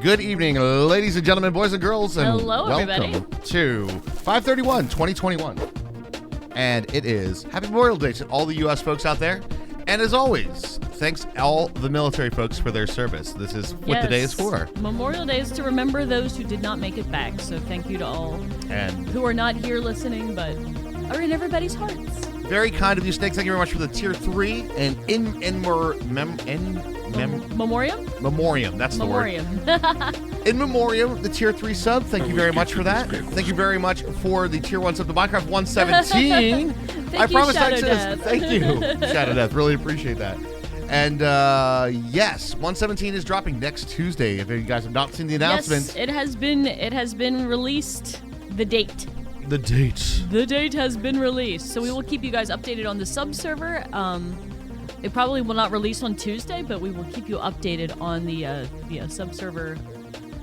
Good evening, ladies and gentlemen, boys and girls, and hello, welcome everybody. to 5/31/2021. And it is Happy Memorial Day to all the U.S. folks out there. And as always, thanks all the military folks for their service. This is what the day is for. Memorial Day is to remember those who did not make it back. So thank you to all And who are not here listening, but are in everybody's hearts. very kind of you, Snake. Thank you very much for the Tier 3 and Memoriam? Memoriam. That's the word. Memoriam. In Memoriam, the Tier 3 sub. Thank you very much for that. Thank you very much for the Tier 1 sub to Minecraft 117. Thank you, Shadow Death. Thank you, Shadow Death. Really appreciate that. And yes, 117 is dropping next Tuesday. If you guys have not seen the announcement, Yes, it has been released. The date. The date has been released. So we will keep you guys updated on the sub server. It probably will not release on Tuesday, but we will keep you updated on the sub server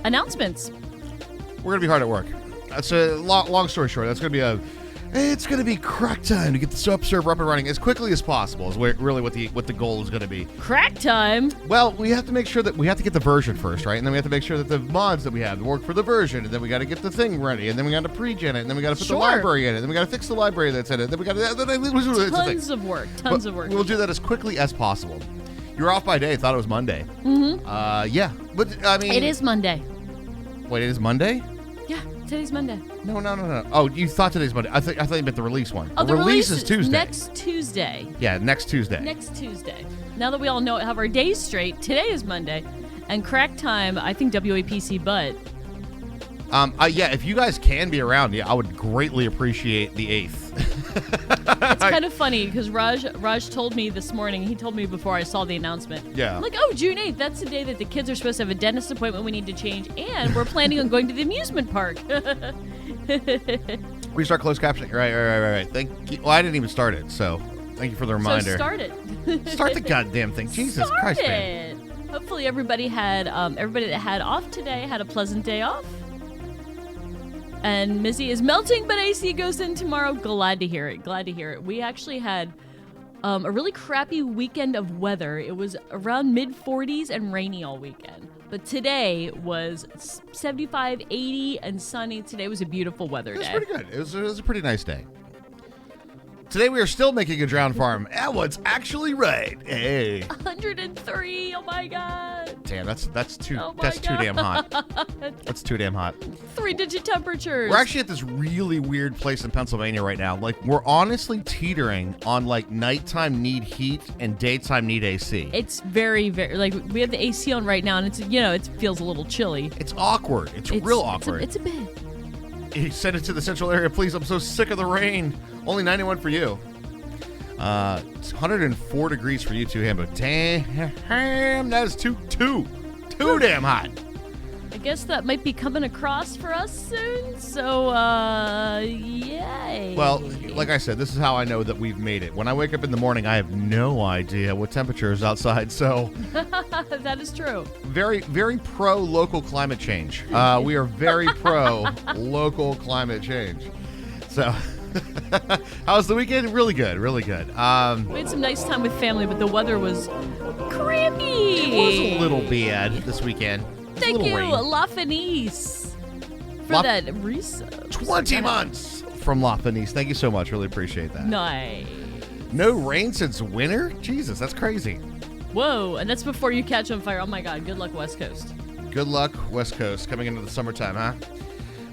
announcements. We're gonna be hard at work. That's a long story short. It's gonna be crack time to get the sub server up and running as quickly as possible. Is really what the goal is gonna be. Crack time. Well, we have to make sure that we have to get the version first, right? And then we have to make sure that the mods that we have work for the version, and then we got to get the thing ready, and then we got to pre-gen it, and then we got to put the library in it, and then we got to fix the library that's in it, then we got to Tons of work. We'll do that as quickly as possible. You're off by day. Thought it was Monday. Mm-hmm. Yeah, but I mean, It is Monday. Wait, it is Monday? Yeah, today's Monday. No. Oh, you thought today's Monday? I thought you meant the release one. Oh, the release is Tuesday. Next Tuesday. Yeah, next Tuesday. Next Tuesday. Now that we all have our days straight, today is Monday, and crack time. I think WAPC, but yeah, if you guys can be around, yeah, I would greatly appreciate the 8th. it's kind of funny because Raj told me this morning. He told me before I saw the announcement. Yeah. I'm like, oh, June 8th. That's the day that the kids are supposed to have a dentist appointment. We need to change, and we're planning on going to the amusement park. Restart closed captioning. Right. Thank you. Well, I didn't even start it, so thank you for the reminder. So start it. Start the goddamn thing. Jesus Christ, man. Hopefully everybody that had off today had a pleasant day off. And Missy is melting, but AC goes in tomorrow. Glad to hear it. We actually had a really crappy weekend of weather. It was around mid-40s and rainy all weekend. But today was 75, 80, and sunny. Today was a beautiful weather day. It was pretty good. It was a pretty nice day. Today we are still making a drown farm. That was actually right. Hey. 103. Oh my God. Damn, that's too Oh my that's too God. damn hot. That's too damn hot. 3-digit temperatures. We're actually at this really weird place in Pennsylvania right now. Like, we're honestly teetering on like nighttime need heat and daytime need AC. It's very, very, like, we have the AC on right now, and it's, it feels a little chilly. It's awkward. It's real awkward. It's a bit. He sent it to the central area. Please, I'm so sick of the rain. Only 91 for you. It's 104 degrees for you too, Hambo. Damn, that is too damn hot. I guess that might be coming across for us soon. So, yay. Well, like I said, this is how I know that we've made it. When I wake up in the morning, I have no idea what temperature is outside. So that is true. Very, very pro local climate change. We are very pro local climate change. So, how was the weekend? Really good, really good. We had some nice time with family, but the weather was crappy. It was a little bad this weekend. Thank you, rain. La Fenice, for that resub. 20 months from La Fenice. Thank you so much. Really appreciate that. Nice. No rain since winter? Jesus, that's crazy. Whoa, and that's before you catch on fire. Oh my God, good luck, West Coast. Good luck, West Coast, coming into the summertime, huh?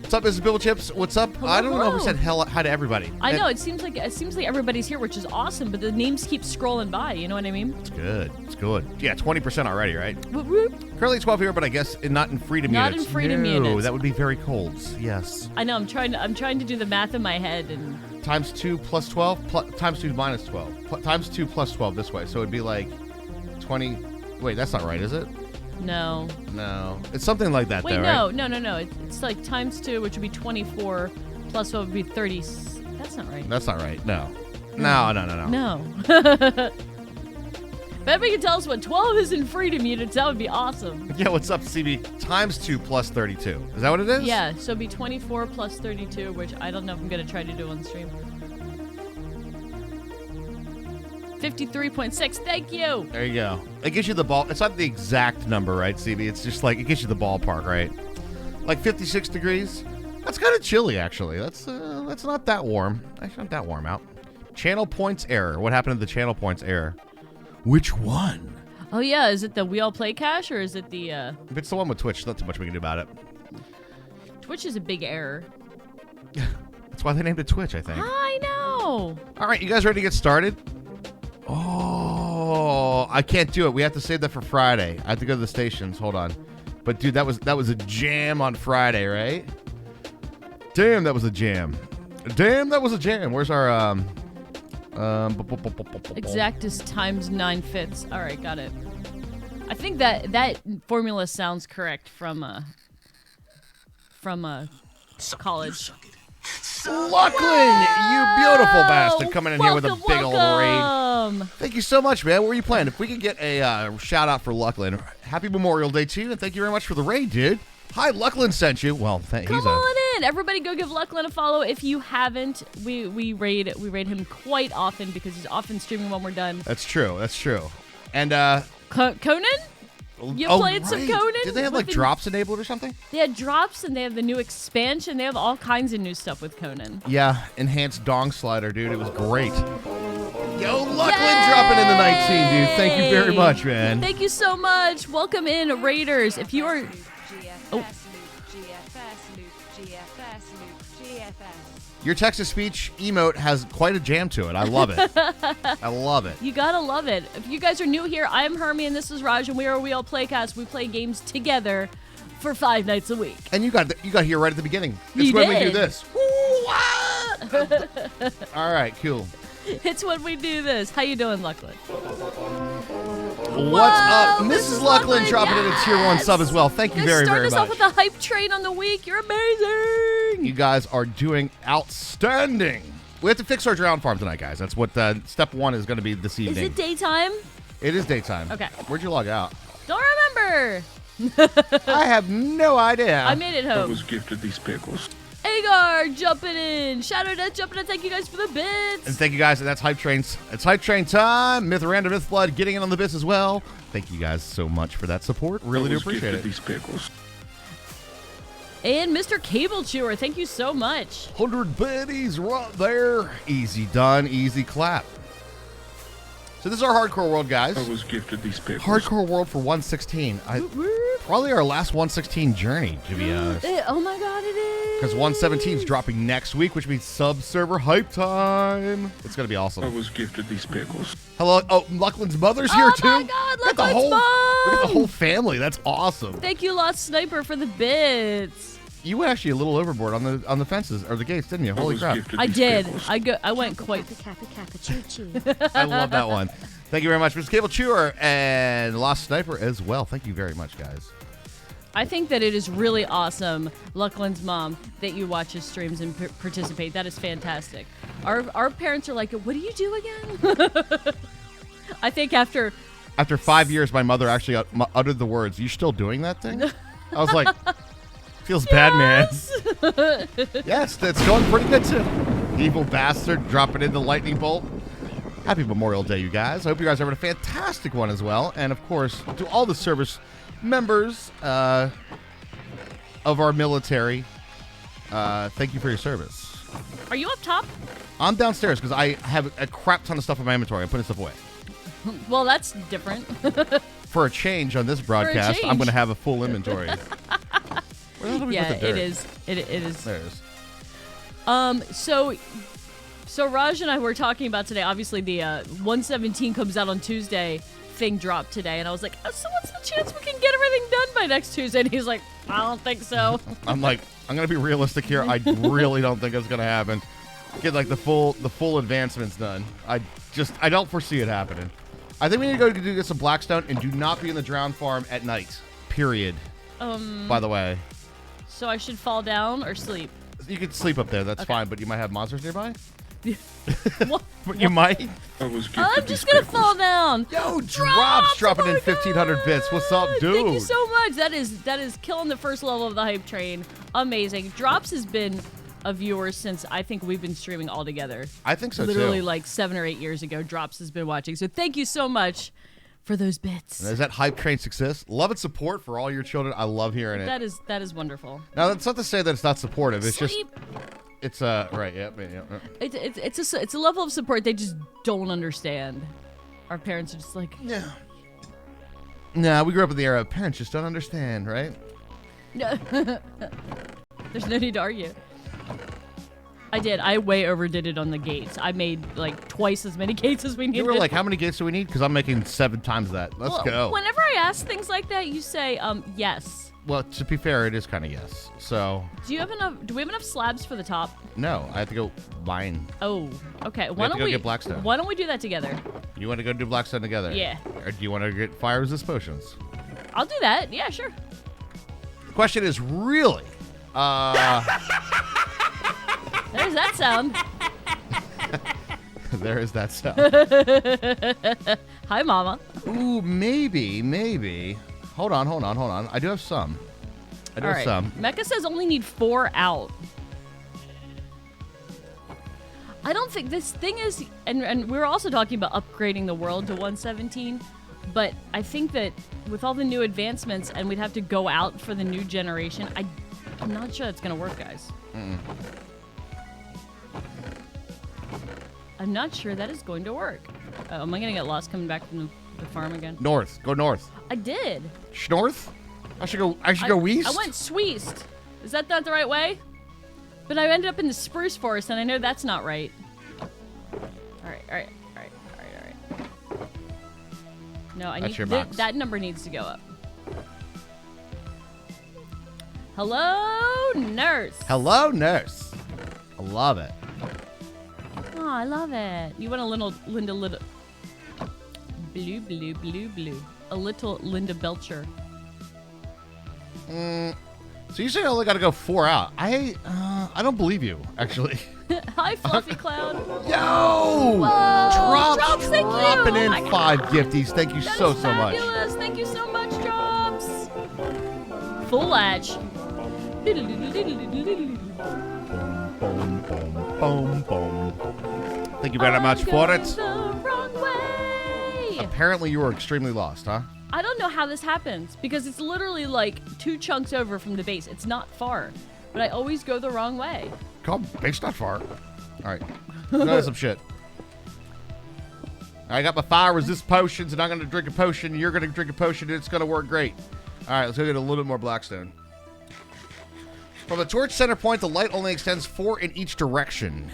What's up, Mrs. Bill Chips? What's up? Hello, I don't know if we hello. said hi to everybody. I know, it seems like everybody's here, which is awesome, but the names keep scrolling by, you know what I mean? It's good. It's good. Yeah, 20% already, right? Whoop, whoop. Currently 12 here, but I guess not in freedom Not units. in freedom no, units. That would be very cold. Yes. I know, I'm trying to do the math in my head, and Times 2 plus 12, times 2 minus 12. Times 2 plus 12 this way, so it'd be like 20. Wait, that's not right, is it? no. No. It's something like that, Wait, though, no, right? no. It's like times 2, which would be 24, plus 12 would be 30. That's not right. That's not right. No. No. No. If anybody can tell us what 12 is in freedom units, that would be awesome. Yeah, what's up, CB? Times 2 plus 32. Is that what it is? Yeah, so it'd be 24 plus 32, which I don't know if I'm going to try to do on stream. 53.6. Thank you. There you go. It gives you the ball. It's not the exact number, right, CB? It's just like it gives you the ballpark, right? Like 56 degrees. That's kind of chilly, actually. That's not that warm. Actually, not that warm out. Channel points error. What happened to the channel points error? Which one? Oh yeah, is it the We All Play cache or is it the? If it's the one with Twitch, not too much we can do about it. Twitch is a big error. That's why they named it Twitch, I think. I know. All right, you guys ready to get started? Oh, I can't do it. We have to save that for Friday. I have to go to the stations. Hold on. But dude, that was a jam on Friday, right? Damn, that was a jam. Damn, that was a jam. Where's our Exactus times 9/5. All right, got it. I think that formula sounds correct from college. Lachlan, you beautiful bastard, coming in here with a Welcome, big old raid. welcome. Thank you so much, man. What were you playing? If we could get a shout out for Lachlan, happy Memorial Day to you, and thank you very much for the raid, dude. Hi, Lachlan sent you. Well, Come on in, everybody. Go give Lachlan a follow if you haven't. We raid him quite often because he's often streaming when we're done. That's true. That's true. And Conan. You played some Conan? Did they have like drops enabled or something? They had drops and they have the new expansion. They have all kinds of new stuff with Conan. Yeah, enhanced dong slider, dude. It was great. Yo, Lachlan dropping in the 19, dude. Thank you very much, man. Thank you so much. Welcome in, Raiders. If you are... Oh. Your text-to-speech emote has quite a jam to it. I love it. I love it. You gotta love it. If you guys are new here, I'm Hermie and this is Raj, and we are We All Playcast. We play games together for 5 nights a week. And you got here right at the beginning. It's You when did. we do this. All right, cool. It's when we do this. How you doing, Lachlan? What's up? Mrs. Lachlan dropping in a tier 1 sub as well. Thank you very, very much. Start us off with a hype train on the week. You're amazing. You guys are doing outstanding. We have to fix our drown farm tonight, guys. That's what step 1 is going to be this evening. Is it daytime? It is daytime. Okay. Where'd you log out? Don't remember. I have no idea. I made it home. I was gifted these pickles. Agar jumping in. Shadownet jumping in. Thank you guys for the bits. And thank you guys. That's Hype Trains. It's Hype Train time. Myth Random Myth Blood getting in on the bits as well. Thank you guys so much for that support. Really do appreciate it. These pickles. And Mr. Cable Chewer, thank you so much. 100 biddies right there. Easy done, easy clap. So this is our hardcore world, guys. I was gifted these pickles. Hardcore world for 116. Probably our last 116 journey, to be honest. Oh my god, it is. Because 117 is dropping next week, which means sub-server hype time. It's going to be I awesome. was gifted these pickles. Hello. Oh, Lachlan's mother's here, too. Oh my god, We got Lachlan's mom. we got the whole family. That's awesome. Thank you, Lost Sniper, for the bits. You went actually a little overboard on the fences, or the gates, didn't you? Holy crap. I did. Pickles. I went quite... I love that one. Thank you very much, Mr. Cable Chewer and Lost Sniper as well. Thank you very much, guys. I think that it is really awesome, Lachlan's mom, that you watch his streams and participate. That is fantastic. Our parents are like, what do you do again? I think after 5 years, my mother actually uttered the words, "You still doing that thing?" I was like, feels bad, man. Yes, that's going pretty good, too. Evil bastard dropping in the lightning bolt. Happy Memorial Day, you guys. I hope you guys are having a fantastic one as well. And, of course, to all the service members of our military, thank you for your service. Are you up top? I'm downstairs because I have a crap ton of stuff in my inventory. I'm putting stuff away. Well, that's different. For a change on this broadcast, I'm going to have a full inventory. Where the hell did we put the dirt? It is. It is. There it is. So Raj and I were talking about today. Obviously, the 117 comes out on Tuesday. Thing dropped today, and I was like, oh, so what's the chance we can get everything done by next Tuesday? And he's like, I don't think so. I'm like, I'm gonna be realistic here. I really don't think it's gonna happen. Get like the full advancements done. I don't foresee it happening. I think we need to go get some Blackstone and do not be in the drown farm at night. Period. By the way, so I should fall down or sleep? you can sleep up there. That's Okay. fine, but you might have monsters nearby. What? But you might. I was gifted I'm these just gonna pickles. fall down. Yo, drops dropping Oh in my 1,500 bits. What's up, God. dude? Thank you so much. That is killing the first level of the hype train. Amazing. Drops has been of viewers since I think we've been streaming all together. I think so Literally too. like 7 or 8 years ago, Drops has been watching. So thank you so much for those bits. Is that hype train success? Love and support for all your children. I love hearing it. That is wonderful. Now that's not to say that it's not supportive. It's Sleep. it's right. Yeah. It's a level of support they just don't understand. Our parents are just like, Yeah. Nah, we grew up in the era of parents just don't understand, right? there's no need to argue. I did. I way overdid it on the gates. I made like twice as many gates as we needed. You were like, how many gates do we need? Because I'm making 7 times that. Let's go. Whenever I ask things like that, you say, yes. Well, to be fair, it is kind of yes. So. Do we have enough slabs for the top? No, I have to go mine. Oh, okay. We have to go get Blackstone. Why don't we do that together? You want to go do Blackstone together? Yeah. Or do you want to get fire resist potions? I'll do that. Yeah, sure. The question is really, There's that sound. there is that sound. Hi, Mama. Ooh, maybe. Hold on. I do have some. All right. Mecca says only need 4 out. I don't think this thing is, and we're also talking about upgrading the world to 117, but I think that with all the new advancements and we'd have to go out for the new generation, I'm not sure it's going to work, guys. I'm not sure that is going to work. Oh, am I going to get lost coming back from the farm again? North. Go north. I did. Schnorth? I should go west? I went Sweest. Is that not the right way? But I ended up in the spruce forest, and I know that's not right. All right. No, I That's need your box. that number needs to go up. Hello, nurse. Hello, nurse. I love it. Oh, I love it. You want a little Linda blue. A little Linda Belcher. So you say I only got to go 4 out. I don't believe you, actually. Hi, Fluffy Cloud. Yo! Whoa, Drops, thank you. Dropping in Oh my 5 God. gifties. Thank you That so is much. fabulous. Thank you so much, Drops. Full latch. Boom. Thank you very much for it. The wrong way. Apparently you were extremely lost, huh? I don't know how this happens because it's literally like 2 chunks over from the base. It's not far, but I always go the wrong way. Come, it's not far. All right. Know some shit. I got my fire resist potions, and I'm going to drink a potion. You're going to drink a potion, and it's going to work great. All right, let's go get a little bit more Blackstone. From the torch center point, the light only extends 4 in each direction.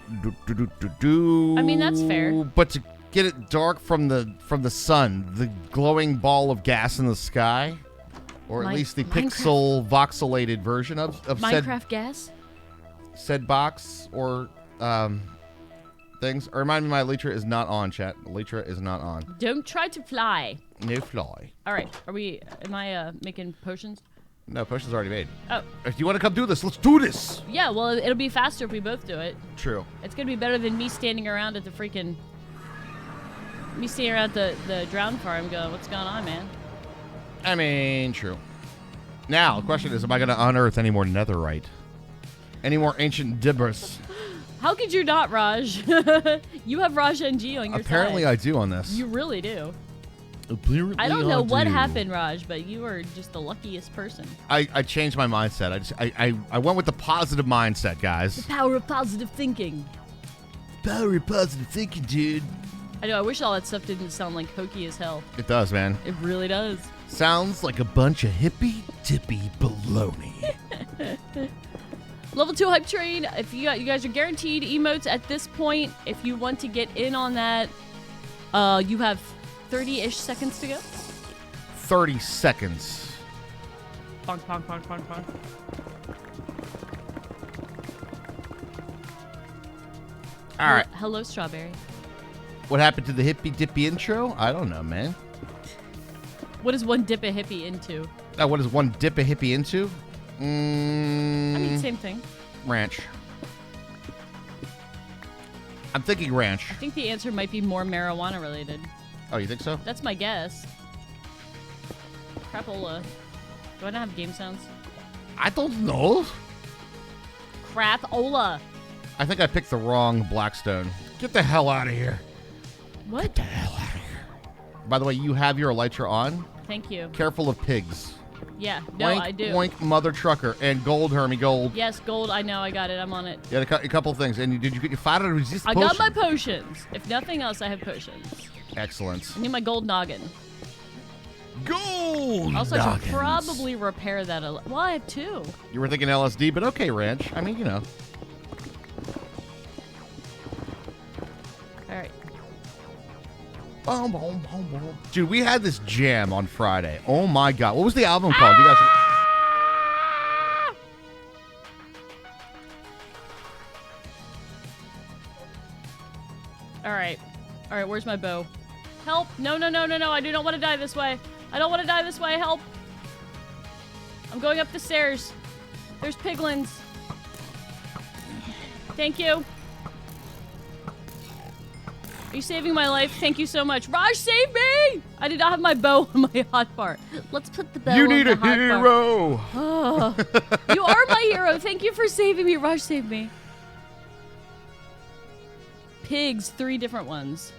I mean, that's fair. But to get it dark from the sun, the glowing ball of gas in the sky, or at least the pixel voxelated version of Minecraft gas? said box or things. Remind me, my Elytra is not on, chat. Elytra is not on. Don't try to fly. No fly. All right, am I making potions? No, potion's already made. Oh. If you want to come do this, let's do this. Yeah, well, it'll be faster if we both do it. True. It's gonna be better than me standing around at the freaking... Me standing around the drown farm going, what's going on, man? I mean, true. Now, the question is, am I going to unearth any more netherite? Any more ancient dibers? How could you not, Raj? You have Raj NG on your Apparently side. I do on this. You really do. Apparently I don't know what do. happened, Raj, but you are just the luckiest person. I changed my mindset. I went with the positive mindset, guys. Power of positive thinking. Power of positive thinking, dude. I know, I wish all that stuff didn't sound like hokey as hell. It does, man. It really does. Sounds like a bunch of hippy-dippy baloney. Level 2 hype train. If you guys are guaranteed emotes at this point, if you want to get in on that, you have 30-ish seconds to go. 30 seconds. Bonk, bonk, bonk, bonk, bonk. All right. Hello, Strawberry. What happened to the hippy-dippy intro? I don't know, man. What does one dip a hippie into? What does one dip a hippie into? I mean, same thing. Ranch. I'm thinking ranch. I think the answer might be more marijuana related. Oh, you think so? That's my guess. Crapola. Do I not have game sounds? I don't know. Ola. I think I picked the wrong Blackstone. Get the hell out of here. What? Get the hell out of here. By the way, you have your elytra on. Thank you. Careful of pigs. Yeah, no, Oink, I do. Oink, mother trucker, and gold, Hermie, gold. Yes, gold. I know. I got it. I'm on it. Yeah, a couple things. And did you get your fire resist I potion? got my potions. If nothing else, I have potions. Excellent. I need my gold noggin. Gold Also, I should noggins. probably repair that. Well, I have 2. You were thinking LSD, but okay, Ranch. I mean, you know. All right. Boom, boom, boom, boom. Dude, we had this jam on Friday. Oh my God. What was the album called? You guys. All right. All right, where's my bow? Help! No, no, no, no, no. I do not want to die this way. I don't want to die this way. Help! I'm going up the stairs. There's piglins. Thank you. Are you saving my life? Thank you so much. Raj, save me! I did not have my bow on my hotbar. Let's put the bow You on need the a hotbar. hero. Oh, you are my hero. Thank you for saving me. Raj, save me. Pigs, 3 different ones.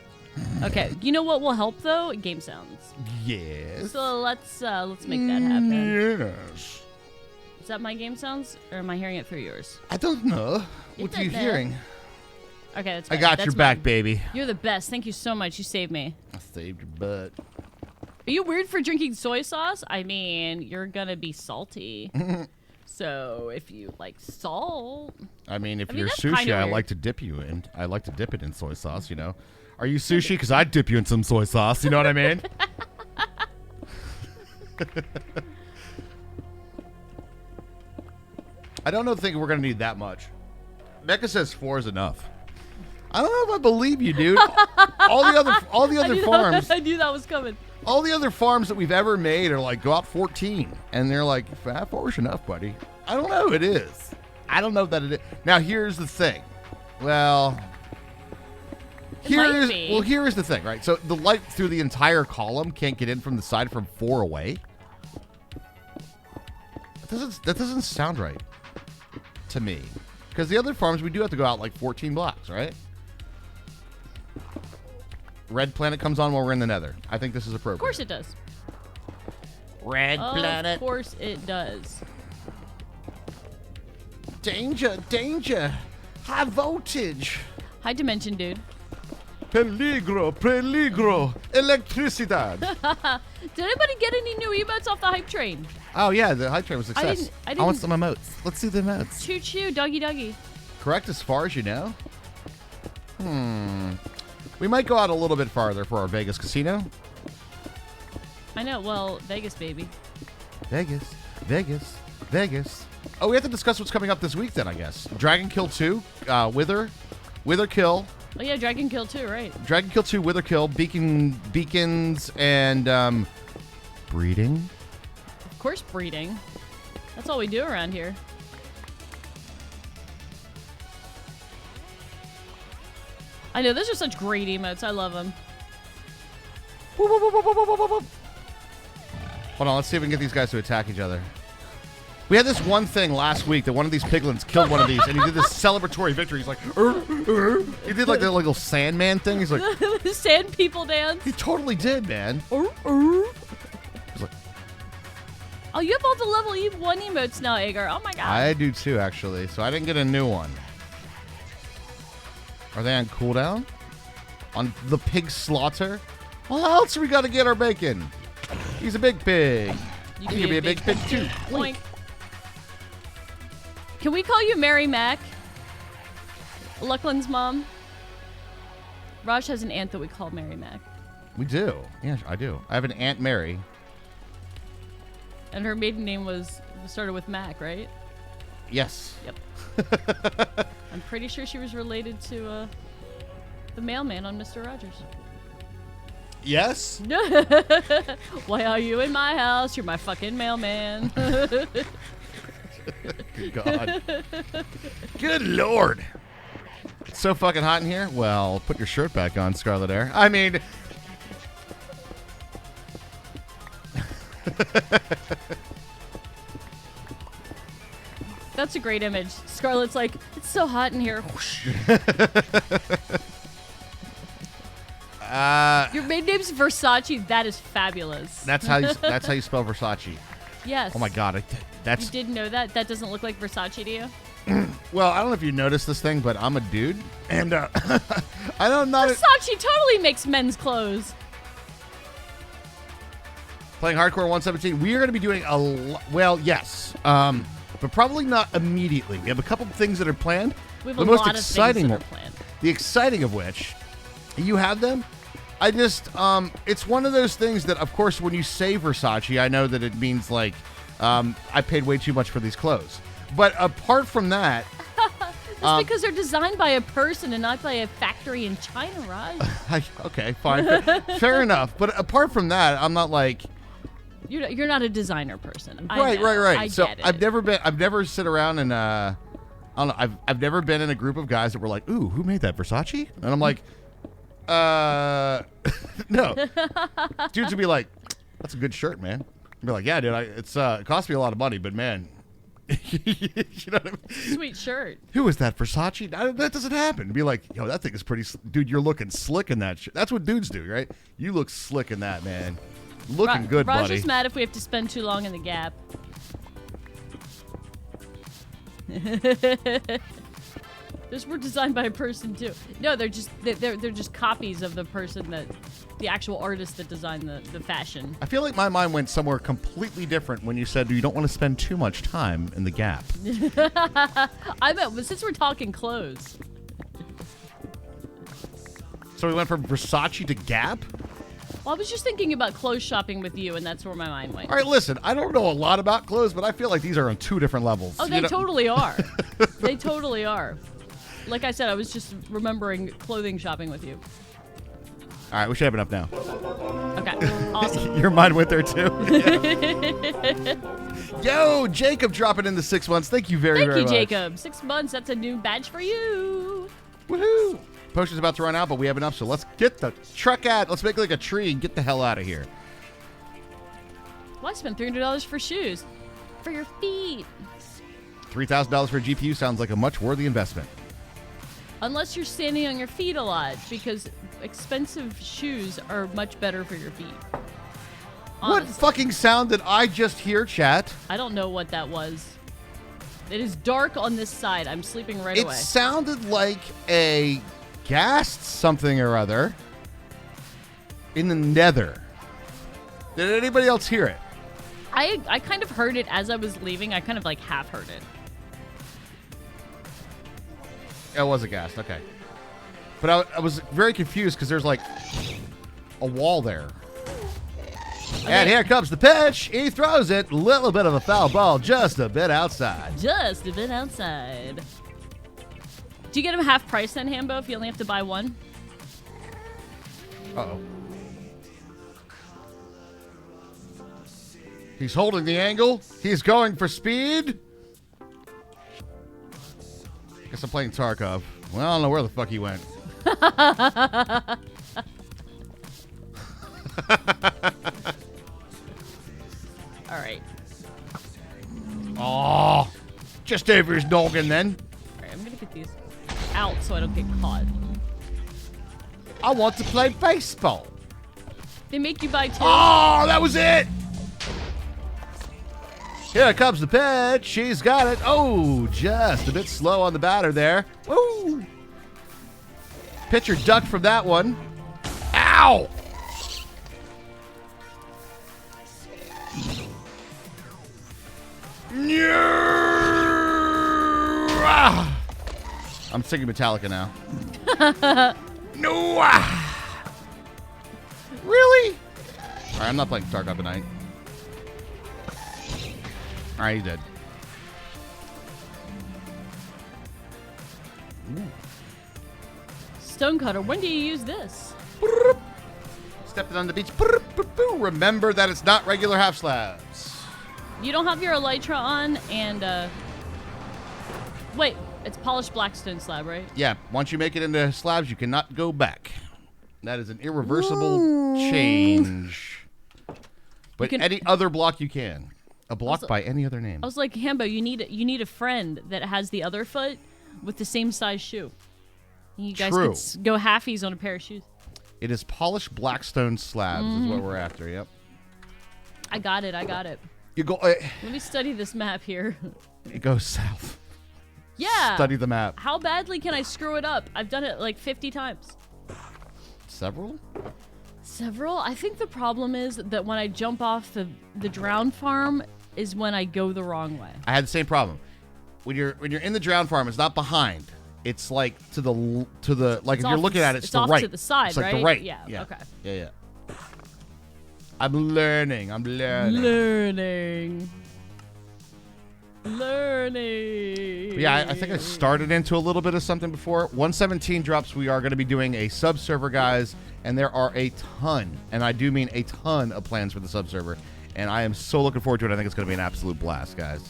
Okay, you know what will help though? Game sounds. Yes. So let's make that happen. Yes. Is that my game sounds, or am I hearing it through yours? I don't know. You What are you don't know. hearing? Okay, that's I fine. got That's your back, mine. baby. You're the best. Thank you so much. You saved me. I saved your butt. Are you weird for drinking soy sauce? I mean, you're gonna be salty. So if you like salt, I mean, if I mean, you're that's sushi, kinda I weird. like to dip you in. I like to dip it in soy sauce, you know. Are you sushi? Because I'd dip you in some soy sauce. You know what I mean? I don't think we're going to need that much. Becca says 4 is enough. I don't know if I believe you, dude. all the other farms, I knew that was coming. all the other farms that we've ever made are like, go out 14. And they're like, 4 is enough, buddy. I don't know. It is. I don't know that it is. Now, here's the thing. Well, here is the thing, right? So the light through the entire column can't get in from the side from 4 away. That doesn't sound right to me. Because the other farms, we do have to go out like 14 blocks, right? Red Planet comes on while we're in the Nether. I think this is appropriate. Of course it does. Red Planet. Of course it does. Danger, danger. High voltage. High dimension, dude. Peligro, peligro. Electricidad. Did anybody get any new emotes off the hype train? Oh, yeah, the hype train was a success. I want didn't- some emotes. Let's see the emotes. Choo choo, doggy doggy. Correct as far as you know? We might go out a little bit farther for our Vegas casino. I know, well, Vegas, baby. Vegas, Vegas, Vegas. Oh, we have to discuss what's coming up this week then, I guess. Dragon Kill 2, Wither Kill. Oh yeah, Dragon Kill 2, right. Dragon Kill 2, Wither Kill, Beacons, and breeding. Of course, breeding. That's all we do around here. I know, those are such great emotes. I love them. Hold on, let's see if we can get these guys to attack each other. We had this one thing last week that one of these piglins killed one of these, and he did this celebratory victory. He's like, he did like the little Sandman thing. He's like, The sand people dance. he totally did, man. He's like, Oh, you have all the level 1 emotes now, Agar. Oh my god. I do too, actually. So I didn't get a new one. Are they on cooldown? On the pig slaughter? Well, how else we got to get our bacon? He's a big pig. You can be a big pig too. Boink. Can we call you Mary Mac? Luckland's mom? Raj has an aunt that we call Mary Mac. We do. Yeah, I do. I have an Aunt Mary. And her maiden name started with Mac, right? Yes. Yep. I'm pretty sure she was related to the mailman on Mr. Rogers. Yes? Why are you in my house? You're my fucking mailman. Good God. Good Lord. It's so fucking hot in here. Well, put your shirt back on, Scarlet Air. I mean... That's a great image. Scarlett's like, it's so hot in here. Your maiden name's Versace. That is fabulous. That's how you spell Versace. Yes. Oh my God, You that's didn't know that? That doesn't look like Versace to you? well. I don't know if you noticed this thing, but I'm a dude, and I don't know. Versace totally makes men's clothes. Playing Hardcore 117. We are going to be doing well, yes, but probably not immediately. We have a couple of things that are planned. We have The a most lot exciting of things that are planned. The exciting of which, you have them. I just, it's one of those things that, of course, when you say Versace, I know that it means like, I paid way too much for these clothes. But apart from that, That's because they're designed by a person and not by a factory in China, Raj. okay, fine, fair enough. But apart from that, I'm not like. You're not a designer person. Right. I So get it. I've never sit around and I don't know. I've never been in a group of guys that were like, "Ooh, who made that, Versace?" And I'm like, no. Dudes would be like, "That's a good shirt, man." I'd be like, "Yeah, dude, it cost me a lot of money, but man." You know what I mean? Sweet shirt. Who is that, Versace? That doesn't happen. To be like, yo, that thing is pretty. Dude, you're looking slick in that shit. That's what dudes do, right? You look slick in that, man. Looking good, Raj buddy. is mad if we have to spend too long in the Gap. Those were designed by a person too. No, they're just copies of the person the actual artist that designed the fashion. I feel like my mind went somewhere completely different when you said you don't want to spend too much time in the Gap. I bet, but since we're talking clothes. So we went from Versace to Gap? Well, I was just thinking about clothes shopping with you, and that's where my mind went. All right, listen, I don't know a lot about clothes, but I feel like these are on two different levels. Oh, they totally are. They totally are. Like I said, I was just remembering clothing shopping with you. All right, we should have enough now. Okay, awesome. Your mind went there too. Yo, Jacob dropping in the 6 months. Thank you very Thank you, much. Jacob. 6 months, that's a new badge for you. Woohoo! Potion's about to run out, but we have enough, so let's get the truck out. Let's make like a tree and get the hell out of here. Well, I spent $300 for shoes. For your feet. $3,000 for a GPU sounds like a much worthy investment. Unless you're standing on your feet a lot, because expensive shoes are much better for your feet. What Honestly. fucking sound did I just hear, chat? I don't know what that was. It is dark on this side. I'm sleeping right It away. sounded like a gassed something or other in the nether. Did anybody else hear it? I kind of heard it as I was leaving. I kind of like half heard it. It was a ghast, okay. But I was very confused because there's like a wall there. Okay. And here comes the pitch. He throws it. Little bit of a foul ball, just a bit outside. Just a bit outside. Do you get them half price then, Hambo, if you only have to buy one? Uh-oh. He's holding the angle. He's going for speed. Guess I'm playing Tarkov. Well, I don't know where the fuck he went. All right. Oh, just over his noggin then. All right, I'm going to get these out so I don't get caught. I want to play baseball. They make you buy two. Oh, that was it. Here comes the pitch. She's got it. Oh, just a bit slow on the batter there. Woo! Pitcher ducked from that one. Ow! I'm singing Metallica now. No! Really? All right, I'm not playing Tarkov tonight. All right, he's dead. Stonecutter, when do you use this? Stepping on the beach. Remember that it's not regular half slabs. You don't have your elytra on, and wait, it's polished blackstone slab, right? Yeah, once you make it into slabs, you cannot go back. That is an irreversible change. But can- any other block you can. A block by any other name. I was like, Hambo, you need a friend that has the other foot with the same size shoe. You guys True. could go halfies on a pair of shoes. It is polished blackstone slabs is what we're after. Yep. I got it. You go. Let me study this map here. It goes south. Yeah. Study the map. How badly can I screw it up? I've done it like 50 times. Several? Several? I think the problem is that when I jump off the drown farm is when I go the wrong way. I had the same problem. When you're in the drown farm, it's not behind. It's like to the like It's if you're off- looking at it, it's it's the off right. to the side, it's like right? the right. Yeah, okay. Yeah. I'm learning. Learning. But yeah, I think I started into a little bit of something before. 117 drops. We are going to be doing a sub-server, guys, and there are a ton, and I do mean a ton of plans for the sub-server, and I am so looking forward to it. I think it's going to be an absolute blast, guys.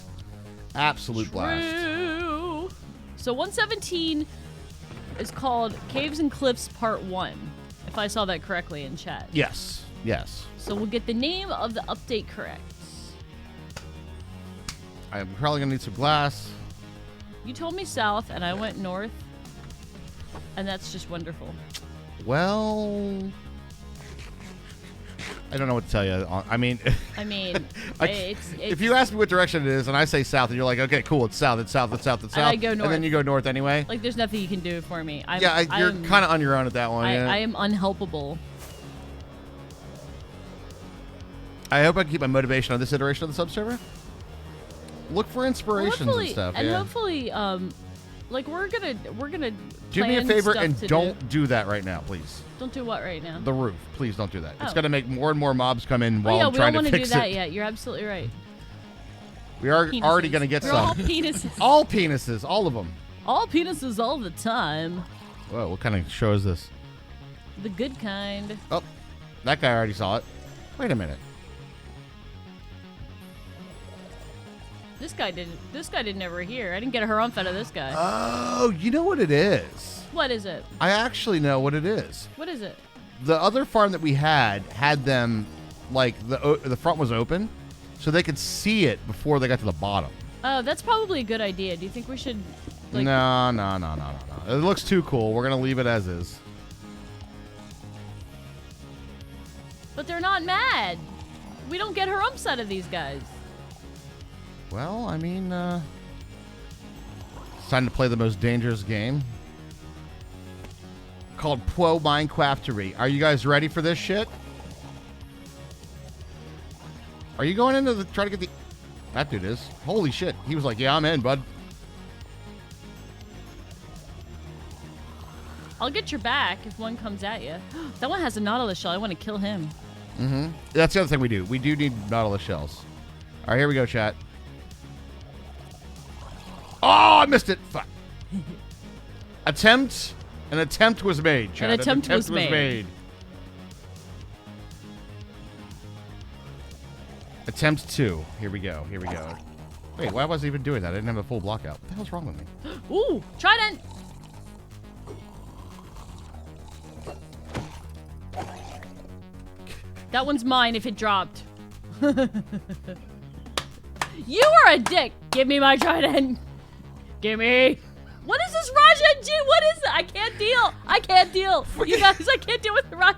Absolute blast. True. So 117 is called Caves and Cliffs Part 1, if I saw that correctly in chat. Yes. So we'll get the name of the update correct. I'm probably going to need some glass. You told me south, and I went north, and that's just wonderful. Well, I don't know what to tell you. I mean, It's if you ask me what direction it is, and I say south, and you're like, okay, cool, it's south, And I go north. and then you go north anyway. like there's nothing you can do for me. You're kind of on your own at that one. I Yeah. am unhelpable. I hope I can keep my motivation on this iteration of the subserver. Look for inspirations and stuff. And yeah. hopefully, like we're gonna Do me a plan favor stuff and to don't do that right now, please. Don't do what right now? The roof, please don't do that. It's Oh. going to make more and more mobs come in Oh while yeah, I'm we trying don't to want to fix do that it. yet. You're absolutely right. We are Penises. already going to get We're all some. penises. All penises, all of them. All penises all the time. Whoa, what kind of show is this? The good kind. Oh, that guy already saw it. Wait a minute. This guy didn't ever hear. I didn't get a harumph out of this guy. Oh, you know what it is? What is it? I actually know what it is. What is it? The other farm that we had them, like, the front was open, so they could see it before they got to the bottom. Oh, that's probably a good idea. Do you think we should? Like, No. It looks too cool. We're going to leave it as is. But they're not mad. We don't get harumphs out of these guys. Well, I mean, it's time to play the most dangerous game called Pro Minecraftery. Are you guys ready for this shit? Are you going into try to get the... That dude is. Holy shit. He was like, yeah, I'm in, bud. I'll get your back if one comes at you. That one has a nautilus shell. I want to kill him. Mm-hmm. That's the other thing we do. We do need nautilus shells. All right, here we go, chat. Oh, I missed it. Fuck. An attempt was made, chat. An attempt was made. Attempt 2. Here we go. Wait, why was I even doing that? I didn't have a full block out. What the hell's wrong with me? Ooh, Trident! That one's mine if it dropped. You are a dick! Give me my Trident! Gimme! What is this Raja G? What is it? I can't deal! You guys, I can't deal with the Raja.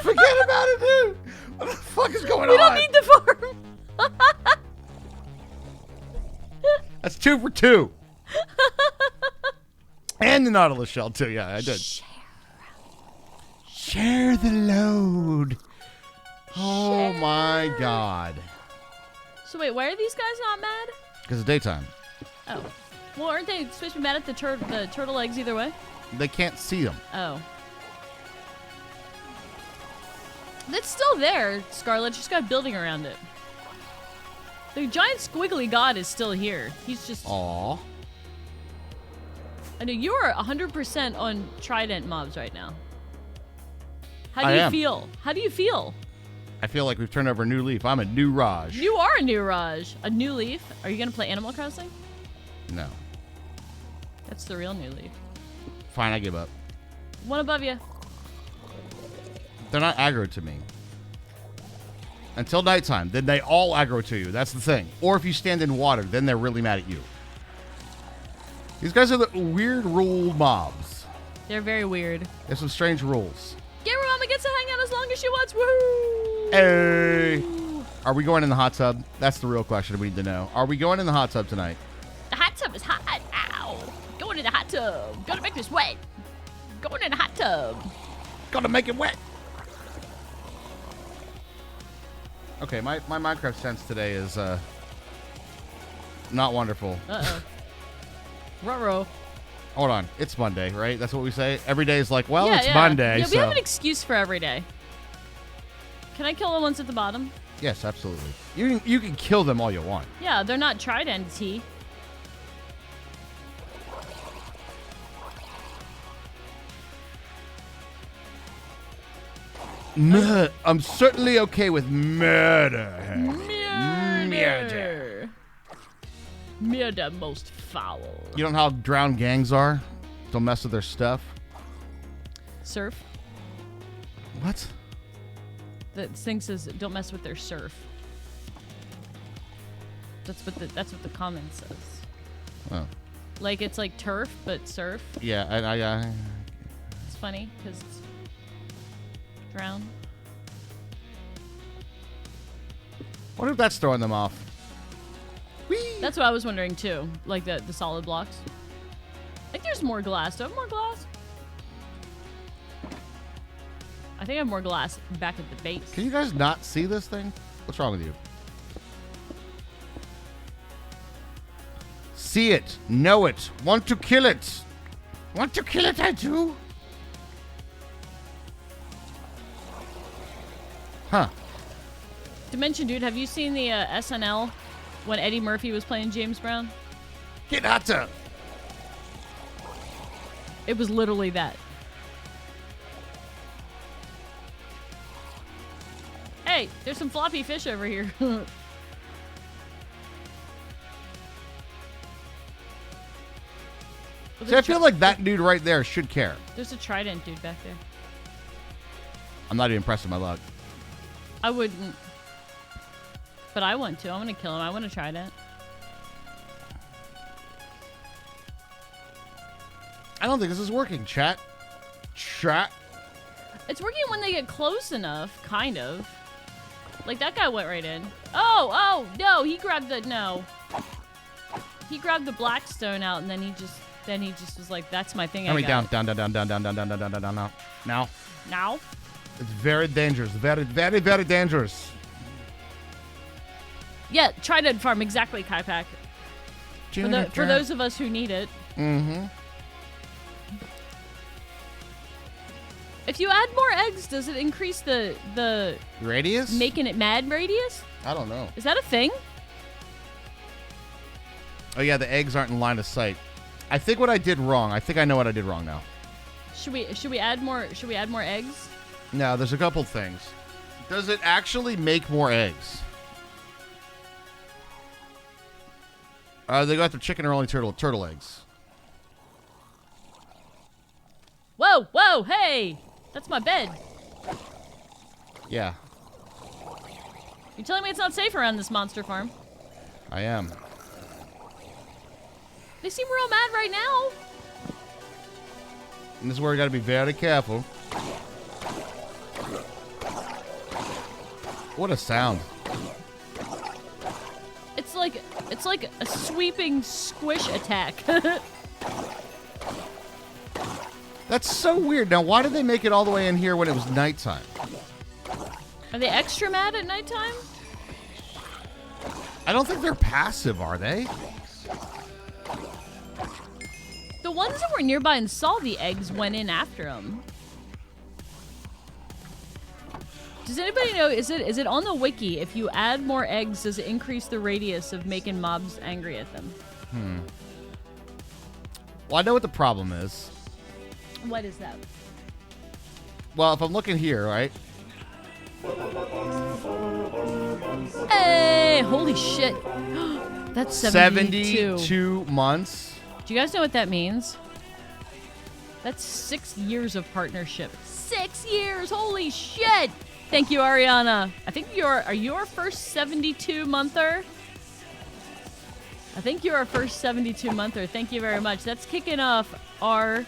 Forget about it, dude! What the fuck is going on? We don't need the farm! That's 2 for 2. And the nautilus shell, too. Yeah, I did. Share the load. Oh, my God. So wait, why are these guys not mad? Because it's daytime. Oh. Well, aren't they supposed to be mad at the turtle eggs either way? They can't see them. Oh. It's still there, Scarlet. Just got a building around it. The giant squiggly god is still here. He's just... Aw. I know you are 100% on Trident mobs right now. How do I you am. feel? How do you feel? I feel like we've turned over a new leaf. I'm a new Raj. You are a new Raj. A new leaf? Are you going to play Animal Crossing? No. That's the real new leaf. Fine, I give up. One above you. They're not aggro to me. Until nighttime. Then they all aggro to you. That's the thing. Or if you stand in water, then they're really mad at you. These guys are the weird rule mobs. They're very weird. There's some strange rules. Gamer Mama gets to hang out as long as she wants. Woohoo! Hey! Are we going in the hot tub? That's the real question we need to know. Are we going in the hot tub tonight? The hot tub is hot. Ow! Going in the hot tub. Gonna make this wet. Going in the hot tub. Gonna make it wet. Okay, my Minecraft sense today is not wonderful. Uh-oh. Ruh-roh. Hold on. It's Monday, right? That's what we say? Every day is like, well, Yeah, it's yeah. Monday, Yeah, so... we have an excuse for every day. Can I kill the ones at the bottom? Yes, absolutely. You can kill them all you want. Yeah, they're not Tridents. I'm certainly okay with murder. Murder. Murder most foul. You don't know how drowned gangs are? Don't mess with their stuff. Surf. What? The thing says, don't mess with their surf. That's what the comment says. Oh. Like it's like turf, but surf. Yeah, I It's funny because it's drown. wonder if that's throwing them off. Whee! That's what I was wondering too. Like the solid blocks. I think there's more glass. Do I have more glass? I think I have more glass back at the base. Can you guys not see this thing? What's wrong with you? See it, know it, want to kill it. Want to kill it, I do. Huh. Dimension Dude, have you seen the SNL when Eddie Murphy was playing James Brown? Get hotter. It was literally that. Hey, there's some floppy fish over here. See, I feel like that dude right there should care. There's a Trident dude back there. I'm not even impressed with my luck. I wouldn't. But I want to. I'm going to kill him. I want to Trident. I don't think this is working, chat. Chat. It's working when they get close enough, kind of. Like, that guy went right in. Oh, no, he grabbed the, no. He grabbed the black stone out, and then he just was like, that's my thing. How I many got down, it. down. Now. Now? It's very dangerous. Very, very, very dangerous. Yeah, Trident farm, exactly, Kaipak. For those of us who need it. Mm-hmm. If you add more eggs, does it increase the Radius? making it mad radius? I don't know. Is that a thing? Oh yeah, the eggs aren't in line of sight. I think what I did wrong. I think I know what I did wrong now. Should we add more eggs? No, there's a couple things. Does it actually make more eggs? They got the chicken or only turtle eggs? Whoa, hey! That's my bed. Yeah, You're telling me it's not safe around this monster farm? I am. They seem real mad right now. And this is where we got to be very careful. What a sound. It's like a sweeping squish attack. That's so weird. Now, why did they make it all the way in here when it was nighttime? Are they extra mad at nighttime? I don't think they're passive, are they? The ones that were nearby and saw the eggs went in after them. Does anybody know, is it on the wiki, if you add more eggs, does it increase the radius of making mobs angry at them? Well, I know what the problem is. What is that? Well, if I'm looking here, right? Hey, holy shit. That's 72. 72 months. Do you guys know what that means? That's 6 years of partnership. 6 years, holy shit! Thank you, Ariana. I think are you our first 72-monther? I think you're our first 72-monther. Thank you very much. That's kicking off our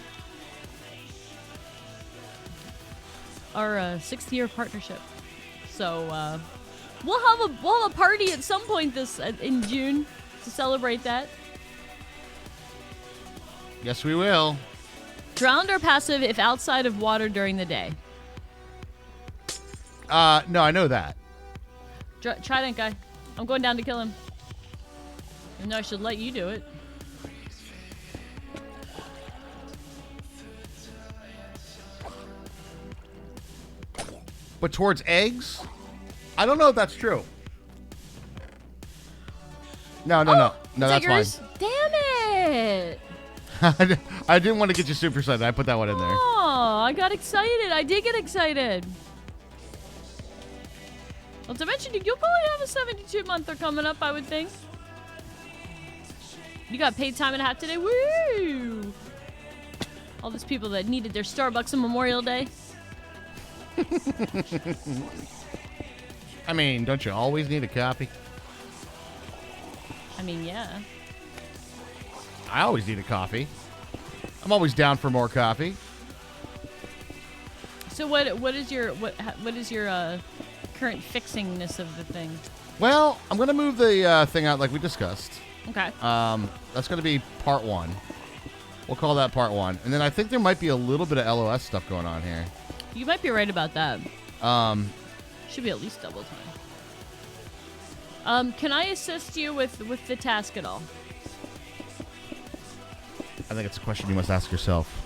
6th-year partnership. So we'll have a party at some point in June to celebrate that. Yes, we will. Drowned or passive if outside of water during the day? No, I know that. Trident guy. I'm going down to kill him. No, I should let you do it. But towards eggs? I don't know if that's true. No, that's yours? fine. Damn it! I didn't want to get you super excited. I put that one in there. Oh, I got excited. I did get excited. Well, to mention, you'll probably have a 72-monther coming up, I would think. You got paid time and a half today. Woo! All those people that needed their Starbucks on Memorial Day. I mean, don't you always need a coffee? I mean, yeah. I always need a coffee. I'm always down for more coffee. So what is your current fixingness of the thing? Well, I'm gonna move the thing out like we discussed. Okay. That's gonna be part 1. We'll call that part 1, and then I think there might be a little bit of LOS stuff going on here. You might be right about that. Should be at least double time. Can I assist you with the task at all? I think it's a question you must ask yourself.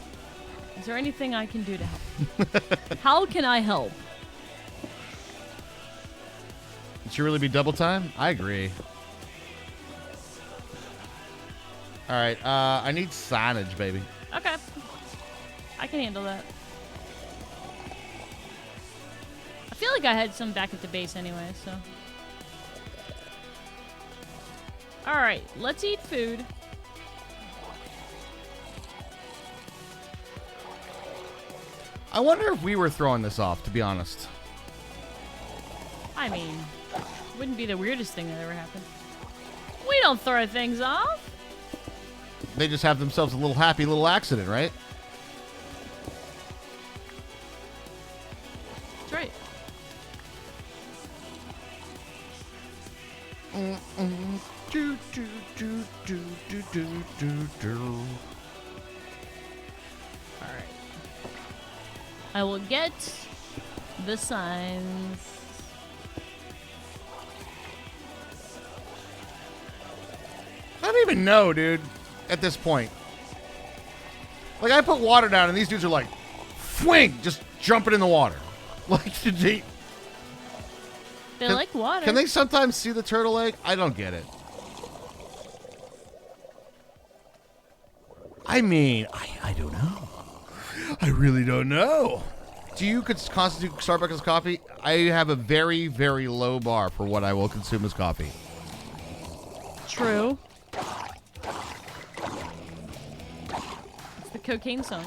Is there anything I can do to help? How can I help? It should really be double time? I agree. All right, I need signage, baby. Okay. I can handle that. I feel like I had some back at the base anyway, so. All right, let's eat food. I wonder if we were throwing this off, to be honest. I mean, wouldn't be the weirdest thing that ever happened. We don't throw things off. They just have themselves a little happy little accident, right? That's right. Do, do, do, do, do, do, do, do. All right. I will get the signs. I don't even know, dude, at this point. Like, I put water down, and these dudes are like, fwing, just jumping in the water. Like, They like water. Can they sometimes see the turtle egg? I don't get it. I mean, I don't know. I really don't know. Do you constitute Starbucks as coffee? I have a very, very low bar for what I will consume as coffee. True. It's the cocaine song.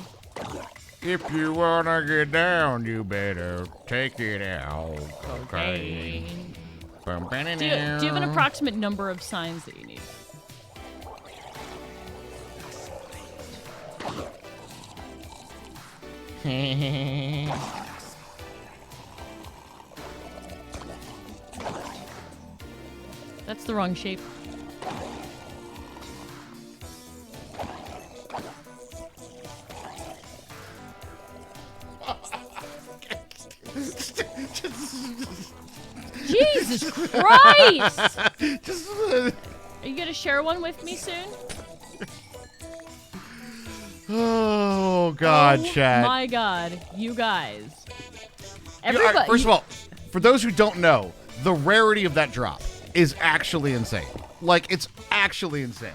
If you wanna get down, you better take it out. Okay. Do you have an approximate number of signs that you need? That's the wrong shape. Jesus Christ! Are you gonna share one with me soon? Oh, God, oh Chad. My God, you guys. All Everybody. right, first of all, for those who don't know, the rarity of that drop is actually insane. Like, it's actually insane.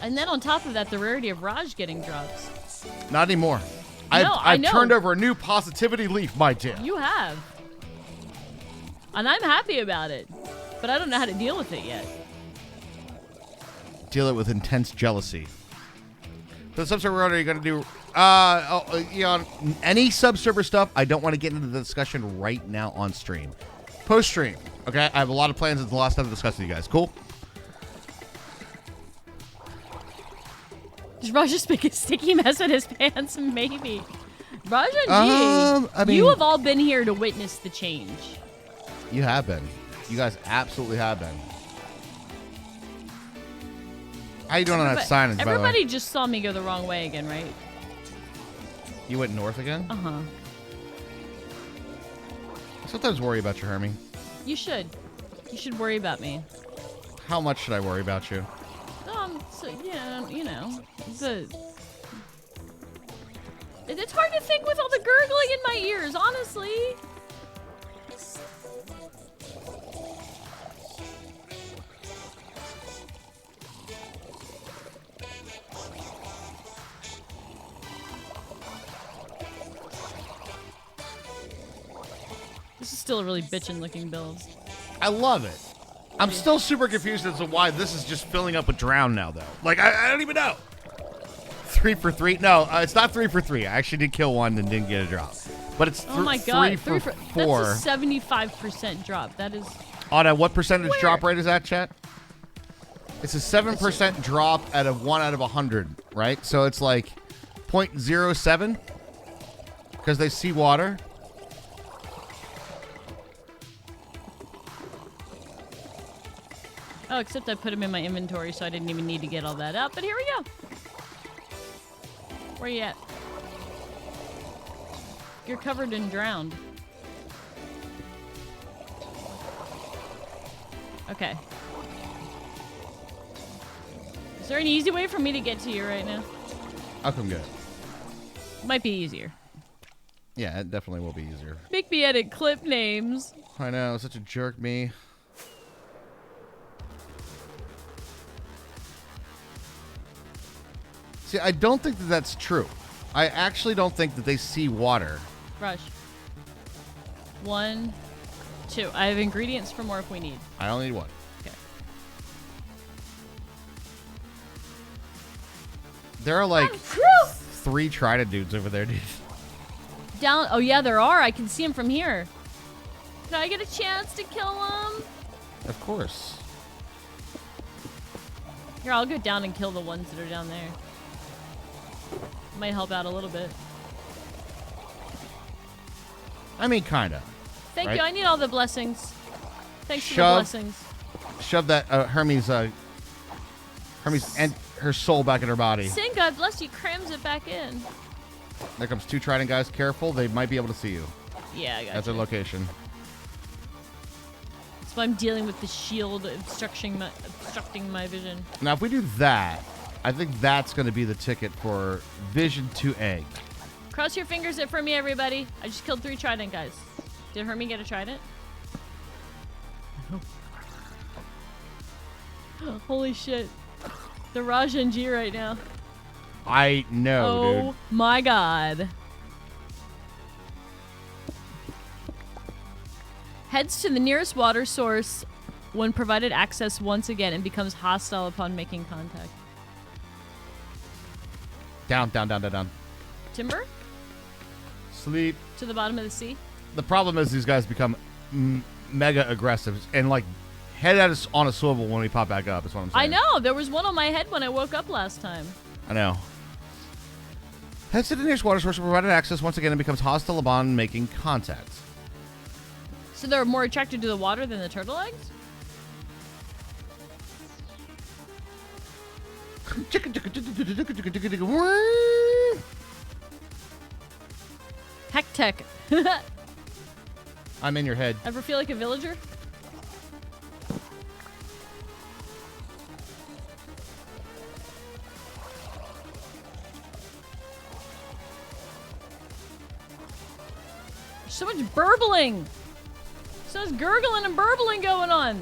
And then on top of that, the rarity of Raj getting drops. Not anymore. I I've know. turned over a new positivity leaf, my dear. You have. And I'm happy about it. But I don't know how to deal with it yet. Deal it with intense jealousy. For the subserver order, you're going to do any subserver stuff. I don't want to get into the discussion right now on stream. Post stream, okay? I have a lot of plans. It's the last time to discuss with you guys. Cool? Does Raj just make a sticky mess in his pants? Maybe. Raja G, I mean, you have all been here to witness the change. You have been. You guys absolutely have been. How you doing on that signage, by the way? Everybody just saw me go the wrong way again, right? You went north again? Uh-huh. I sometimes worry about you, Hermie. You should. You should worry about me. How much should I worry about you? So, yeah, you know, it's hard to think with all the gurgling in my ears, honestly. This is still a really bitchin' looking build. I love it. I'm still super confused as to why this is just filling up with drown now, though. Like, I don't even know. 3 for 3? No, it's not 3 for 3. I actually did kill one and didn't get a drop. But it's oh my God. 3 for 4. That's a 75% drop. That is... On a what percentage drop rate is that, chat? It's a 7% drop at a 1 out of 100, right? So it's like 0.07 because they see water. Oh, except I put them in my inventory, so I didn't even need to get all that up. But here we go. Where you at? You're covered in drowned. Okay. Is there an easy way for me to get to you right now? I'll come get it. Might be easier. Yeah, it definitely will be easier. Make me edit clip names. I know, such a jerk, me. See, I don't think that that's true. I actually don't think that they see water. Rush. 1, 2. I have ingredients for more if we need. I only need 1. Okay. There are like 3 Trident dudes over there, dude. Down. Oh, yeah, there are. I can see them from here. Can I get a chance to kill them? Of course. Here, I'll go down and kill the ones that are down there. Might help out a little bit. I mean, kinda. Thank right? you. I need all the blessings. Thanks for the Shove. blessings. Shove that Hermes and her soul back in her body. Sin, God bless you, crams it back in. There comes 2 Trident guys. Careful, they might be able to see you. Yeah, I got At their location. That's why I'm dealing with the shield obstructing my vision. Now, if we do that, I think that's going to be the ticket for Vision to Egg. Cross your fingers for me, everybody. I just killed 3 Trident guys. Did Hermie get a Trident? Holy shit. The Raj and G right now. I know, dude. Oh my God. Heads to the nearest water source when provided access once again and becomes hostile upon making contact. Down, down, down, down, down. Timber? Sleep. To the bottom of the sea? The problem is these guys become mega aggressive and like head at us on a swivel when we pop back up. Is what I'm saying. I know. There was one on my head when I woke up last time. I know. Heads to the nearest water source provided access once again and becomes hostile upon making contact. So they're more attracted to the water than the turtle eggs? Heck tech. I'm in your head. Ever feel like a villager? There's so much burbling. So much gurgling and burbling going on.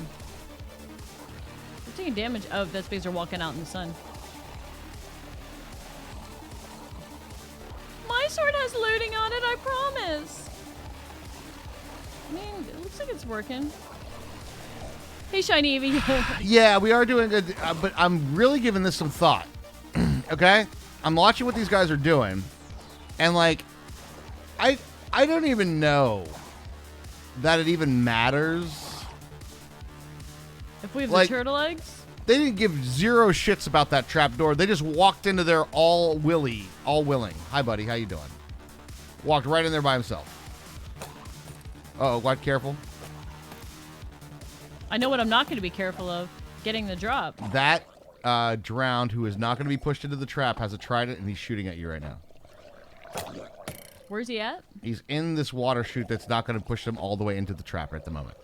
They're taking damage. Oh, that's because they're walking out in the sun. My sword has looting on it, I promise. I mean, it looks like it's working. Hey, Shiny Evie. Yeah, we are doing good, but I'm really giving this some thought. Okay? I'm watching what these guys are doing, and like, I don't even know that it even matters. If we have Like, the turtle eggs? They didn't give zero shits about that trapdoor. They just walked into there all willing. Hi, buddy. How you doing? Walked right in there by himself. Uh-oh, what? Careful. I know what I'm not going to be careful of. Getting the drop. That drowned who is not going to be pushed into the trap has a trident, and he's shooting at you right now. Where's he at? He's in this water chute that's not going to push him all the way into the trap at the moment.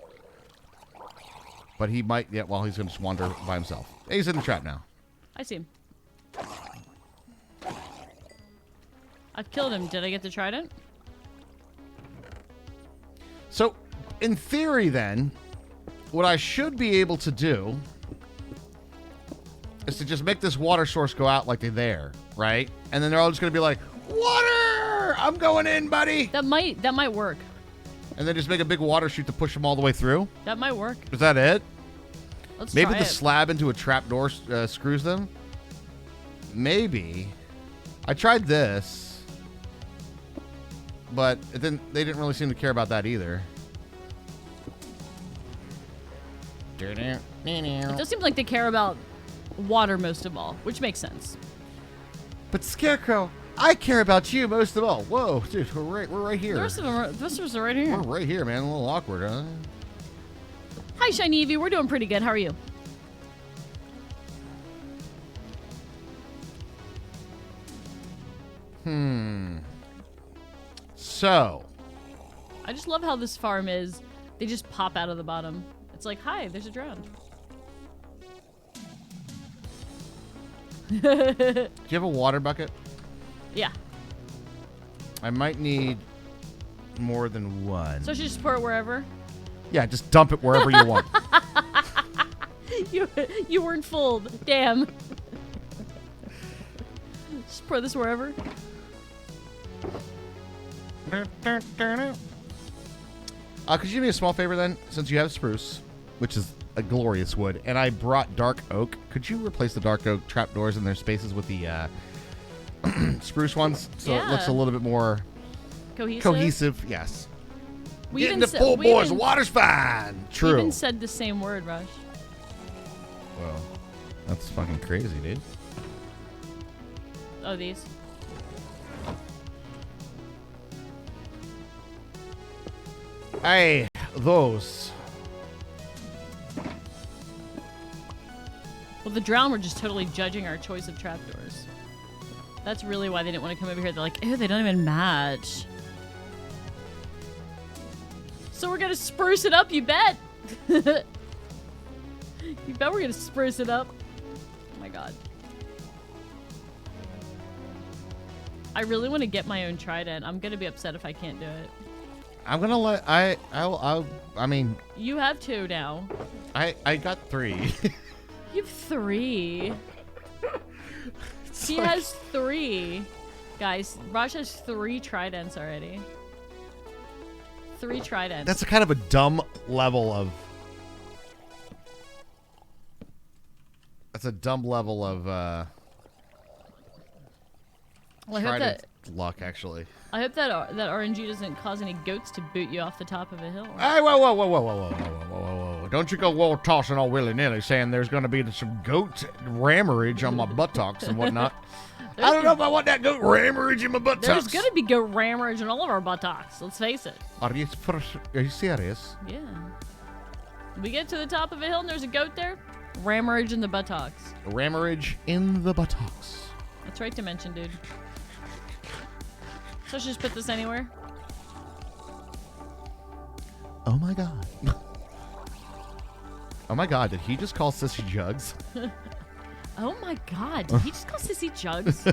But he might, he's going to just wander by himself. He's in the trap now. I see him. I've killed him. Did I get the trident? So, in theory then, what I should be able to do is to just make this water source go out like they're there, right? And then they're all just going to be like, water! I'm going in, buddy! That might work. And then just make a big water chute to push them all the way through? That might work. Is that it? Let's Maybe try the it. slab into a trapdoor screws them? Maybe. I tried this. But they didn't really seem to care about that either. It does seem like they care about water most of all, which makes sense. But Scarecrow, I care about you most of all. Whoa, dude, we're right here. The rest of us are right here. We're right here, man. A little awkward, huh? Hi, Shiny Evie. We're doing pretty good. How are you? So, I just love how this farm is. They just pop out of the bottom. It's like, hi, there's a drowned. do you have a water bucket? Yeah. I might need more than one. So I should just pour it wherever? Yeah, just dump it wherever you want. You weren't fooled. Damn. Just pour this wherever. Could you do me a small favor then? Since you have spruce, which is a glorious wood, and I brought dark oak, could you replace the dark oak trapdoors in their spaces with the spruce ones so it looks a little bit more cohesive? Yes. We Get even into full boys, the water's fine. We True. even said the same word, Rush. Well, that's fucking crazy, dude. Oh, these. Hey, those. Well, the drown were just totally judging our choice of trapdoors. That's really why they didn't want to come over here. They're like, ew, they don't even match. So we're going to spruce it up, you bet. You bet we're going to spruce it up. Oh my god. I really want to get my own trident. I'm going to be upset if I can't do it. I'm gonna let I mean, You have 2 now. I got 3. You have 3. He like- has 3. Guys, Raj has 3 tridents already. 3 tridents. That's a kind of a dumb level of. That's a dumb level of well, I hope trident that luck, actually. I hope that RNG doesn't cause any goats to boot you off the top of a hill. Hey, whoa. Don't you go tossing all willy-nilly saying there's going to be some goat rammerage on my buttocks and whatnot. I don't know if I want that goat rammerage in my buttocks. There's gonna be goat rammerage in all of our buttocks. Let's face it. Are you serious? Yeah. We get to the top of a hill and there's a goat there. Rammerage in the buttocks. Rammerage in the buttocks. That's right dimension, dude. So I should just put this anywhere? Oh my god. Oh my god, did he just call Sissy Jugs? Oh my god, did he just call Sissy Jugs?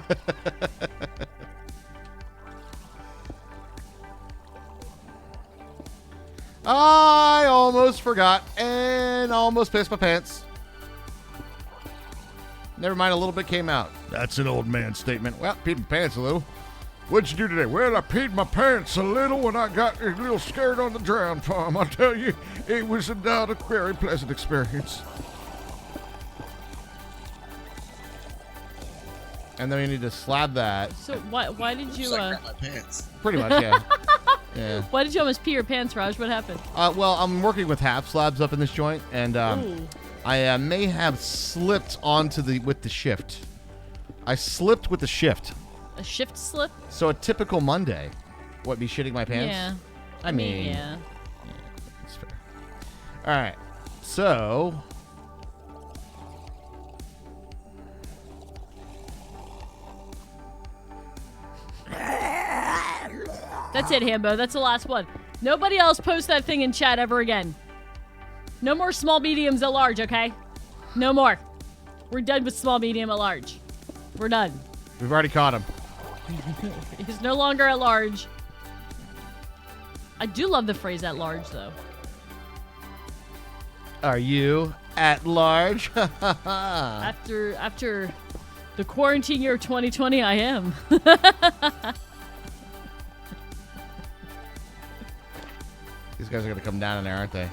I almost forgot and almost pissed my pants. Never mind, a little bit came out. That's an old man statement. Well, peed my pants a little. What'd you do today? Well, I peed my pants a little and I got a little scared on the drown farm. I tell you, it was not a very pleasant experience. And then we need to slab that. So why did you Looks like I crap my pants. Pretty much, yeah. Yeah. why did you almost pee your pants, Raj? What happened? Well, I'm working with half slabs up in this joint, and Ooh. I may have slipped with the shift. I slipped with the shift. A shift slip? So a typical Monday, what, be shitting my pants? Yeah. I mean, yeah. It's fair. All right, so That's it, Hambo. That's the last one. Nobody else post that thing in chat ever again. No more small, mediums at large, okay? No more. We're done with small, medium at large. We're done. we've already caught him. He's no longer at large. I do love the phrase at large, though. Are you at large? After the quarantine year of 2020, I am. These guys are gonna come down in there, aren't they?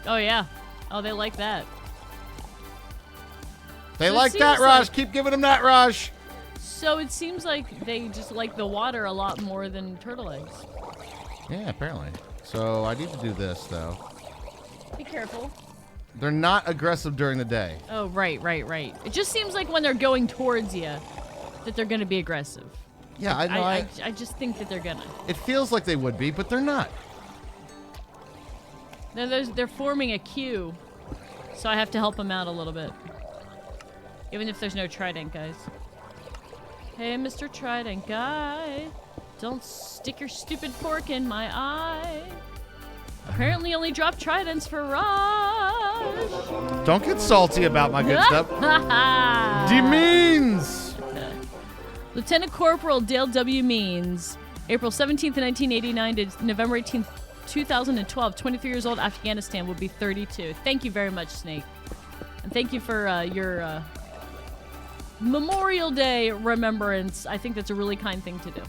Oh, yeah. Oh, they like that. They So it like that, seems Raj. like- Keep giving them that, Raj. So it seems like they just like the water a lot more than turtle eggs. Yeah, apparently. So I need to do this, though. Be careful. They're not aggressive during the day. Oh, right. It just seems like when they're going towards you that they're going to be aggressive. Yeah, I know. I just think that they're gonna. It feels like they would be, but they're not. They're forming a queue, so I have to help them out a little bit. Even if there's no trident, guys. Hey, Mr. Trident guy, don't stick your stupid fork in my eye. Apparently only drop tridents for Raj. Don't get salty about my good stuff. Demeans! Lieutenant Corporal Dale W. Means, April 17th, 1989 to November 18th, 2012, 23 years old, Afghanistan, will be 32. Thank you very much, Snake. And thank you for your Memorial Day remembrance. I think that's a really kind thing to do.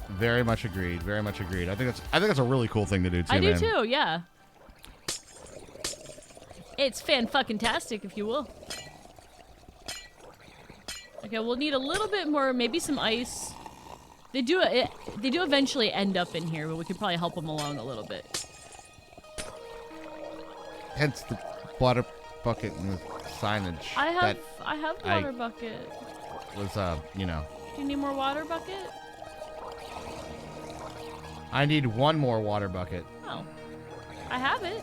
Very much agreed. Very much agreed. I think that's a really cool thing to do too. I do man. too, yeah. It's fan-fucking-tastic, if you will. Okay, we'll need a little bit more, maybe some ice. They do eventually end up in here, but we could probably help them along a little bit. Hence the water bucket and the signage. I have that water bucket. was, Do you need more water bucket? I need one more water bucket. Oh, I have it.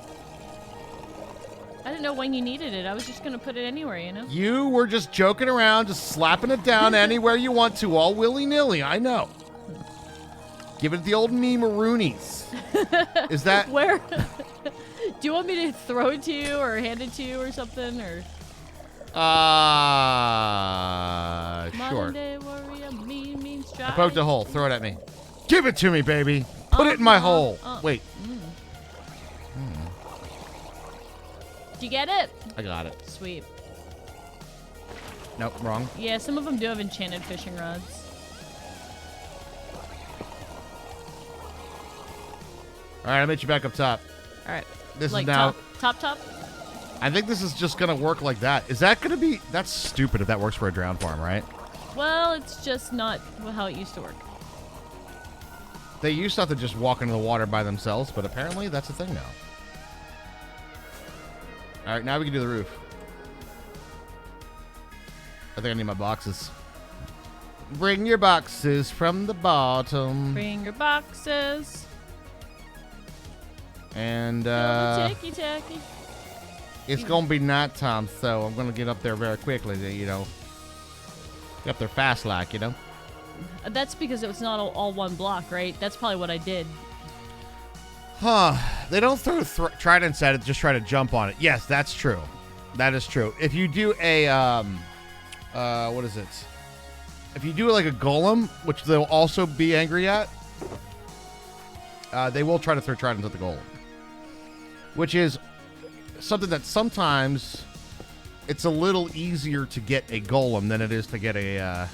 I didn't know when you needed it. I was just gonna put it anywhere, you know. You were just joking around, just slapping it down anywhere you want to, all willy-nilly. I know. Give it the old me-maroonies. Is that... Where? Do you want me to throw it to you or hand it to you or something? Or sure. Monday warrior, mean I strike. poked a hole. Throw it at me. Give it to me, baby. Put it in my hole. Wait. Did you get it? I got it. Sweet. Nope, wrong. Yeah, some of them do have enchanted fishing rods. All right, I'll meet you back up top. All right. This like is now... top. I think this is just going to work like that. Is that going to be... That's stupid if that works for a drowned farm, right? Well, it's just not how it used to work. They used to have to just walk into the water by themselves, but apparently that's a thing now. All right, now we can do the roof. I think I need my boxes. Bring your boxes from the bottom. Bring your boxes. And Ticky tacky. it's going to be nighttime, so I'm going to get up there very quickly, you know. Get up there fast like, you know. That's because it was not all one block, right? That's probably what I did. Huh. They don't throw tridents at it, just try to jump on it. Yes, that's true. That is true. If you do a, what is it? If you do like a golem, which they'll also be angry at, they will try to throw tridents at the golem. Which is something that sometimes it's a little easier to get a golem than it is to get a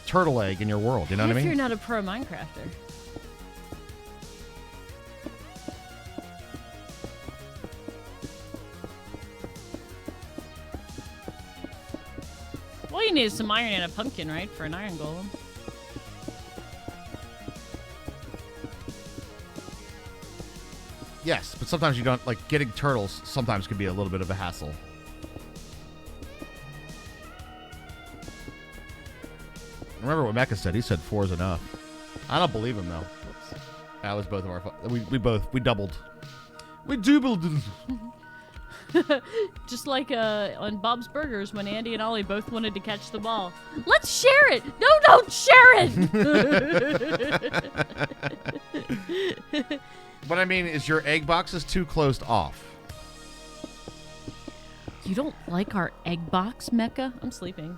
turtle egg in your world. You know what I mean? If you're not a pro Minecrafter. Well, you need some iron and a pumpkin, right, for an iron golem. Yes, but sometimes you don't, like, getting turtles sometimes can be a little bit of a hassle. Remember what Mecca said. He said 4 is enough. I don't believe him, though. Oops. That was both of our... We doubled. We doubled. Just like on Bob's Burgers when Andy and Ollie both wanted to catch the ball. Let's share it! No, don't share it! What I mean is your egg box is too closed off. You don't like our egg box, Mecca? I'm sleeping.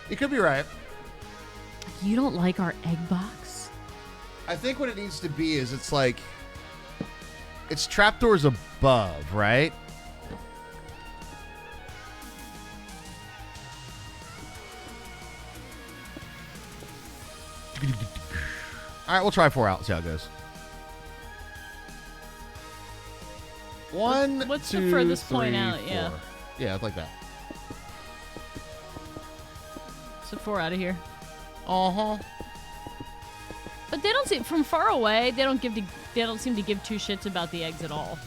You could be right. You don't like our egg box? I think what it needs to be is it's like... It's trapdoors above, right? All right, we'll try 4 out. See how it goes. What's the furthest point out? 4. Yeah. Yeah, it's like that. So 4 out of here. Uh-huh. But they don't seem from far away. They don't seem to give 2 shits about the eggs at all.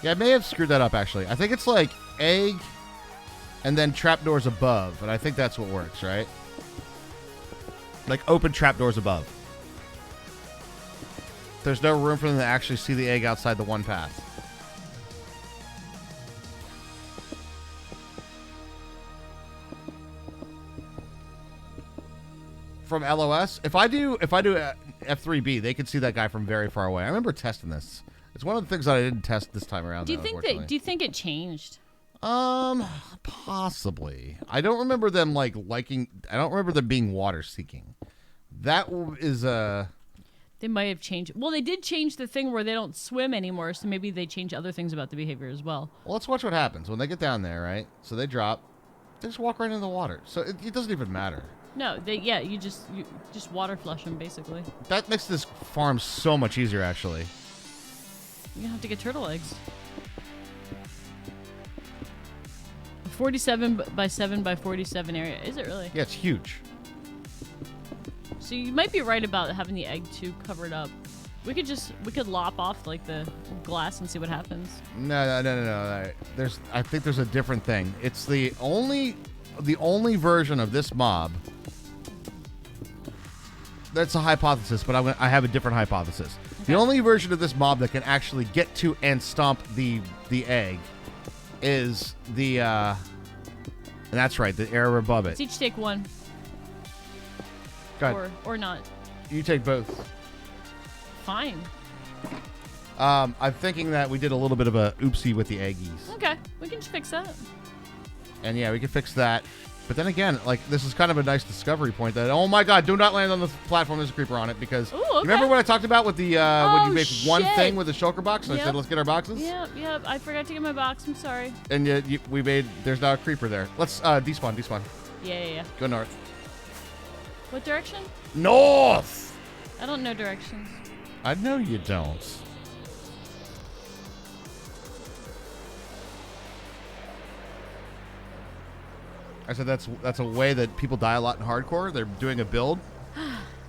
Yeah, I may have screwed that up actually. I think it's like egg and then trapdoors above, and I think that's what works, right? Like open trapdoors above. There's no room for them to actually see the egg outside the one path. From LOS, if I do F3B, they can see that guy from very far away. I remember testing this. It's one of the things that I didn't test this time around. Do you think it changed? Possibly. I don't remember them liking. I don't remember them being water seeking. That is They might have changed. Well, they did change the thing where they don't swim anymore, so maybe they change other things about the behavior as well. Well, let's watch what happens when they get down there, right? So they drop. They just walk right into the water. So it doesn't even matter. No, you just water flush them basically. That makes this farm so much easier, actually. You're gonna have to get turtle eggs. 47 by 7 by 47 area. Is it really? Yeah, it's huge. So you might be right about having the egg too covered up. We could lop off like the glass and see what happens. No. I think there's a different thing. It's the only version of this mob. That's a hypothesis, but I have a different hypothesis. Okay. The only version of this mob that can actually get to and stomp the egg is the and that's right, the area above it. Let's each take 1. Go ahead. Or not. You take both. Fine. I'm thinking that we did a little bit of a oopsie with the eggies. Okay, we can fix that. And yeah, we can fix that. But then again, like, this is kind of a nice discovery point that, oh my god, do not land on the platform, there's a creeper on it, because... Ooh, okay. You remember what I talked about with the, when you make one shit. thing with the shulker box, and I said, let's get our boxes? Yep, I forgot to get my box, I'm sorry. And there's now a creeper there. Let's, despawn. Yeah. Go north. What direction? North! I don't know directions. I know you don't. I said that's a way that people die a lot in hardcore. They're doing a build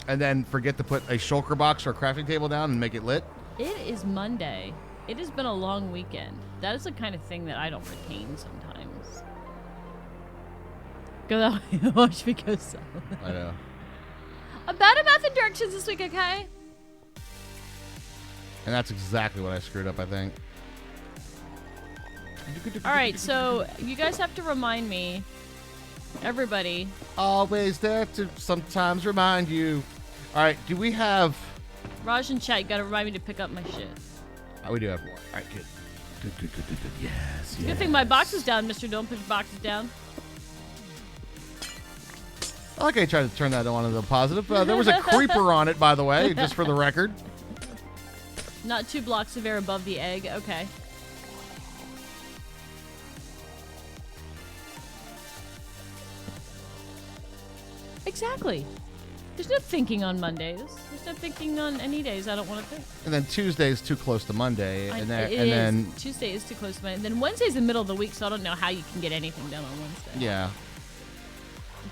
and then forget to put a shulker box or a crafting table down and make it lit. It is Monday. It has been a long weekend. That is the kind of thing that I don't retain sometimes. Go that way. Watch me go south. I know. I'm bad at math and directions this week, okay? And that's exactly what I screwed up, I think. All right, so you guys have to remind me. Everybody. Always there to sometimes remind you. All right, do we have... Raj and chat, you gotta remind me to pick up my shit. Oh, we do have more. All right, good. Good. Yes. Good thing my box is down, Mr. Don't push boxes down. I like I tried to turn that on as a positive. There was a creeper on it, by the way, just for the record. Not 2 blocks of air above the egg. Okay. Exactly. There's no thinking on Mondays. There's no thinking on any days I don't want to think. And then Tuesday is too close to Monday, and then Tuesday is too close to Monday. And then Wednesday's the middle of the week, so I don't know how you can get anything done on Wednesday. yeah.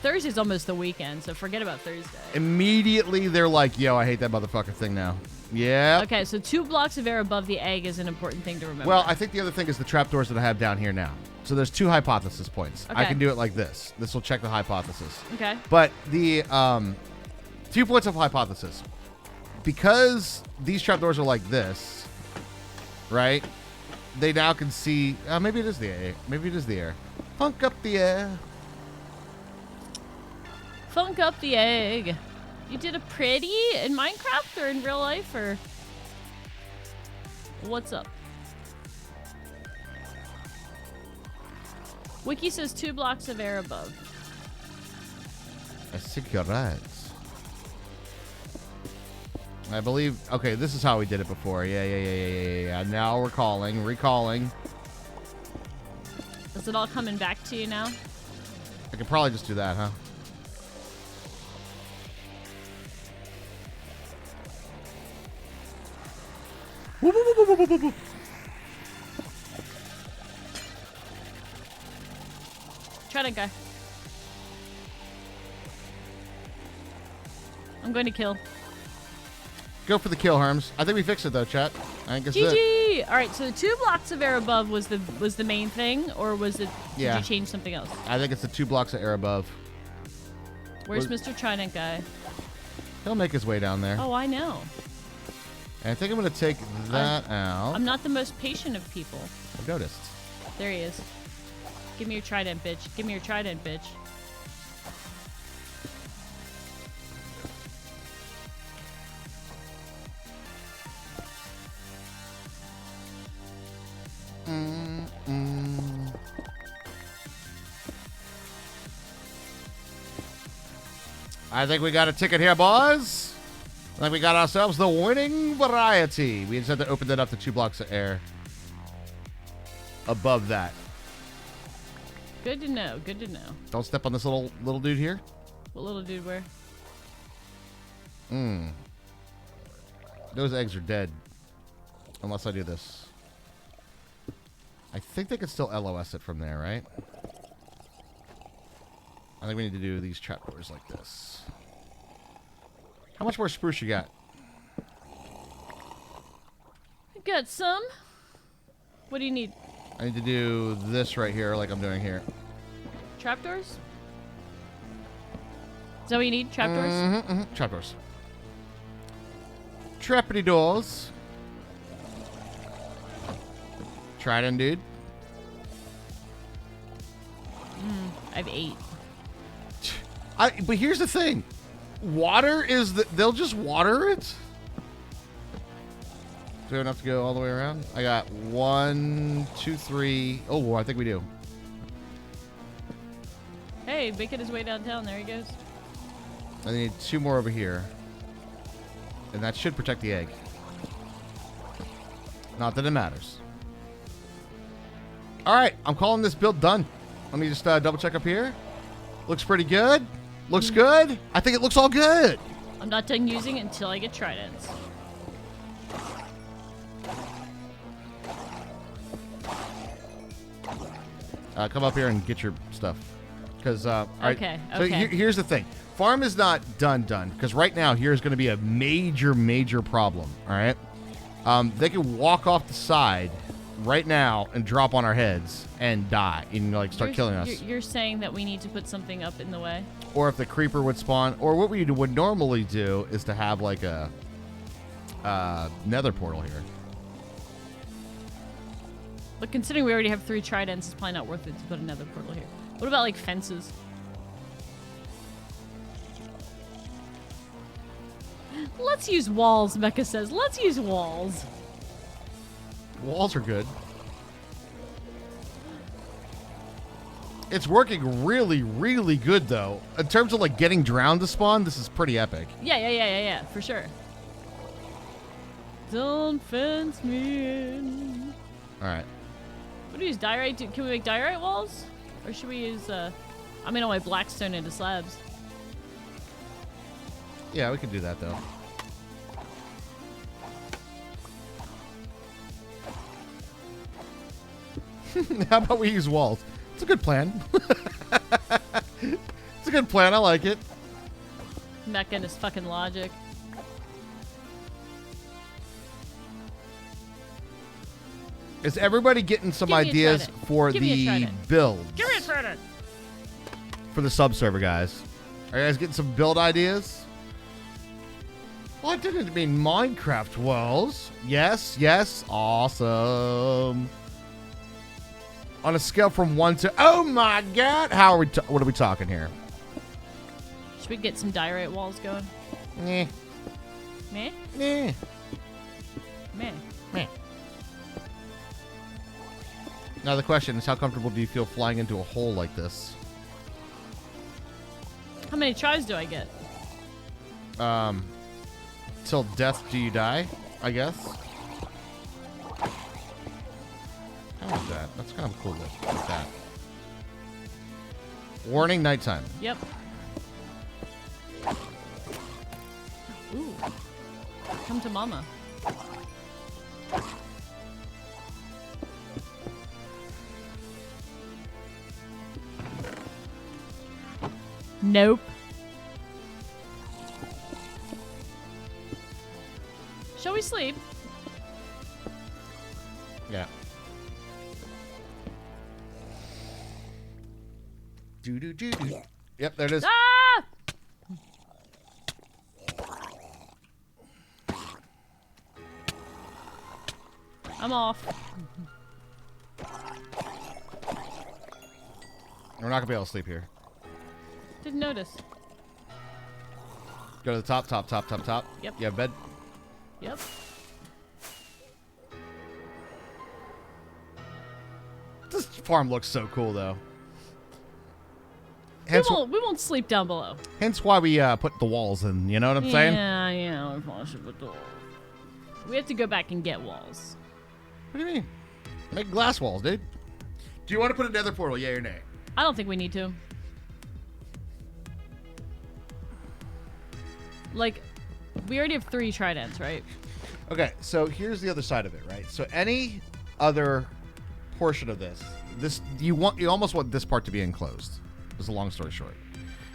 Thursday's almost the weekend, so forget about Thursday. Immediately they're like, "Yo, I hate that motherfucker thing now." Yeah. Okay, so 2 blocks of air above the egg is an important thing to remember. Well, I think the other thing is the trapdoors that I have down here now. So there's 2 hypothesis points. I Okay. can do it like this. This will check the hypothesis. Okay. But the 2 points of hypothesis. Because these trapdoors are like this, right? They now can see. Maybe it is the air. Maybe it is the air. Funk up the air. Funk up the egg. You did a pretty in Minecraft or in real life or what's up? Wiki says 2 blocks of air above. I think you're right. I believe. Okay, this is how we did it before. Yeah. Now recalling. Is it all coming back to you now? I could probably just do that, huh? Try that guy. I'm going to kill. Go for the kill, Herms. I think we fixed it though, chat. I think it's it. GG! Alright, so the 2 blocks of air above was the main thing, or was it Yeah. did you change something else? I think it's the 2 blocks of air above. Where's Mr. Trident guy? He'll make his way down there. Oh, I know. And I think I'm gonna take that out. I'm not the most patient of people. I've noticed. There he is. Give me your trident, bitch. Give me your trident, bitch. I think we got a ticket here, boys. I think we got ourselves the winning variety. We just had to open that up to 2 blocks of air above that. Good to know. Good to know. Don't step on this little dude here. What little dude where? Those eggs are dead. Unless I do this. I think they could still LOS it from there, right? I think we need to do these trapdoors like this. How much more spruce you got? I got some. What do you need? I need to do this right here like I'm doing here. Trapdoors? Is that what you need? Trapdoors? Mm-hmm. Trapdoors. Trappity doors. Trident, dude. I have 8. But here's the thing. Water is they'll just water it. Do we have enough to go all the way around? I got 1, 2, 3. Oh, I think we do. Hey, making his way downtown. There he goes. I need 2 more over here. And that should protect the egg. Not that it matters. All right, I'm calling this build done. Let me just double check up here. Looks pretty good. Looks good. I think it looks all good. I'm not done using it until I get tridents. Come up here and get your stuff. Because, all right. Okay, So okay. here's the thing. Farm is not done. Because right now, here's going to be a major problem. All right. They can walk off the side right now and drop on our heads and die and like start killing us. You're saying that we need to put something up in the way? Or if the creeper would spawn, or what we would normally do is to have like a nether portal here. But considering we already have 3 tridents, it's probably not worth it to put another portal here. What about like fences? Let's use walls, Mecha says. Let's use walls. Walls are good. It's working really good though. In terms of like getting drowned to spawn, this is pretty epic. Yeah, for sure. Don't fence me in. All right. What do we use? Diorite? Can we make diorite walls? Or should we use, I'm gonna my blackstone into slabs. Yeah, we can do that, though. How about we use walls? It's a good plan. It's a good plan. I like it. Back in his fucking logic. Is everybody getting some Give me a ideas trident. for Give me a the trident. builds? Give me a trident. For the subserver, guys. Are you guys getting some build ideas? Well, I didn't mean Minecraft wells. Yes, yes. Awesome. On a scale from 1 to... Oh, my God. How are we... What are we talking here? Should we get some diorite walls going? Meh. Meh? Meh. Meh. Meh. Now, the question is, how comfortable do you feel flying into a hole like this? How many tries do I get? Till death do you die, I guess. How is that? That's kind of a cool look. Like that. Warning, nighttime. Yep. Ooh. Come to mama. Nope. Shall we sleep? Yeah. Do do do do. Yep, there it is. Ah! I'm off. We're not gonna be able to sleep here. Didn't notice. Go to the top, top, top, top, top. Yep. You have bed. Yep. This farm looks so cool, though. We Hence, won't sleep down below. hence why we put the walls in. You know what I'm saying? Yeah. We probably should put the walls. We have to go back and get walls. What do you mean? Make glass walls, dude. Do you want to put a nether portal? Yeah or nay? I don't think we need to. Like, we already have 3 tridents, right? Okay, so here's the other side of it, right? So any other portion of this you almost want this part to be enclosed. Is a long story short,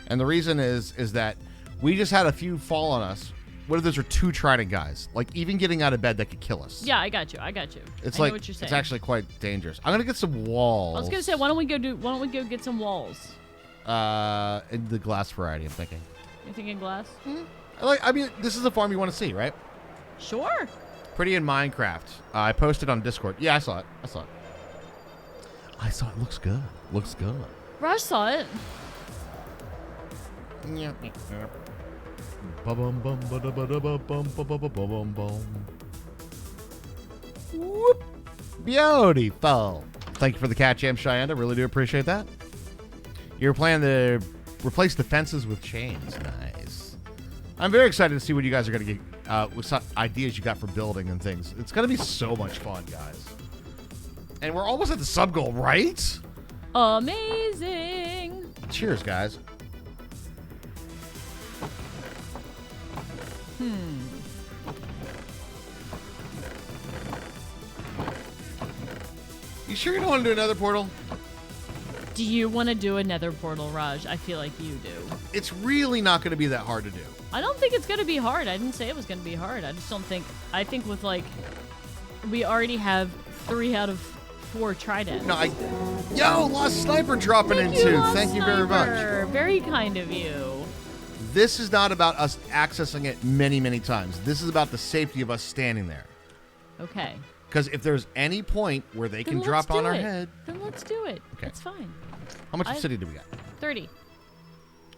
and the reason is that we just had a few fall on us. What if those are 2 trident guys? Like even getting out of bed, that could kill us. Yeah, I got you. It's I like know what you're saying. it's actually quite dangerous. I'm gonna get some walls. I was gonna say, why don't we go get some walls? In the glass variety, I'm thinking. You thinking glass? I mean, this is a farm you want to see, right? Sure. Pretty in Minecraft. I posted on Discord. Yeah, I saw it. It looks good. Looks good. Raj saw it. Whoop. Beautiful. Thank you for the cat jam, Cheyenne. I really do appreciate that. You're planning to replace the fences with chains. Nice. I'm very excited to see what you guys are going to get, with some ideas you got for building and things. It's going to be so much fun, guys. And we're almost at the sub goal, right? Amazing. Cheers, guys. You sure you don't want to do another portal? Do you want to do another portal, Raj? I feel like you do. It's really not going to be that hard to do. I don't think it's going to be hard. I didn't say it was going to be hard. I just don't think... I think with, like... We already have 3 out of 4 tridents. No, Yo, Lost Sniper dropping in too. Thank you very much. Very kind of you. This is not about us accessing it many, many times. This is about the safety of us standing there. Okay. Because if there's any point where they can Then drop let's on do our it. head... Then let's do it. Okay. It's fine. How much obsidian do we got? 30.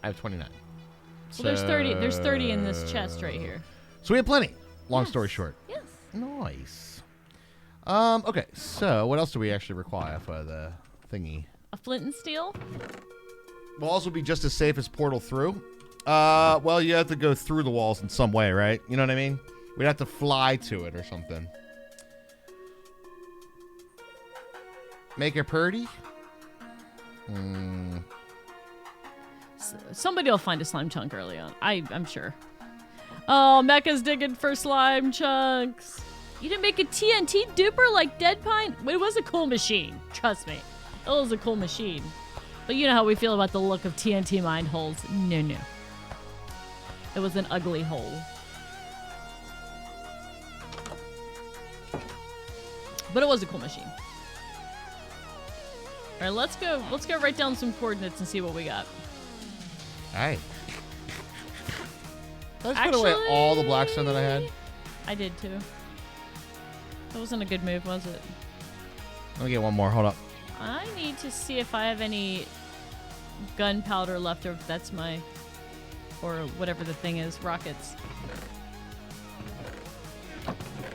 I have 29. Well, there's 30. There's 30 in this chest right here. So we have plenty. Long Yes. story short. Yes. Nice. Okay, so what else do we actually require for the thingy? A flint and steel? Walls would be just as safe as portal through. Well, you have to go through the walls in some way, right? You know what I mean? We'd have to fly to it or something. Make it pretty? Somebody will find a slime chunk early on. I'm sure. Oh, Mecha's digging for slime chunks. You didn't make a TNT duper like Dead Pine? It was a cool machine. Trust me. It was a cool machine. But you know how we feel about the look of TNT mine holes. No, no. It was an ugly hole. But it was a cool machine. All right, let's go write down some coordinates and see what we got. Hey. Did I just put away all the blackstone that I had? I did too. That wasn't a good move, was it? Let me get one more. Hold up. I need to see if I have any gunpowder left, or if that's my, or whatever the thing is, rockets.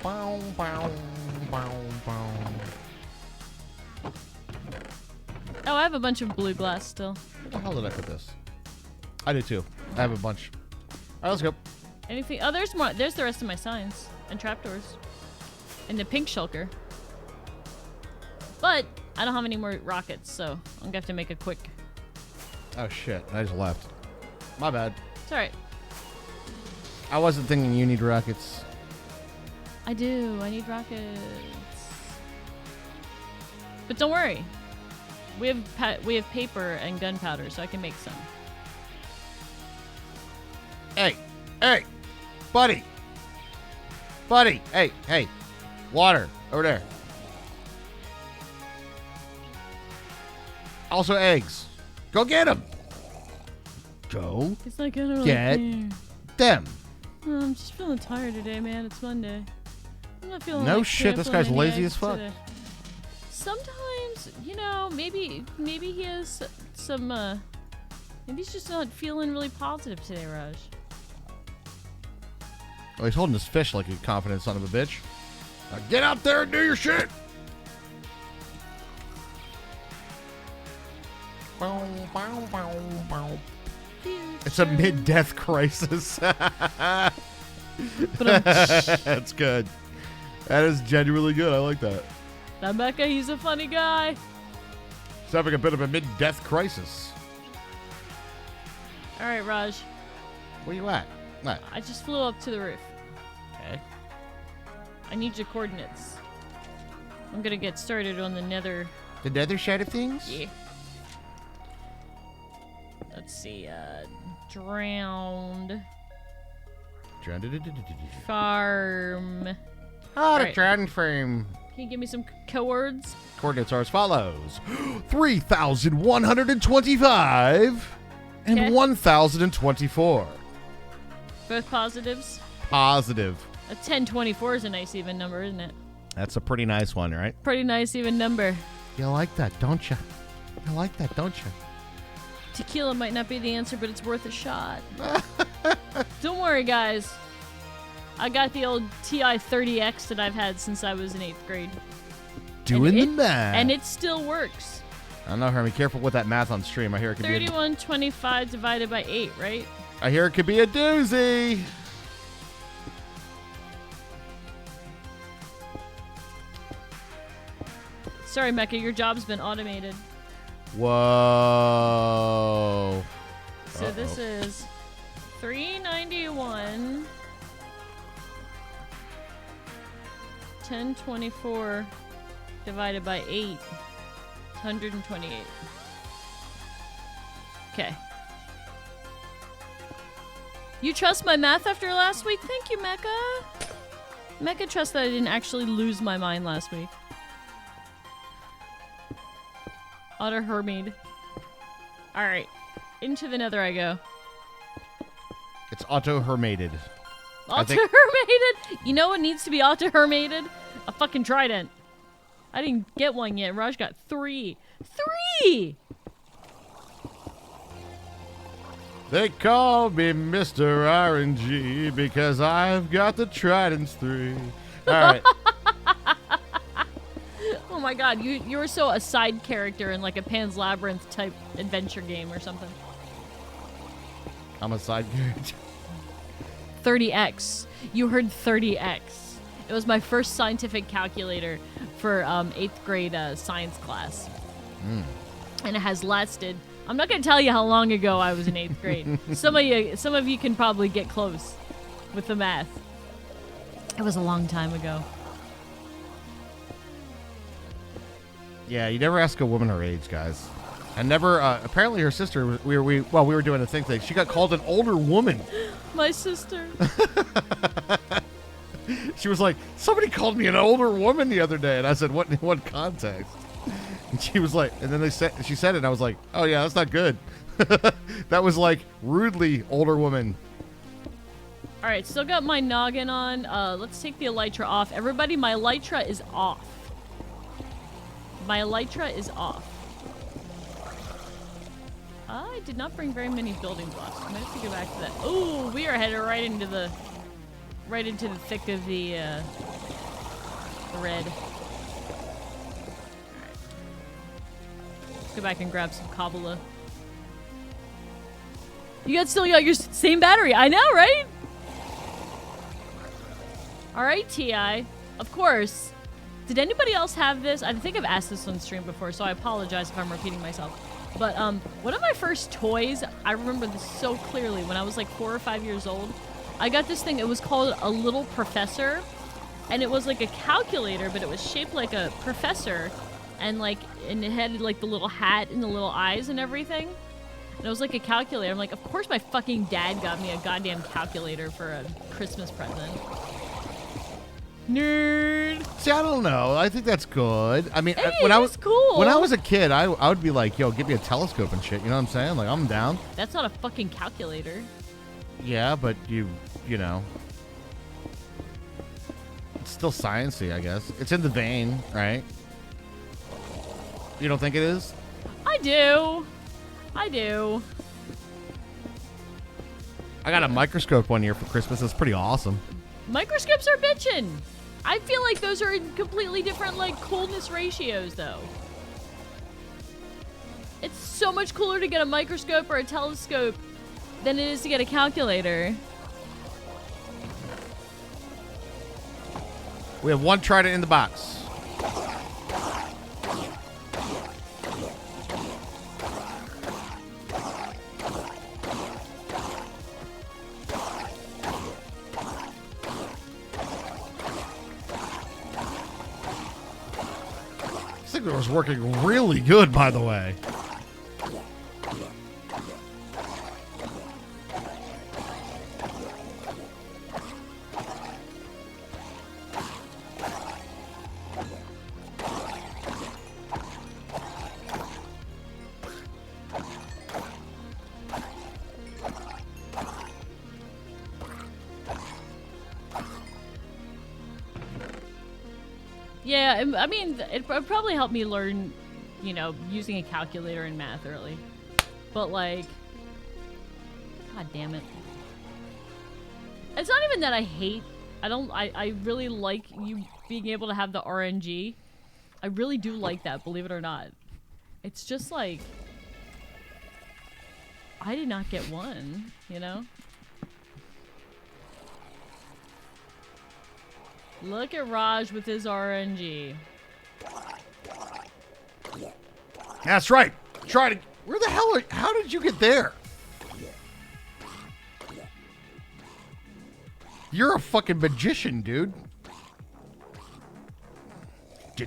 Bow, bow, bow, bow. Oh, I have a bunch of blue glass still. Where the hell did I put this? I do too. I have a bunch. All right, let's go. Anything? Oh, there's more. There's the rest of my signs and trapdoors. And the pink shulker. But I don't have any more rockets, so I'm gonna have to make a quick. Oh shit! I just left. My bad. It's alright. I wasn't thinking you need rockets. I do. I need rockets. But don't worry. We have paper and gunpowder, so I can make some. Hey, hey, buddy, hey, water over there. Also eggs. Go get them. Go It's not gonna really get care. them. Oh, I'm just feeling tired today, man. It's Monday. I'm not feeling No like shit, this scrambling guy's any lazy eggs as fuck. today. Sometimes, you know, maybe he has some, maybe he's just not feeling really positive today, Raj. Oh, he's holding his fish like a confident son of a bitch. Now get out there and do your shit. Bow, bow, bow, bow. It's a mid-death crisis. That's good. That is genuinely good. I like that. That Mecha, he's a funny guy. He's having a bit of a mid-death crisis. All right, Raj. Where you at? What? I just flew up to the roof. Okay. I need your coordinates. I'm gonna get started on the nether. The nether side of things? Yeah. Let's see. Drowned. Farm. Ah, the Right. Trident frame. Can you give me some coords? Coordinates are as follows. 3,125 and Okay. 1,024. Both positives. Positive. A 1024 is a nice even number, isn't it? That's a pretty nice one, right? Pretty nice even number. You like that, don't you? You like that, don't you? Tequila might not be the answer, but it's worth a shot. Don't worry, guys. I got the old TI 30X that I've had since I was in 8th grade. Doing And the math. And it still works. I don't know, Hermie. Careful with that math on stream. I hear it could be. 3125 divided by 8, right? I hear it could be a doozy. Sorry, Mecha, your job's been automated. Whoa. So this is 391, 1024 divided by 8, 128. Okay. You trust my math after last week? Thank you, Mecha. Mecha trusts that I didn't actually lose my mind last week. Otter Hermide. Alright. Into the nether I go. It's auto-hermated. I think- Auto-hermated? You know what needs to be auto-hermated? A fucking trident. I didn't get one yet. Raj got 3. 3! They call me Mr. RNG because I've got the Tridents 3. All right. Oh my god, you were so a side character in like a Pan's Labyrinth type adventure game or something. I'm a side character. 30x. You heard 30x. It was my first scientific calculator for 8th grade science class. And it has lasted. I'm not going to tell you how long ago I was in 8th grade. Some of you can probably get close. with the math. It was a long time ago. Yeah, you never ask a woman her age, guys. And never. Apparently, her sister. We were doing a thing. She got called an older woman. My sister. She was like, somebody called me an older woman the other day, and I said, what in what context? And she was like, and then she said it, and I was like, oh yeah, that's not good. That was like rudely older woman. All right, still got my noggin on. Let's take the elytra off. Everybody, my elytra is off. My elytra is off. I did not bring very many building blocks. I'm gonna have to go back to that. Oh, we are headed right into the thick of the red. Let's go back and grab some Kabbalah. You still got your same battery. I know, right? All right, TI. Of course. Did anybody else have this? I think I've asked this on stream before, so I apologize if I'm repeating myself. But one of my first toys, I remember this so clearly when I was like 4 or 5 years old. I got this thing. It was called a Little Professor, and it was like a calculator, but it was shaped like a professor, and it had like the little hat and the little eyes and everything. And it was like a calculator. I'm like, of course my fucking dad got me a goddamn calculator for a Christmas present. Nerd. See, I don't know. I think that's good. I mean, Hey, when I was cool. When I was a kid, I would be like, yo, give me a telescope and shit. You know what I'm saying? Like, I'm down. That's not a fucking calculator. Yeah, but you know, it's still sciencey, I guess. It's in the vein, right? You don't think it is? I do. I do. I got a microscope one year for Christmas. It's pretty awesome. Microscopes are bitchin'. I feel like those are in completely different, coolness ratios, though. It's so much cooler to get a microscope or a telescope than it is to get a calculator. We have one Trident in the box. This thing was working really good, by the way. Yeah, I mean, it probably helped me learn, using a calculator in math early. But, god damn it. It's not even that I really like you being able to have the RNG. I really do like that, believe it or not. It's just I did not get one, Look at Raj with his RNG. That's right. Try to. Where the hell how did you get there? You're a fucking magician, dude. So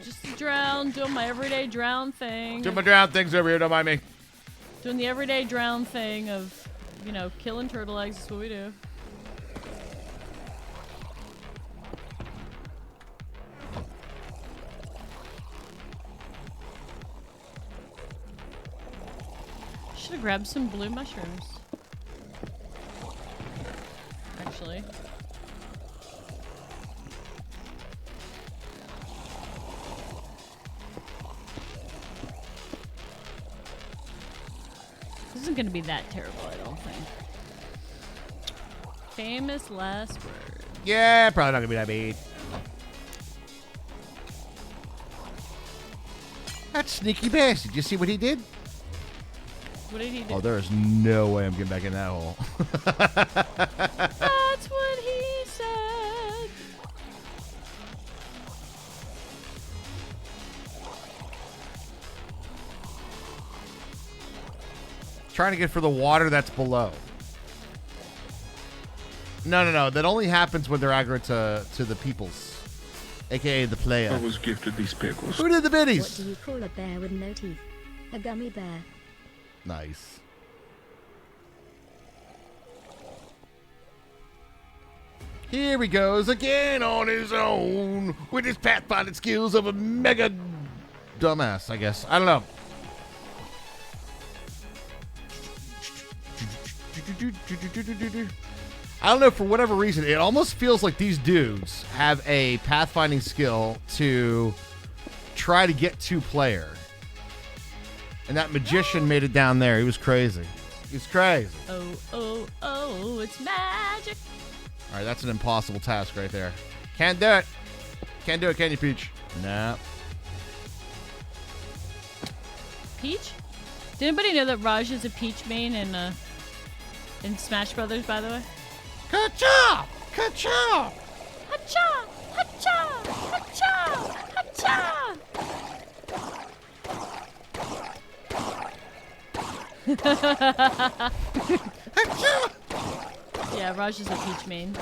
just drown, doing my everyday drown thing. Do my drown things over here, don't mind me. Doing the everyday drown thing of, killing turtle eggs. That's what we do. Should have grabbed some blue mushrooms. Actually. This isn't going to be that terrible, I don't think. Famous last word. Yeah, probably not gonna be that bad. That sneaky bastard. Did you see what he did? What did he do? Oh, there is no way I'm getting back in that hole. That's what he said. Trying to get for the water that's below. No. That only happens when they're aggro to the peoples, a.k.a. the player. I was gifted these pickles. Who did the What biddies? do you call a bear with no teeth? A gummy bear. Nice. Here he goes again on his own with his pathfinding skills of a mega dumbass, I guess. I don't know. I don't know, for whatever reason, it almost feels like these dudes have a pathfinding skill to try to get two-player. And that magician made it down there. He was crazy. He's crazy. Oh, it's magic. All right, that's an impossible task right there. Can't do it. Can't do it, can you, Peach? Nah. Peach? Did anybody know that Raj is a Peach main in Smash Brothers, by the way? Ka-chow! Ka-chow! Hacha! Hacha! Hacha! Hacha! Yeah, Raj is a Peach main.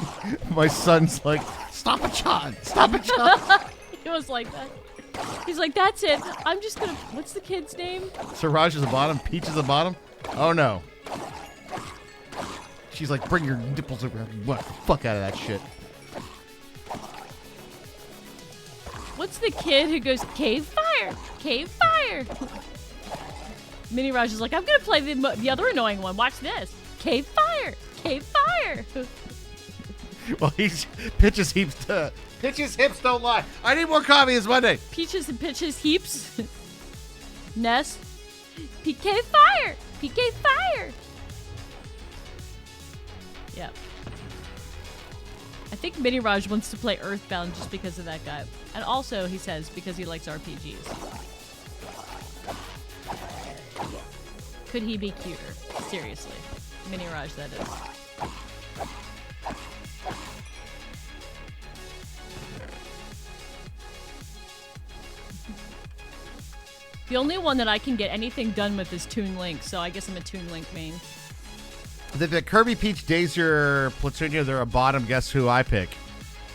My son's like, stop it, John. Stop it, John. He was like that. He's like, that's it. I'm just gonna. What's the kid's name? So Raj is the bottom, Peach is the bottom? Oh, no. She's like, bring your nipples around. What the fuck out of that shit. What's the kid who goes, cave fire? Cave fire! Mini Raj is like, I'm gonna play the other annoying one. Watch this. Cave fire! Cave fire! Well, he's pitches heaps to. Pitches hips don't lie. I need more coffee. It's Monday. Peaches and pitches heaps. Ness. PK fire! PK fire! Yep. I think Mini Raj wants to play Earthbound just because of that guy. And also, he says, because he likes RPGs. Could he be cuter? Seriously. Mini Raj, that is. The only one that I can get anything done with is Toon Link, so I guess I'm a Toon Link main. Did the Kirby Peach Daisier Platoon, they're a bottom, guess who I pick?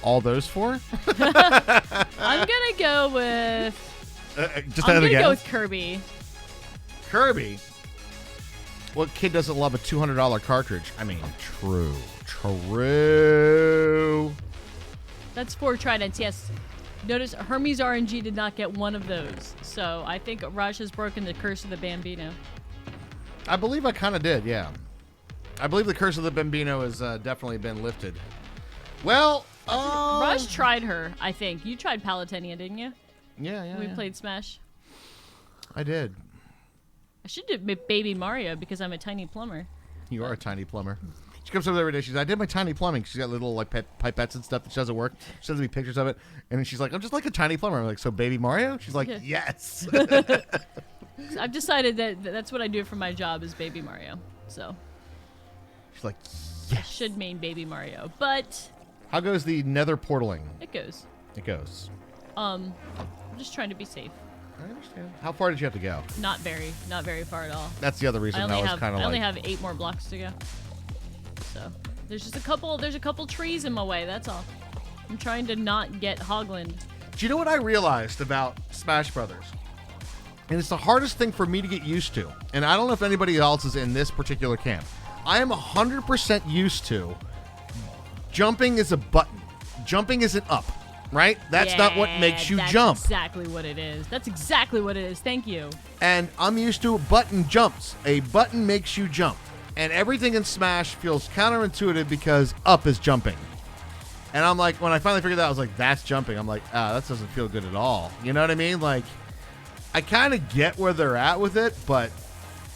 All those four? I'm gonna go with... Just I'm out of gonna guess. go with Kirby. Kirby? What kid doesn't love a $200 cartridge? I mean, true. That's 4 Tridents, yes. Notice Hermes RNG did not get one of those. So I think Raj has broken the curse of the Bambino. I believe I kind of did, yeah. I believe the curse of the Bambino has definitely been lifted. Well, Raj tried her, I think. You tried Palutenia, didn't you? Yeah. We played Smash. I did. I should do Baby Mario because I'm a tiny plumber. You are a tiny plumber. She comes over every day. She's like, I did my tiny plumbing. She's got little like pipettes and stuff that doesn't work. She sends me pictures of it. And then she's like, I'm just like a tiny plumber. I'm like, so Baby Mario? She's like, yes. I've decided that that's what I do for my job is Baby Mario. So She's like, I yes. should main Baby Mario. But How goes the nether portaling? it goes. It goes. I'm just trying to be safe. I understand. How far did you have to go? Not very far at all. That's the other reason I was kind of I like. only have 8 more blocks to go. So there's just a couple trees in my way, that's all. I'm trying to not get Hogland. Do you know what I realized about Smash Brothers? And it's the hardest thing for me to get used to. And I don't know if anybody else is in this particular camp. I am 100% used to jumping is a button. Jumping is an up, right? That's not what makes you jump. That's exactly what it is. That's exactly what it is. Thank you. And I'm used to button jumps. A button makes you jump. And everything in Smash feels counterintuitive because up is jumping. And I'm like, when I finally figured that out, I was like, that's jumping. I'm like, that doesn't feel good at all. You know what I mean? Like, I kind of get where they're at with it, but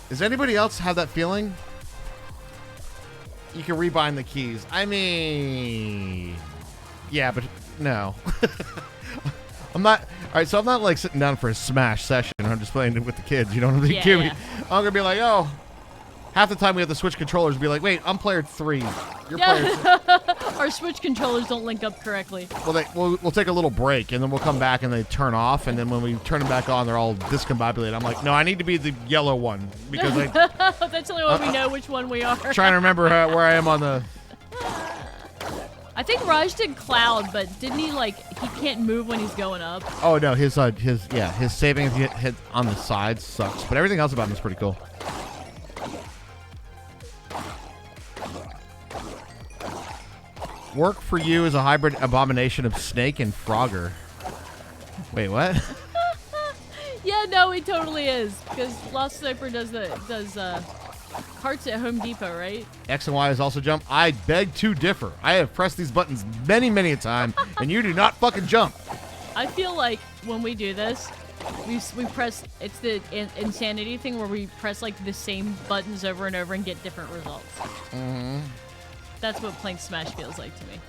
does anybody else have that feeling? You can rebind the keys. I mean, yeah, but no. I'm not. All right, so I'm not like sitting down for a Smash session. I'm just playing it with the kids. You know what I mean? Yeah. I'm going to be like, oh. Half the time we have to switch controllers and be like, wait, I'm player 3. You're player 2. Our Switch controllers don't link up correctly. Well, we'll take a little break, and then we'll come back, and they turn off, and then when we turn them back on, they're all discombobulated. I'm like, no, I need to be the yellow one, because That's the only one we know which one we are. trying to remember where I am on the... I think Raj did cloud, but didn't he like he can't move when he's going up? Oh no, his saving if you hit on the sides sucks, but everything else about him is pretty cool. Work for you is a hybrid abomination of snake and Frogger. Wait, what? Yeah, no, he totally is because Lost Sniper does carts at Home Depot, right? X and Y is also jump. I beg to differ. I have pressed these buttons many, many a time, and you do not fucking jump. I feel like when we do this, we press. It's the insanity thing where we press like the same buttons over and over and get different results. Mm-hmm. That's what playing Smash feels like to me.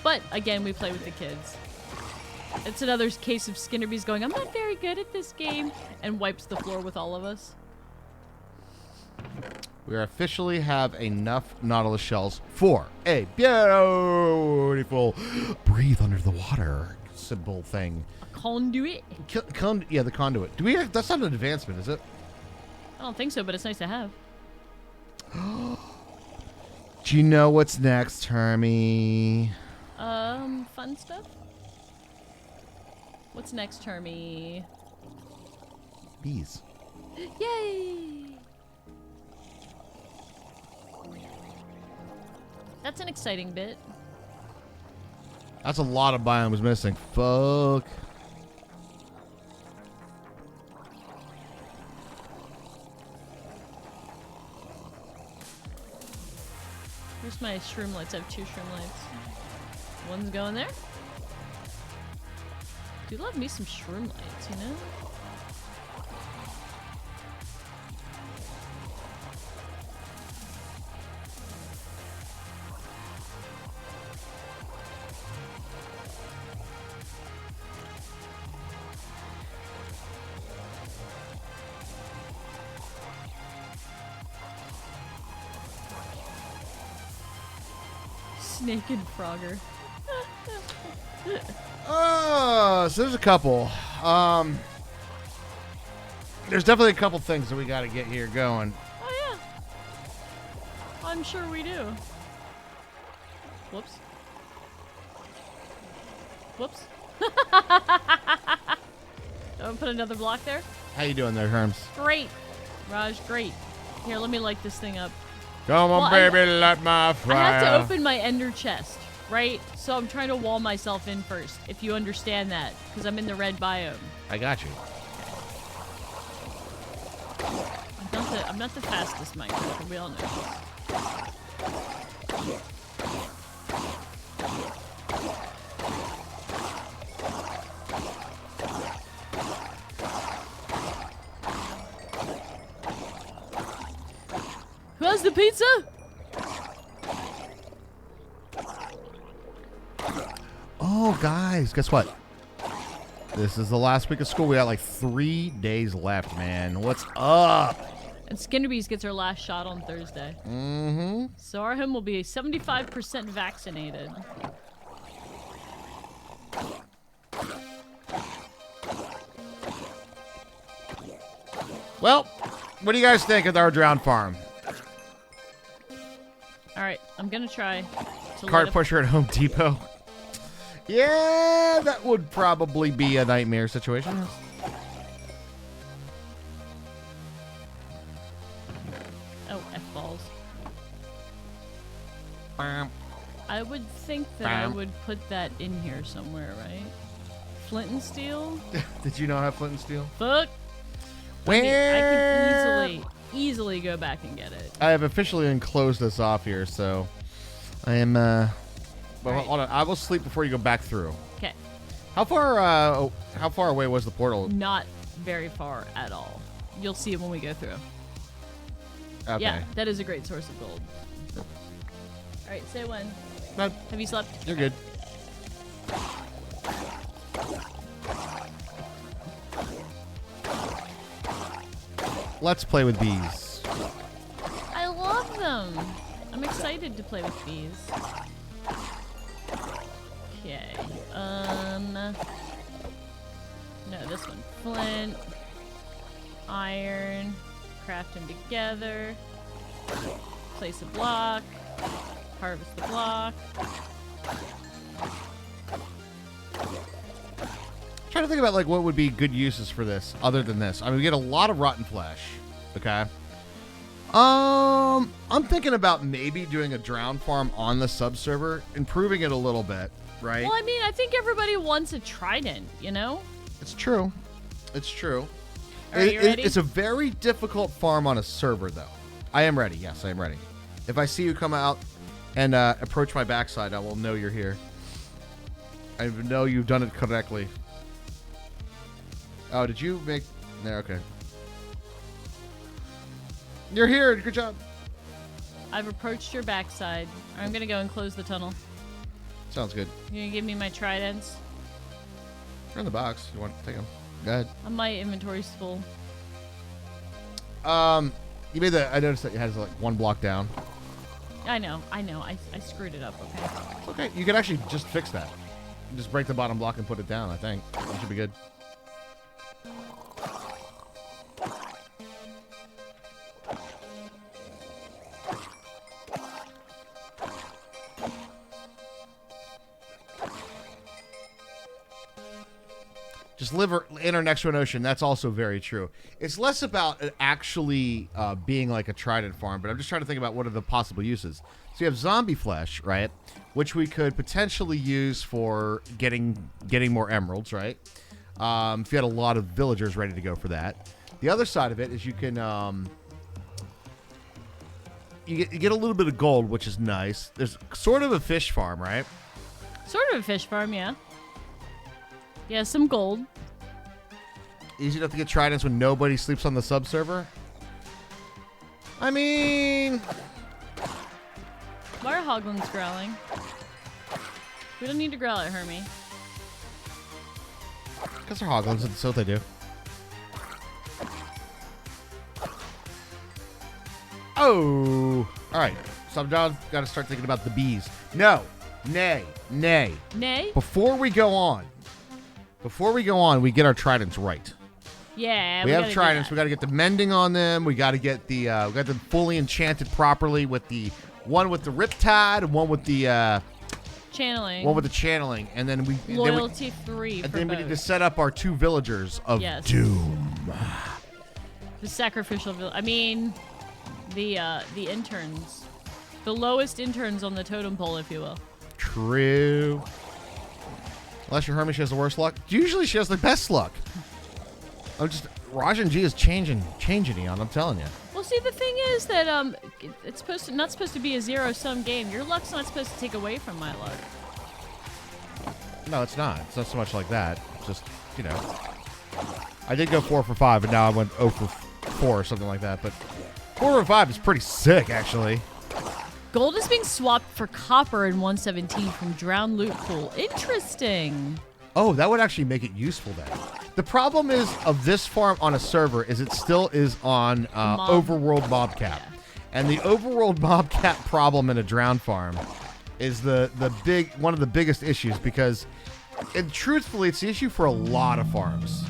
But again, we play with the kids. It's another case of Skinnerby's going, I'm not very good at this game, and wipes the floor with all of us. We officially have enough Nautilus shells for a beautiful breathe under the water symbol thing. A conduit? Yeah, the conduit. Do we have, that's not an advancement, is it? I don't think so, but it's nice to have. Do you know what's next, Hermie? Fun stuff? What's next, Hermie? Bees. Yay! That's an exciting bit. That's a lot of biomes missing. Fuck. Here's my shroom lights. I have 2 shroom lights. One's going there. Do love me some shroom lights, you know? Snake and Frogger. So there's a couple. There's definitely a couple things that we got to get here going. Oh yeah. I'm sure we do. Whoops. Whoops. Don't put another block there. How you doing there, Herms? Great. Raj, great. Here, let me light this thing up. Come on, Well, baby, light my fire. I have to open my ender chest, right? So I'm trying to wall myself in first, if you understand that, because I'm in the red biome. I got you. I'm not the fastest Minecrafter, we all know this. Who has the pizza? Oh, guys, guess what? This is the last week of school. We got like 3 days left, man. What's up? And Skinnerbees gets her last shot on Thursday. Mm-hmm. So our home will be 75% vaccinated. Well, what do you guys think of our drowned farm? All right, I'm gonna try to Cart light up- pusher at Home Depot. Yeah, that would probably be a nightmare situation. Oh, F-balls. Bam. I would think that I would put that in here somewhere, right? Flint and steel? Did you know I have flint and steel? Fuck! I mean, I can easily go back and get it. I have officially enclosed this off here, so I am. But Right. hold on, I will sleep before you go back through. Okay. How far away was the portal? Not very far at all. You'll see it when we go through. Okay. Yeah, that is a great source of gold. All right, say when. No, Have you slept? you're good. Let's play with bees. I love them. I'm excited to play with bees. Okay. No, this one. Flint. Iron. Craft them together. Place a block. Harvest the block. Trying to think about like what would be good uses for this other than this. I mean, we get a lot of rotten flesh. Okay. I'm thinking about maybe doing a drown farm on the subserver, improving it a little bit, right? Well, I mean, I think everybody wants a trident, you know? It's true. It's true. Are you ready? It's a very difficult farm on a server, though. I am ready. Yes, I am ready. If I see you come out and approach my backside, I will know you're here. I know you've done it correctly. Oh, did you make... There, okay. You're here. Good job. I've approached your backside. I'm going to go and close the tunnel. Sounds good. You going to give me my tridents? They're in the box. You want to take them? Go ahead. My inventory's full. You made the... I noticed that you had like one block down. I know. I screwed it up, okay? Okay, you can actually just fix that. Just break the bottom block and put it down, I think. That should be good. Just live in or next to an ocean. That's also very true. It's less about it actually being like a trident farm, but I'm just trying to think about what are the possible uses. So you have zombie flesh, right? Which we could potentially use for getting more emeralds, right? If you had a lot of villagers ready to go for that. The other side of it is you can you get a little bit of gold, which is nice. There's sort of a fish farm, right? Sort of a fish farm, yeah. Yeah, some gold. Easy enough to get tridents when nobody sleeps on the subserver. I mean, Why are hoglins growling? We don't need to growl at Hermie. because they're hoglins, and so what they do. Oh, all right. So I'm got to start thinking about the bees. No, nay. Nay? Before we go on, we get our tridents right. Yeah, We have gotta do tridents. that. We got to get the mending on them. We got to get we got them fully enchanted properly with the one with the riptide and one with the channeling, and then we Loyalty 3 and for then we both. need to set up our 2 villagers of Yes. doom. The sacrificial I mean, the interns. The lowest interns on the totem pole, if you will. True. Unless your Hermie, she has the worst luck. Usually she has the best luck. Rajan G is changing Eon, I'm telling you. Well, see, the thing is that it's not supposed to be a zero-sum game. Your luck's not supposed to take away from my luck. No, it's not. It's not so much like that. It's just, you know. I did go 4 for 5, and now I went 0 for 4 or something like that. But 4 for 5 is pretty sick, actually. Gold is being swapped for copper in 117 from Drowned Loot Pool. Interesting. Oh, that would actually make it useful then. The problem is of this farm on a server is it still is on overworld mob cap. Yeah. And the overworld mob cap problem in a drown farm is one of the biggest issues because, and truthfully, it's the issue for a lot of farms.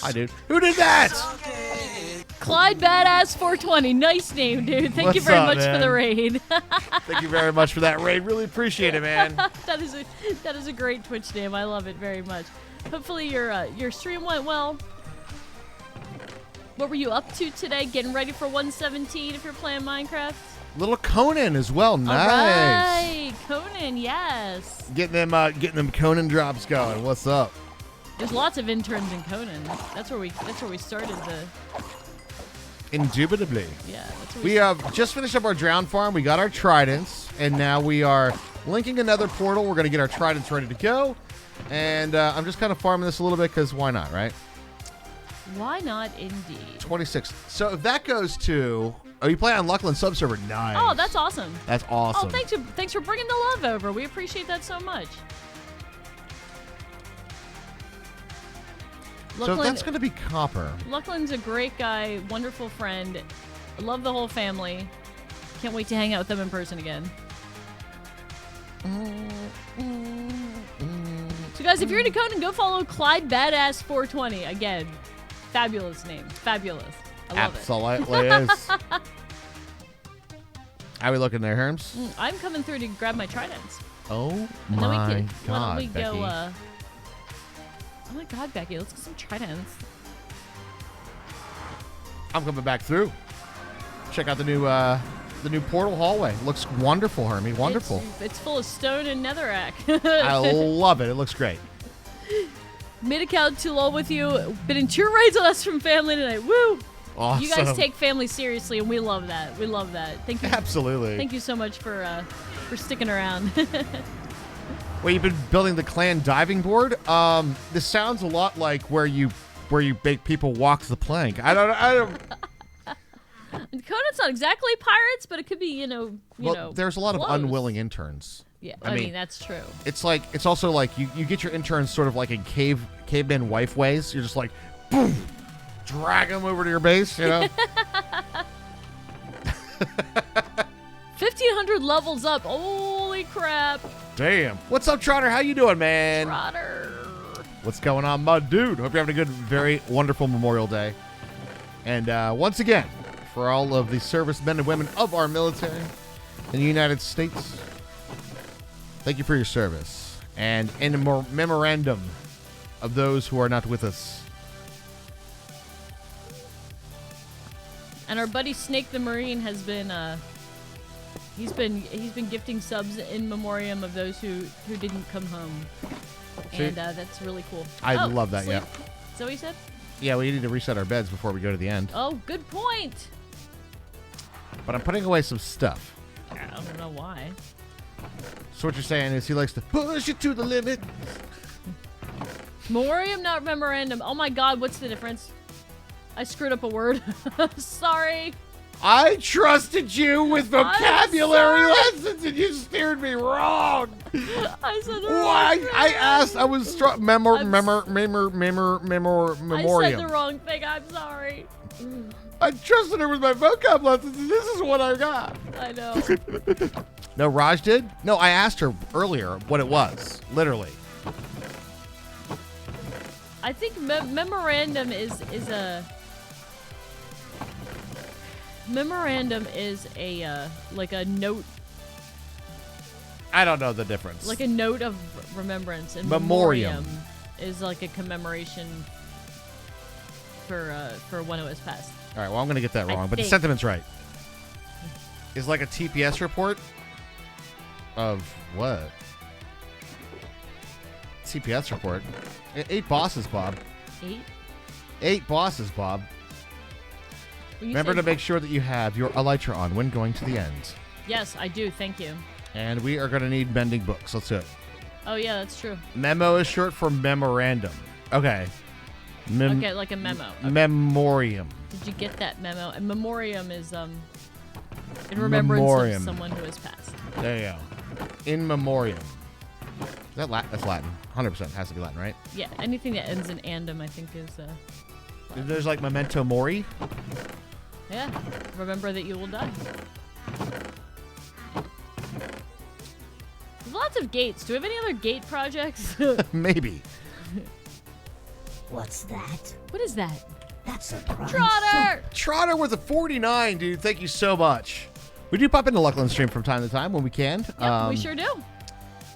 Hi, dude. Who did that? Clyde Badass 420. Nice name, dude. Thank you What's very up, much man? for the raid. Thank you very much for that raid. Really appreciate it, man. That is a great Twitch name. I love it very much. Hopefully your stream went well. What were you up to today? Getting ready for 117 if you're playing Minecraft? Little Conan as well. Nice. All right, Conan, yes. Getting them Conan drops going. What's up? There's lots of interns in Conan. That's where we started the. Indubitably. Yeah, that's where We have just finished up our drown farm. We got our tridents, and now we are linking another portal. We're going to get our tridents ready to go. And I'm just kind of farming this a little bit because why not, right? Why not, indeed? 26. So if that goes to... Oh, you play on Luckland subserver. Nice. Oh, that's awesome. That's awesome. Oh, thanks for bringing the love over. We appreciate that so much. So that's going to be copper. Luckland's a great guy, wonderful friend. I love the whole family. Can't wait to hang out with them in person again. So guys, if you're into Conan, go follow Clyde Badass 420. Again, fabulous name. Fabulous. I love Absolutely is. How we looking there, Herms? it. I'm coming through to grab my tridents. Oh And my then why don't God, we Becky. go, oh my God, Becky, let's get some Tridents. I'm coming back through. Check out the new portal hallway. Looks wonderful, Hermie. Wonderful. It's full of stone and netherrack. I love it. It looks great. Made account too low with you. Been in 2 raids on us from family tonight. Woo! Awesome. You guys take family seriously, and we love that. We love that. Thank you. Absolutely. Thank you so much for sticking around. Well, you've been building the clan diving board. This sounds a lot like where you make people walk the plank. I don't. Conan's not exactly pirates, but it could be, you know. There's a lot close. of unwilling interns. Yeah, I I mean, mean that's true. It's also like you get your interns sort of like in caveman wife ways. You're just like, boom, drag them over to your base, you know. 1,500 levels up. Holy crap, Damn. What's up, Trotter? How you doing, man? Trotter. What's going on, my dude? Hope you're having a good, very wonderful Memorial Day. And once again, for all of the servicemen and women of our military in the United States, thank you for your service. And in a memorandum of those who are not with us. And our buddy Snake the Marine has been he's been gifting subs in memoriam of those who didn't come home. See? And that's really cool. I love that, sleep. yeah. Is that what you said? Yeah, we need to reset our beds before we go to the end. Oh, good point. But I'm putting away some stuff. I don't know why. So what you're saying is he likes to push it to the limit. Memoriam, not memorandum. Oh my God, what's the difference? I screwed up a word. Sorry. I trusted you with vocabulary sorry. lessons and you steered me wrong. I said the Why? wrong I thing. asked. I was struck. Memoriam. I said the wrong thing. I'm sorry. I trusted her with my vocab lessons, and this is what I got. I know. No, Raj did? No, I asked her earlier what it was. Literally. I think memorandum is a memorandum is a like a note, I don't know the difference. like a note of remembrance, and Memoriam. memoriam is like a commemoration for when it was passed. All right, well, I'm going to get that I wrong, but the think. sentiment's right. Is like a TPS report of what? TPS report? 8 bosses, Bob. 8. 8 bosses, Bob. Remember to make sure that you have your elytra on when going to the end. Yes, I do. Thank you. And we are going to need mending books. Let's do it. Oh yeah, that's true. Memo is short for memorandum. Okay. Okay, like a memo. Okay. Memoriam. Did you get that memo? And memoriam is in remembrance Memoriam. of someone who has passed. There you go. In memoriam. Is that Latin? That's Latin. 100% has to be Latin, right? Yeah, anything that ends in andum, I think is There's like memento mori. yeah. Remember that you will die. There's lots of gates. Do we have any other gate projects? Maybe. What's that? What is that? That's a prize. Trotter! Trotter with a 49, dude. Thank you so much. We do pop into Luckland stream from time to time when we can. Yep, we sure do.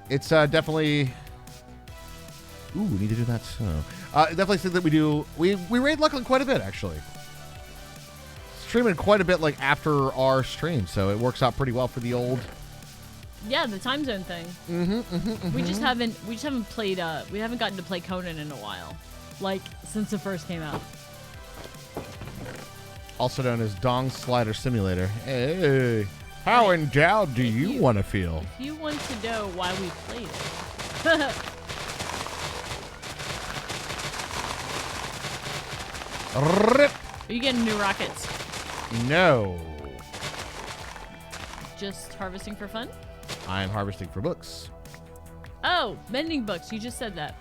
It's definitely. Ooh, we need to do that too. Definitely think that we do. We raid Luckland quite a bit, actually. Streaming quite a bit like after our stream, so it works out pretty well for the old. Yeah, the time zone thing. We just haven't played we haven't gotten to play Conan in a while. Like since it first came out. Also known as Dong Slider Simulator. Hey, how endowed do you want to feel? If you want to know why we played it. Rip. Are you getting new rockets? No, Just harvesting for fun? I'm harvesting for books. Oh, mending books. You just said that.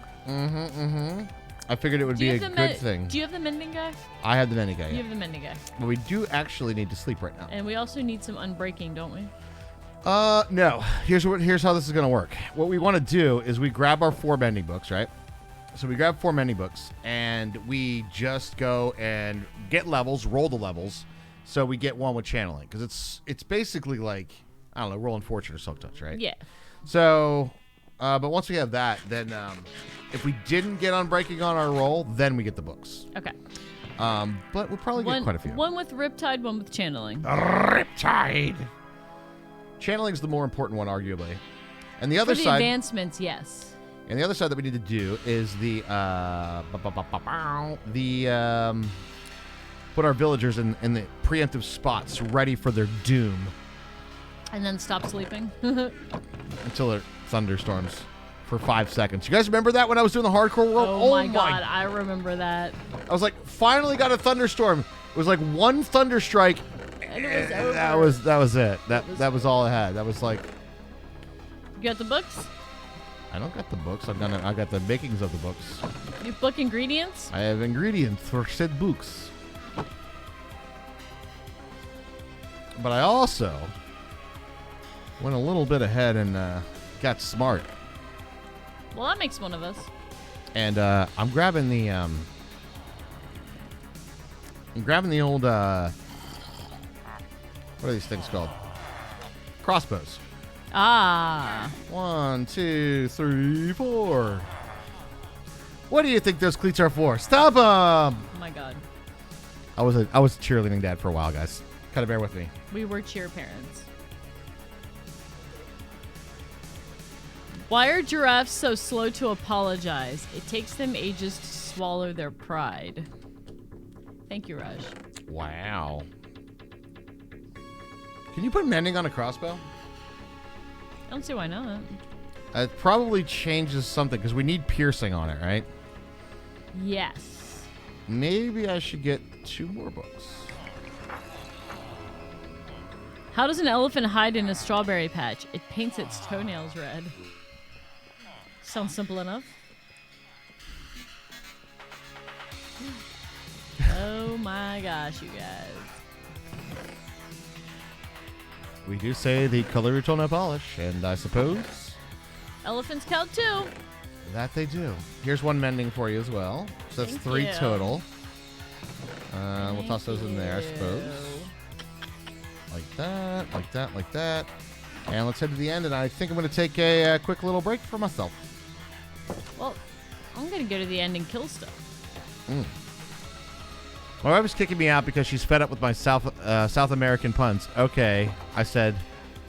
I figured it would Do be you a have the good thing. Do you have the mending guy? I had the many guy. You Yeah. have the mending guy. But we do actually need to sleep right now. And we also need some unbreaking, don't we? No. Here's how this is gonna work. What we want to do is we grab our 4 mending books, right? So we grab 4 mending books and we just go and get levels, roll the levels, so we get one with channeling because it's basically like I don't know, rolling fortune or silk touch, right? Yeah. So, but once we have that, then if we didn't get Unbreaking on our roll, then we get the books. Okay. But we'll probably get quite a few. One with Riptide, one with Channeling. Riptide. Channeling's the more important one, arguably. And the other For the side, advancements, yes. and the other side that we need to do is the put our villagers in the preemptive spots, ready for their doom. And then stop sleeping. Until there are thunderstorms for 5 seconds. You guys remember that when I was doing the hardcore world? Oh my god, I remember that. I was like, finally got a thunderstorm. It was like one thunder strike. And it was over. That was it. That was all I had. That was like. You got the books? I don't got the books. I got the makings of the books. You have book ingredients? I have ingredients for said books. But I also went a little bit ahead and got smart. Well, that makes one of us. And I'm grabbing the old what are these things called? Crossbows. Ah. 1, 2, 3, 4. What do you think those cleats are for? Stop them! Oh my god. I was a cheerleading dad for a while, guys. Kind of bear with me. We were cheer parents. Why are giraffes so slow to apologize? It takes them ages to swallow their pride. Thank you, Raj. Wow. Can you put mending on a crossbow? I don't see why not. It probably changes something because we need piercing on it, right? Yes. Maybe I should get 2 more books. How does an elephant hide in a strawberry patch? It paints its toenails red. Sounds simple enough. Oh my gosh, you guys. We do say the color your toenail polish, and I suppose Elephants count too. that they do. Here's one mending for you as well. So that's Thank 3 you. total. We'll toss those in there, I suppose. Like that, like that, like that. And let's head to the end, and I think I'm going to take a quick little break for myself. Well, I'm gonna go to the end and kill stuff. My wife is kicking me out because she's fed up with my South American puns. Okay, I said,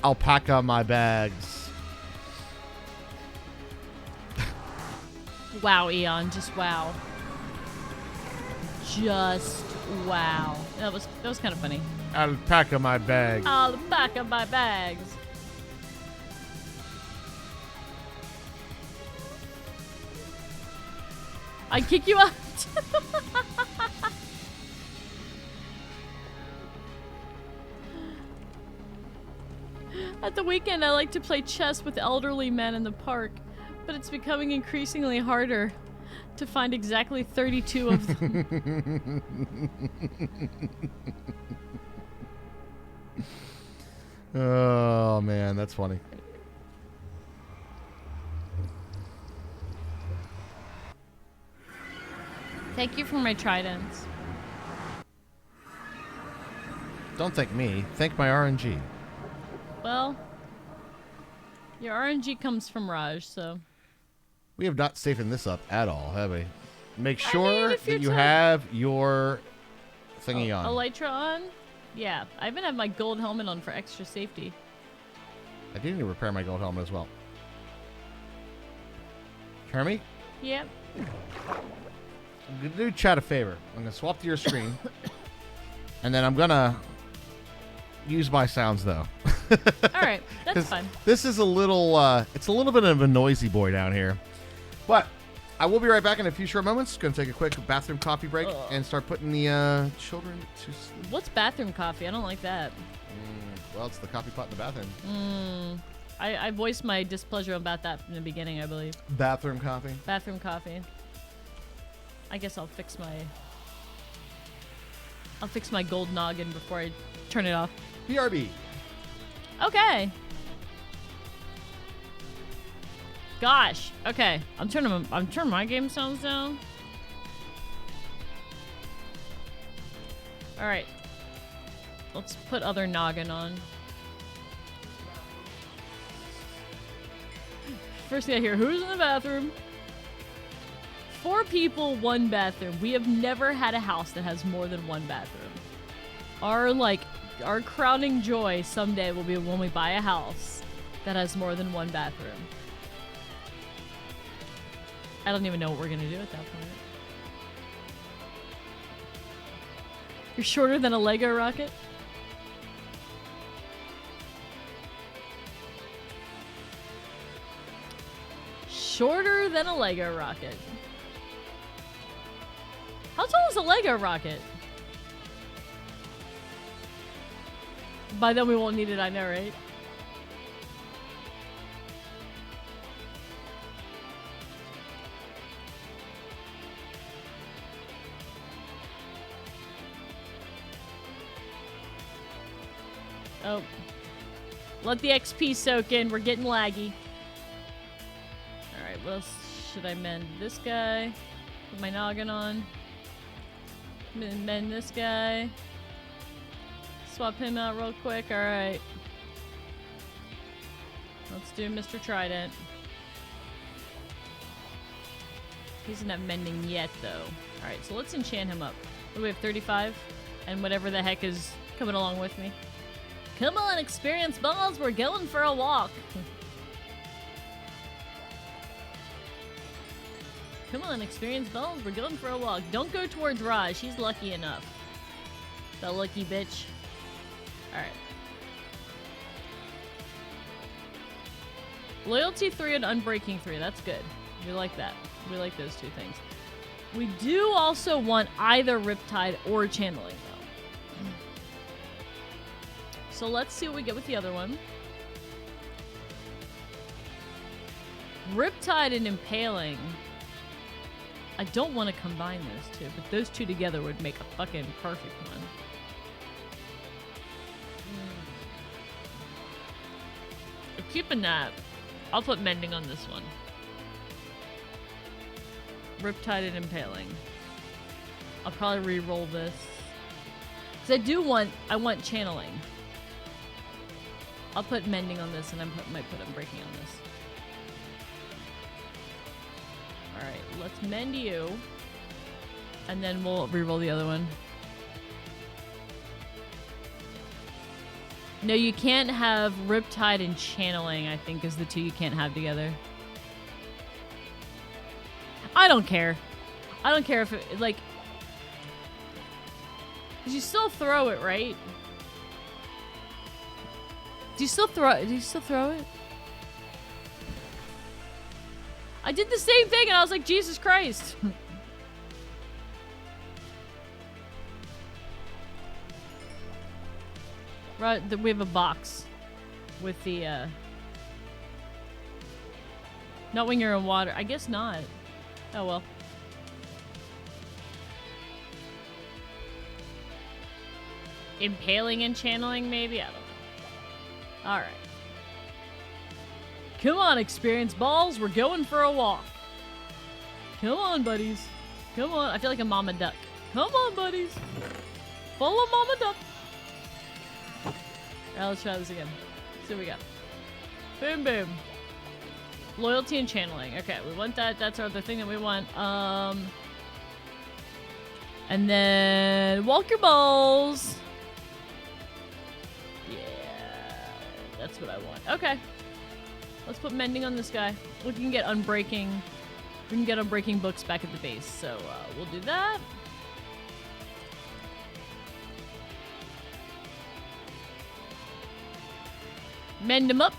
alpaca my bags. Wow, Eon, just wow. Just wow. That was kind of funny. Alpaca my bags. All the back of my bags. I kick you out. At the weekend, I like to play chess with elderly men in the park, but it's becoming increasingly harder to find exactly 32 of them. Oh, man, that's funny. Thank you for my tridents. Don't thank me. Thank my RNG. Well, your RNG comes from Raj, so... We have not safened this up at all, have we? Make I sure mean, if that you're you talk- have your thingy on. Elytra on? Yeah, I even have my gold helmet on for extra safety. I do need to repair my gold helmet as well. Jeremy, Yep. I'm going to do chat a favor. I'm going to swap to your screen. And then I'm going to use my sounds, though. All right, that's fine. This is a little, it's a little bit of a noisy boy down here. But I will be right back in a few short moments. Going to take a quick bathroom coffee break and start putting the children to sleep. What's bathroom coffee? I don't like that. Well, it's the coffee pot in the bathroom. I voiced my displeasure about that from the beginning, I believe. Bathroom coffee. Bathroom coffee. I guess I'll fix my gold noggin before I turn it off. BRB. Okay. Gosh. Okay. I'm turning my game sounds down. All right. Let's put other noggin on. First thing I hear, who's in the bathroom? 4 people, 1 bathroom. We have never had a house that has more than 1 bathroom. Our crowning joy someday will be when we buy a house that has more than 1 bathroom. I don't even know what we're gonna do at that point. You're shorter than a Lego rocket? Shorter than a Lego rocket. How tall is a Lego rocket? By then we won't need it, I know, right? Oh. Let the XP soak in. We're getting laggy. Alright, what else should I mend? This guy. Put my noggin on. Mend this guy. Swap him out real quick. Alright. Let's do Mr. Trident. He doesn't have mending yet, though. Alright, so let's enchant him up. What do we have, 35? And whatever the heck is coming along with me. Come on, experience balls, we're going for a walk. Come on, experience balls, we're going for a walk. Don't go towards Raj, she's lucky enough. The lucky bitch. Alright. Loyalty 3 and Unbreaking 3, that's good. We like that. We like those 2 things. We do also want either Riptide or Channeling, though. So let's see what we get with the other one. Riptide and Impaling. I don't want to combine those 2, but those 2 together would make a fucking perfect one. I'm keeping that. I'll put Mending on this one. Riptide and Impaling. I'll probably re-roll this. Because I want Channeling. I'll put Mending on this, and I might put Unbreaking on this. Alright, let's mend you. And then we'll re-roll the other one. No, you can't have Riptide and Channeling, I think, is the 2 you can't have together. I don't care. I don't care if it, like... Because you still throw it, right? Do you still throw it? I did the same thing and I was like, Jesus Christ. Right, we have a box with the, not when you're in water. I guess not. Oh, well. Impaling and Channeling, maybe? I don't know. Alright. Come on, experience balls. We're going for a walk. Come on, buddies. Come on. I feel like a mama duck. Come on, buddies. Follow mama duck. Alright, let's try this again. See what we got. Boom, boom. Loyalty and Channeling. Okay, we want that. That's our other thing that we want. And then walk your balls. That's what I want. Okay. Let's put Mending on this guy. We can get Unbreaking. We can get Unbreaking books back at the base. So we'll do that. Mend him up.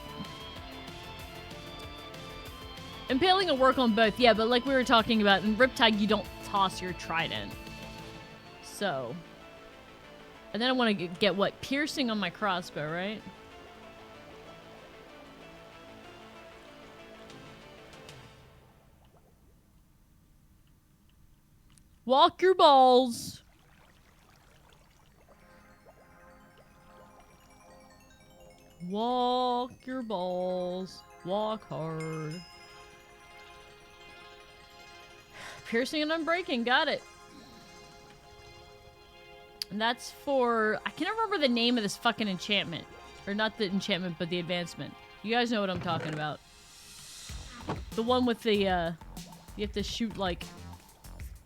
Impaling will work on both. Yeah, but like we were talking about, in Riptide, you don't toss your Trident. So. And then I want to get what? Piercing on my crossbow, right? Walk your balls. Walk your balls. Walk hard. Piercing and Unbreaking. Got it. And that's for... I can't remember the name of this fucking enchantment. Or not the enchantment, but the advancement. You guys know what I'm talking about. The one with the, you have to shoot like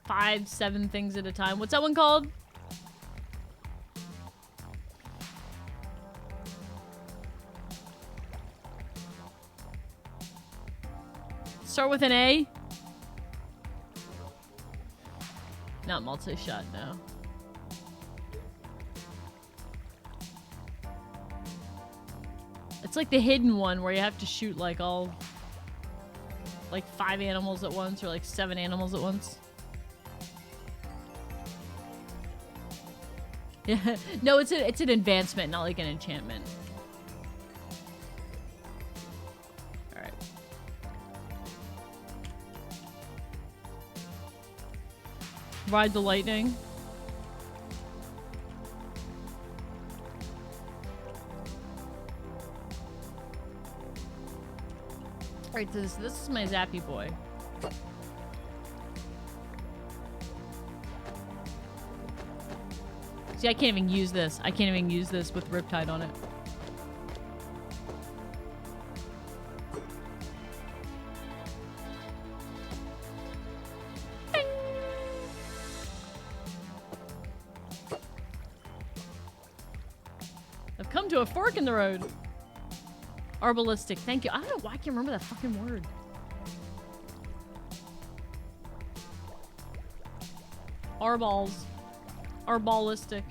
5, 7 things at a time. What's that one called? Start with an A? Not multi-shot, no. It's like the hidden one where you have to shoot like 5 animals at once or like 7 animals at once. Yeah, no, it's an advancement, not like an enchantment. All right. Ride the lightning. Alright, so this is my Zappy boy. See, I can't even use this. I can't even use this with Riptide on it. Bing. I've come to a fork in the road. Arbalistic, thank you. I don't know why I can't remember that fucking word. Arballs. Arbalistic.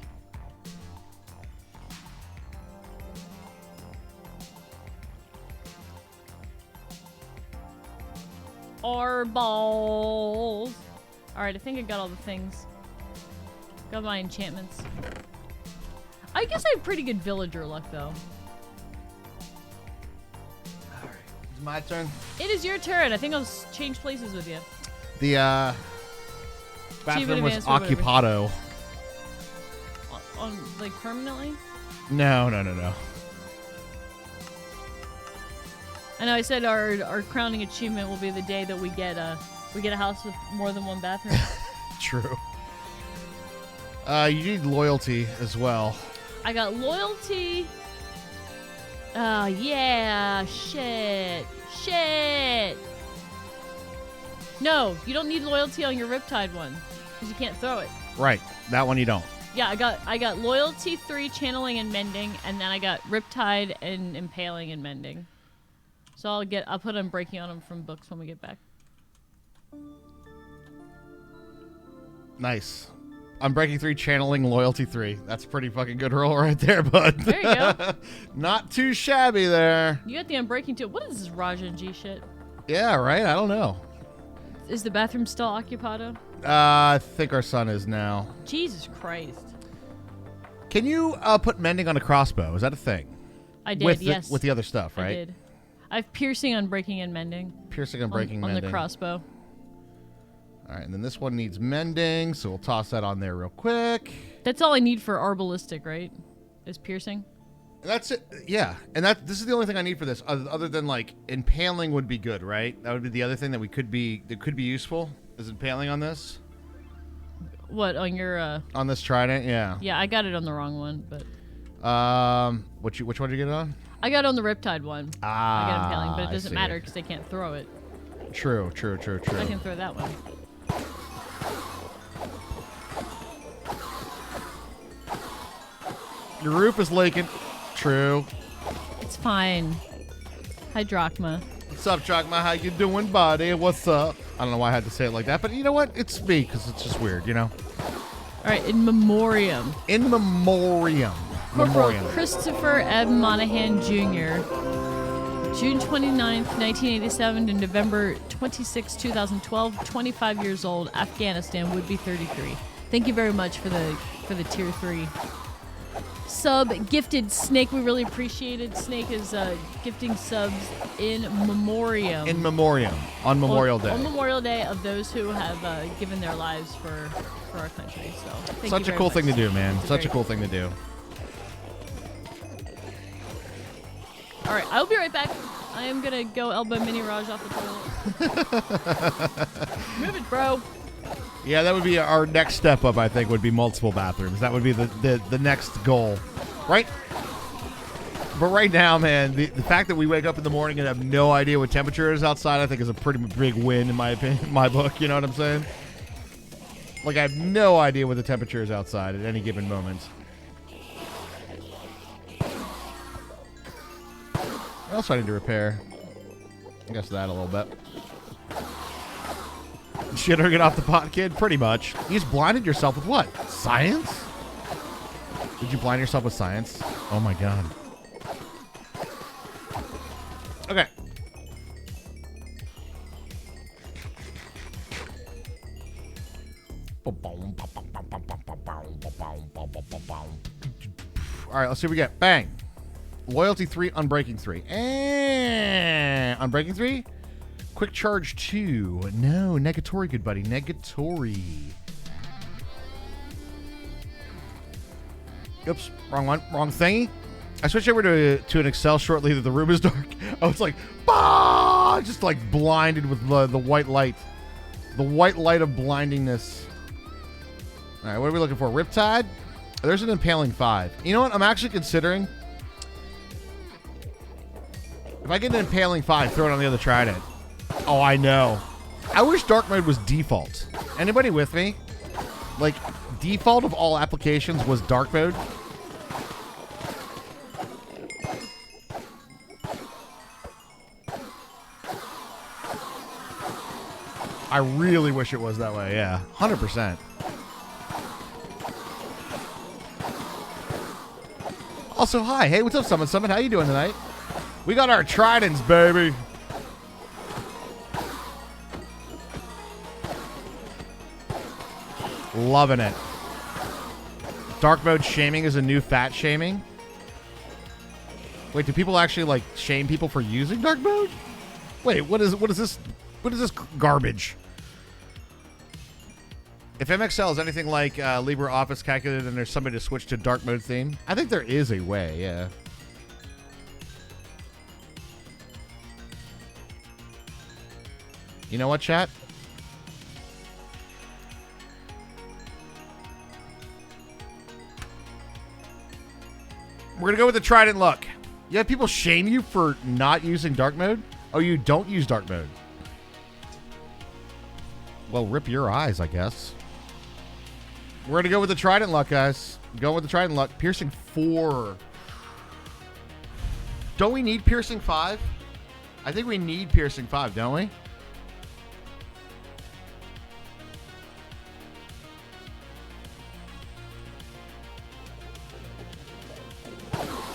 Arballs. Alright, I think I got all the things. Got my enchantments. I guess I have pretty good villager luck, though. It's my turn. It is your turn. I think I'll change places with you. The bathroom was occupado. On like permanently? No. I know. I said our crowning achievement will be the day that we get a house with more than one bathroom. True. You need loyalty as well. I got loyalty. Oh yeah, shit. No, you don't need loyalty on your Riptide one because you can't throw it. Right, that one you don't. Yeah, I got loyalty 3, channeling and mending, and then I got Riptide and impaling and mending. So I'll put unbreaking on them from books when we get back. Nice. Unbreaking 3, channeling loyalty 3. That's a pretty fucking good roll right there, bud. There you go. Not too shabby there. You got the unbreaking too. What is this Rajan G shit? Yeah, right? I don't know. Is the bathroom still occupado? I think our son is now. Jesus Christ. Can you put mending on a crossbow? Is that a thing? I did, with yes. With the other stuff, right? I did. I have piercing, unbreaking, and mending. Piercing, unbreaking, on mending. the crossbow. All right, and then this one needs mending, so we'll toss that on there real quick. That's all I need for arbalistic, right? Is piercing? That's it. Yeah, and this is the only thing I need for this, other than like impaling would be good, right? That would be the other thing that could be useful. Is impaling on this? What, on your on this trident? Yeah. Yeah, I got it on the wrong one, but which one did you get it on? I got it on the Riptide one. I got impaling, but it I doesn't see. matter because they can't throw it. True. I can throw that one. Your roof is leaking. True. It's fine. Hi, Drachma. What's up, Drachma? How you doing, buddy? What's up? I don't know why I had to say it like that, but you know what? It's me, because it's just weird, you know? All right, in memoriam. In memoriam. Corporal Christopher M. Monahan Jr., June 29th, 1987 to November 26, 2012, 25 years old, Afghanistan, would be 33. Thank you very much for the tier 3 sub. Gifted Snake, we really appreciated. Snake is gifting subs in memoriam. In memoriam. On Memorial Day. On Memorial Day of those who have given their lives for our country. So thank you Such a very cool much. thing to do, man. It's Such a very cool thing to do. All right, I'll be right back. I am gonna go elbow Mini Raj off the toilet. Move it, bro. Yeah, that would be our next step up, I think, would be multiple bathrooms. That would be the next goal. Right? But right now, man, the fact that we wake up in the morning and have no idea what temperature is outside, I think is a pretty big win in my opinion, in my book. You know what I'm saying? Like, I have no idea what the temperature is outside at any given moment. What else do I need to repair? I guess that a little bit. Shittering it off the pot, kid? Pretty much. You just blinded yourself with what? Science? Did you blind yourself with science? Oh my god. Okay. Alright, let's see what we get. Bang. Loyalty 3, Unbreaking 3. And Unbreaking 3? Quick Charge 2. No, Negatory, good buddy. Negatory. Oops, wrong one. Wrong thingy. I switched over to an Excel shortly that the room is dark. I was like, bah! Just like blinded with the white light. The white light of blindingness. All right, what are we looking for? Riptide? There's an Impaling 5. You know what? I'm actually considering. If I get an Impaling 5, throw it on the other Trident. Oh, I know. I wish Dark Mode was default. Anybody with me? Like, default of all applications was Dark Mode. I really wish it was that way, yeah. 100%. Also, hi. Hey, what's up, Summit Summit? How you doing tonight? We got our Tridents, baby. Loving it. Dark mode shaming is a new fat shaming. Wait, do people actually like shame people for using dark mode? Wait, what is this? What is this garbage? If MXL is anything like LibreOffice calculated and there's somebody to switch to dark mode theme, I think there is a way, yeah. You know what, chat? We're going to go with the Trident look. You have people shame you for not using dark mode? Oh, you don't use dark mode. Well, rip your eyes, I guess. We're going to go with the Trident luck, guys. Going with the Trident luck. Piercing 4. Don't we need Piercing 5? I think we need Piercing 5, don't we?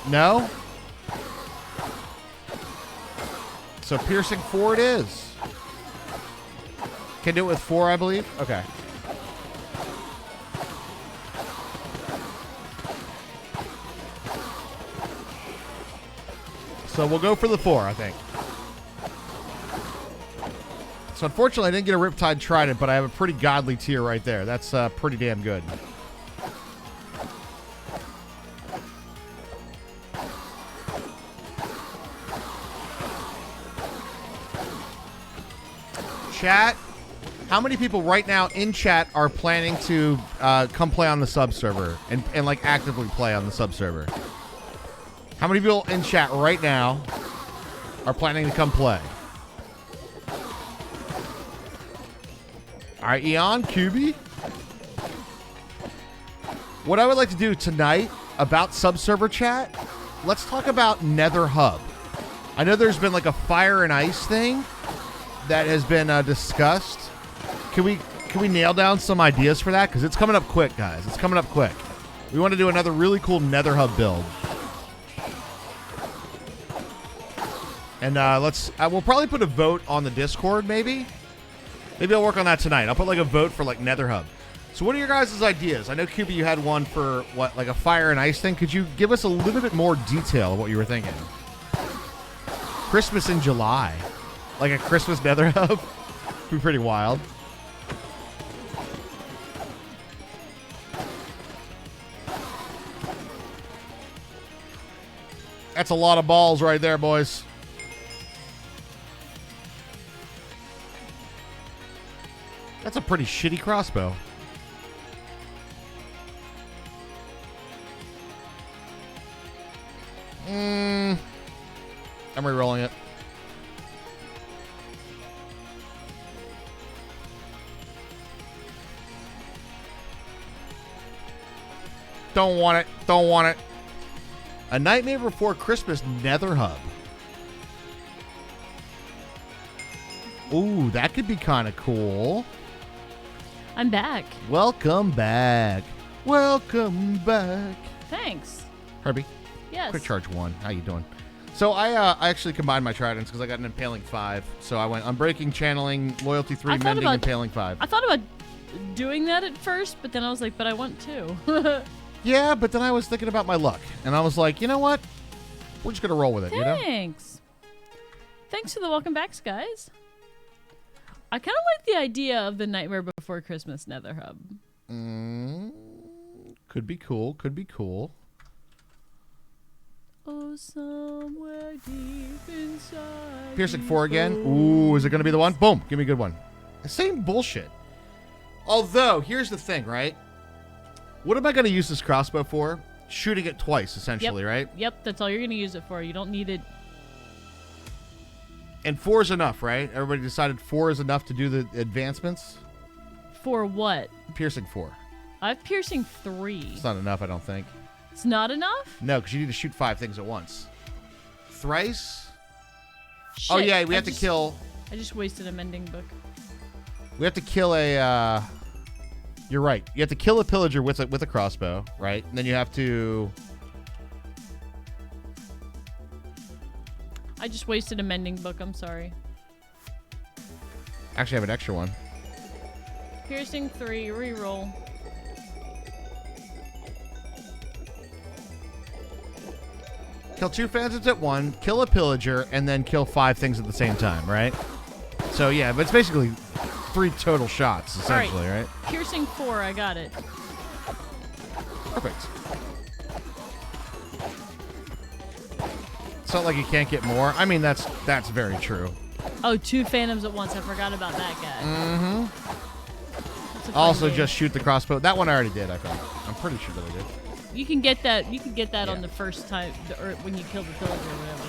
No? So Piercing 4 it is. Can do it with 4, I believe. Okay. So we'll go for the 4, I think. So unfortunately, I didn't get a Riptide Trident, but I have a pretty godly tier right there. That's pretty damn good. Chat, how many people right now in chat are planning to come play on the sub server and like actively play on the sub server? How many people in chat right now are planning to come play? All right, Eon, QB. What I would like to do tonight about sub server chat, let's talk about Nether Hub. I know there's been like a fire and ice thing that has been discussed. Can we nail down some ideas for that? Because it's coming up quick, guys. It's coming up quick. We want to do another really cool Nether Hub build. And we'll probably put a vote on the Discord, maybe. Maybe I'll work on that tonight. I'll put like a vote for like Nether Hub. So what are your guys' ideas? I know, QB, you had one for what, like a fire and ice thing. Could you give us a little bit more detail of what you were thinking? Christmas in July. Like a Christmas Nether Hub? Would be pretty wild. That's a lot of balls right there, boys. That's a pretty shitty crossbow. I'm re-rolling it. Don't want it. Don't want it. A Nightmare Before Christmas Nether Hub. Ooh, that could be kind of cool. I'm back. Welcome back. Welcome back. Thanks. Herbie, Yes. quick charge 1. How you doing? So I actually combined my Tridents because I got an Impaling 5. So I went Unbreaking, Channeling, Loyalty 3, Mending, Impaling 5. I thought about doing that at first, but then I was like, but I want to. Yeah, but then I was thinking about my luck. And I was like, you know what? We're just going to roll with it, you know? Thanks. Thanks for the welcome backs, guys. I kind of like the idea of the Nightmare Before Christmas Nether Hub. Could be cool. Could be cool. Oh, somewhere deep inside. Piercing 4 again. Ooh, is it going to be the one? Boom. Give me a good one. Same bullshit. Although, here's the thing, right? What am I going to use this crossbow for? Shooting it twice, essentially, right? Yep, that's all you're going to use it for. You don't need it. And 4 is enough, right? Everybody decided 4 is enough to do the advancements? For what? Piercing 4. I have piercing 3. It's not enough, I don't think. It's not enough? No, because you need to shoot 5 things at once. Thrice? Shit, Oh, yeah, we have to kill... I just wasted a mending book. We have to kill a... You're right. You have to kill a pillager with a crossbow, right? And then you have to... I just wasted a mending book. I'm sorry. Actually, I have an extra one. Piercing 3, reroll. Kill 2 phantoms at one, kill a pillager, and then kill 5 things at the same time, right? So, yeah, but it's basically 3 total shots, essentially, right? Piercing 4, I got it. Perfect. It's not like you can't get more. I mean, that's very true. Oh, 2 phantoms at once. I forgot about that guy. Mm-hmm. Also, just shoot the crossbow. That one I already did, I think. I'm pretty sure that I did. You can get that. You can get that Yeah. on the first time, or when you kill the pillager or whatever.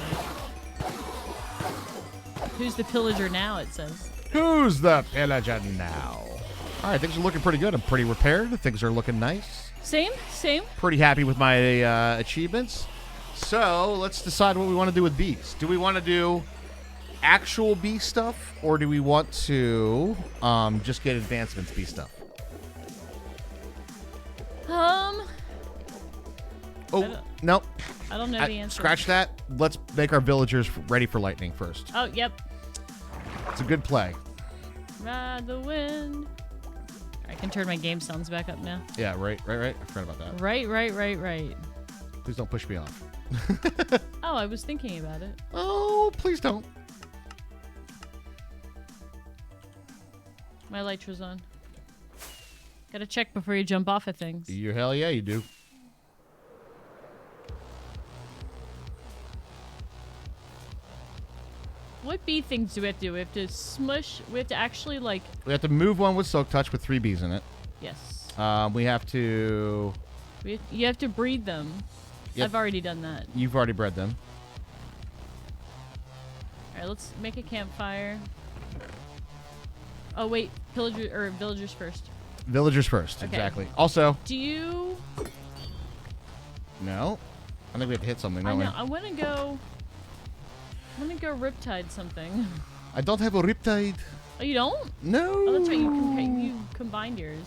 Right? Who's the pillager now? It says. Who's the pillager now? All right, things are looking pretty good. I'm pretty repaired. Things are looking nice. Same. Pretty happy with my achievements. So let's decide what we want to do with bees. Do we want to do actual bee stuff, or do we want to just get advancements bee stuff? Oh, nope. I don't know the answer. Scratch that. Let's make our villagers ready for lightning first. Oh, yep. It's a good play. Ride the wind. I can turn my game sounds back up now. Yeah, right. I forgot about that. Right. Please don't push me off. Oh, I was thinking about it. Oh, please don't. My light was on. Gotta check before you jump off of things. You hell yeah, you do. What bee things do we have to do? We have to smush. We have to actually like. We have to move one with Silk Touch with 3 bees in it. Yes. We have to... You have to breed them. Yep. I've already done that. You've already bred them. All right, let's make a campfire. Oh wait, villagers first. Villagers first, Okay. exactly. Also... Do you? No. I think we have to hit something, I don't we? know. I want to go. Riptide something. I don't have a Riptide. Oh, you don't? No. Oh, that's right. You combined yours.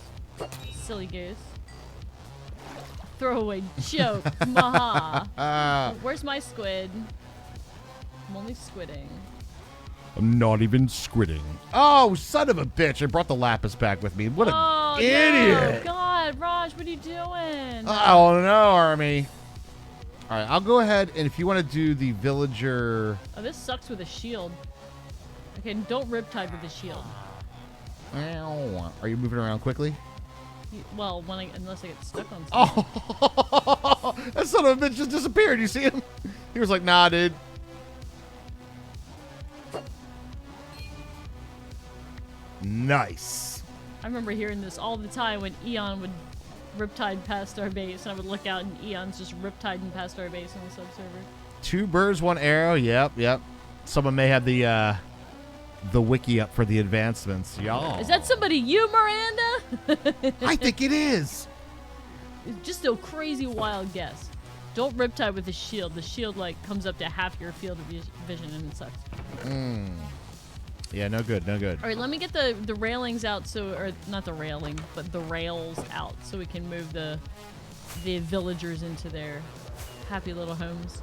Silly goose. Throwaway joke. Maha. Where's my squid? I'm only squidding. I'm not even squidding. Oh, son of a bitch. I brought the lapis back with me. What an idiot. No. God, Raj, what are you doing? Oh, no, Army. All right, I'll go ahead, and if you want to do the villager... Oh, this sucks with a shield. Okay, don't riptide with a shield. Ow. Are you moving around quickly? Well, unless I get stuck on something. Oh, that son of a bitch just disappeared. You see him? He was like, nah, dude. Nice. I remember hearing this all the time when Eon would riptide past our base, and I would look out, and Eon's just riptiding past our base on the subserver. 2 birds, 1 arrow. Yep. Someone may have the wiki up for the advancements. Y'all. Is that somebody you, Miranda? I think it is. It's just a crazy wild guess. Don't riptide with the shield. The shield like comes up to half your field of vision and it sucks. Yeah, no good. All right, let me get the railings out or not the railing, but the rails out so we can move the villagers into their happy little homes.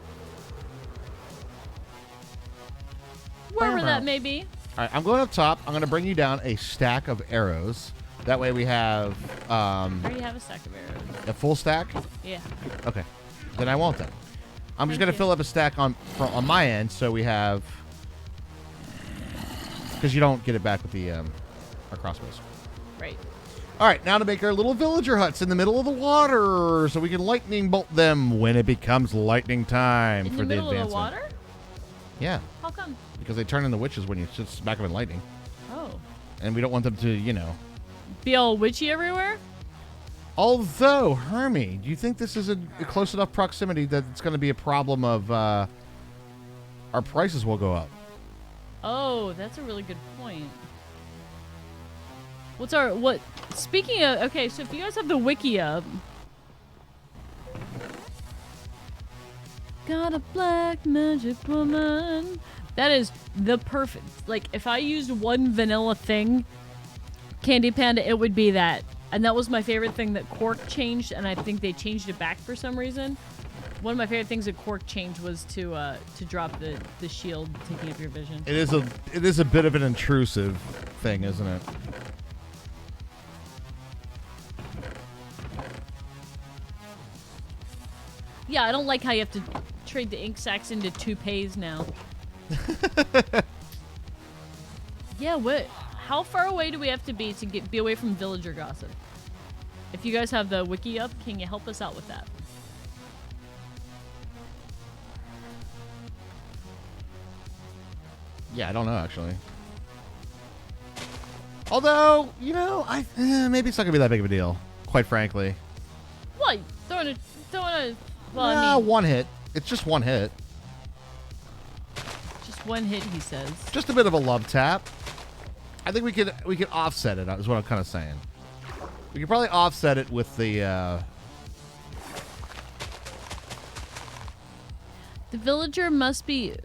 Wherever that may be. All right, I'm going up top. I'm going to bring you down a stack of arrows. That way we have I already have a stack of arrows. a full stack. Yeah. Okay, then I won't. Then I'm just Thank going to you. fill up a stack on my end, so we have, because you don't get it back with the our crossbows. Right. All right, now to make our little villager huts in the middle of the water, so we can lightning bolt them when it becomes lightning time In for the middle of the advancement. water? Yeah, How come? because they turn into witches when you just smack them in lightning, Oh. and we don't want them to, Be all witchy everywhere? Although, Hermie, do you think this is a close enough proximity that it's going to be a problem of our prices will go up? Oh, that's a really good point. Speaking of, okay, so if you guys have the wiki up. Got a black magic woman. That is the perfect, like, if I used one vanilla thing, Candy Panda, it would be that. And that was my favorite thing that Quark changed, and I think they changed it back for some reason. One of my favorite things that Quark changed was to drop the shield taking up your vision. It is a bit of an intrusive thing, isn't it? Yeah, I don't like how you have to trade the ink sacks into toupees now. Yeah, what? How far away do we have to be be away from villager gossip? If you guys have the wiki up, can you help us out with that? Yeah, I don't know, actually. Although, maybe it's not going to be that big of a deal, quite frankly. What? Throwing a well, I mean, One hit. It's just one hit. just one hit, he says. Just a bit of a love tap. I think we could offset it, is what I'm kind of saying. We could probably offset it with the The villager must be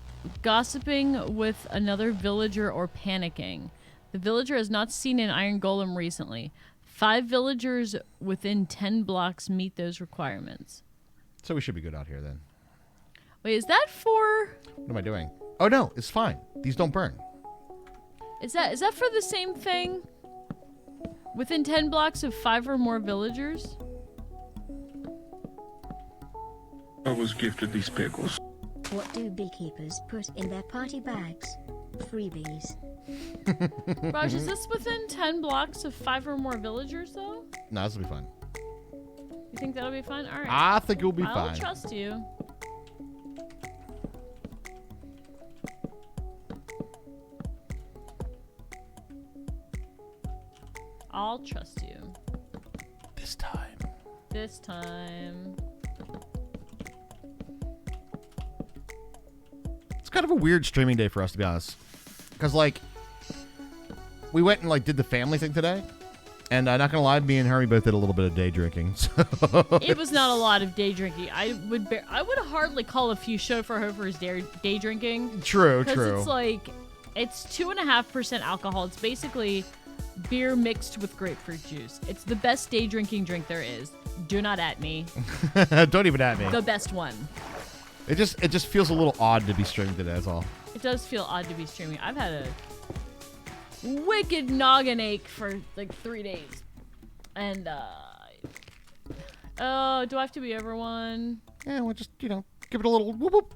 gossiping with another villager or panicking. The villager has not seen an iron golem recently. 5 villagers within 10 blocks meet those requirements. So we should be good out here then. Wait, is that for... What am I doing? Oh no, it's fine. These don't burn. Is that for the same thing? Within 10 blocks of 5 or more villagers? I was gifted these pickles. What do beekeepers put in their party bags? Freebies. Raj, is this within 10 blocks of 5 or more villagers, though? No, this will be fine. You think that'll be fine? All right. I think it will be I'll fine. trust you. I'll trust you. This time. This time. It's kind of a weird streaming day for us, to be honest. Because, we went and, did the family thing today. And not going to lie, me and Hermie both did a little bit of day drinking. So. It was not a lot of day drinking. I would hardly call a few chauffeur hofers day drinking. True. Because it's 2.5% alcohol. It's basically beer mixed with grapefruit juice. It's the best day drinking drink there is. Do not at me. Don't even at me. The best one. It just feels a little odd to be streaming today, that's all. It does feel odd to be streaming. I've had a wicked noggin ache for 3 days. And, do I have to be everyone? Yeah, well, just, give it a little whoop whoop.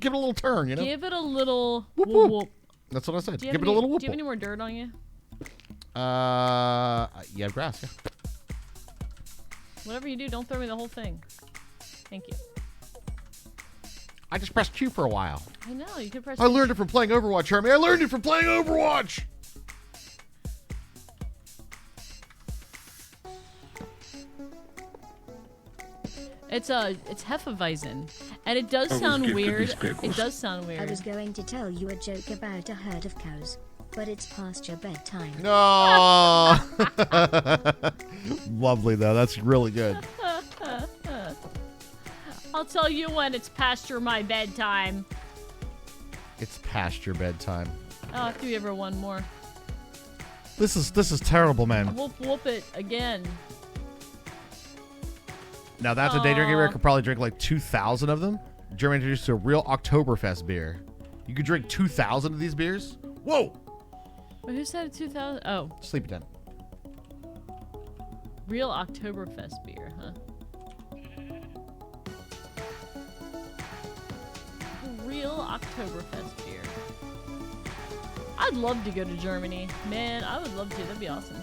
Give it a little turn, Give it a little Whoop, whoop whoop. whoop. That's what I said. Do you Give have it a any- little whoop Do you have whoop. any more dirt on you? Yeah, grass, yeah. Whatever you do, don't throw me the whole thing. Thank you. I just pressed Q for a while. I know, you could press... I learned it from playing Overwatch, Hermie. I learned it from playing Overwatch! It's Hefeweizen. And it does I was sound gifted weird. these pickles. It does sound I weird. was going to tell you a joke about a herd of cows, but it's past your bedtime. No. Lovely though. That's really good. I'll tell you when it's past my bedtime. It's past your bedtime. Oh, I'll give you ever one more. This is terrible, man. Whoop it again. Now that's a day drinking beer. Aw. Could probably drink like 2,000 of them. Germany introduced a real Oktoberfest beer. You could drink 2,000 of these beers. Whoa! Wait, who said 2000? Oh, Sleepy time. real Oktoberfest beer, huh? Real Oktoberfest beer. I'd love to go to Germany. Man, I would love to. That'd be awesome.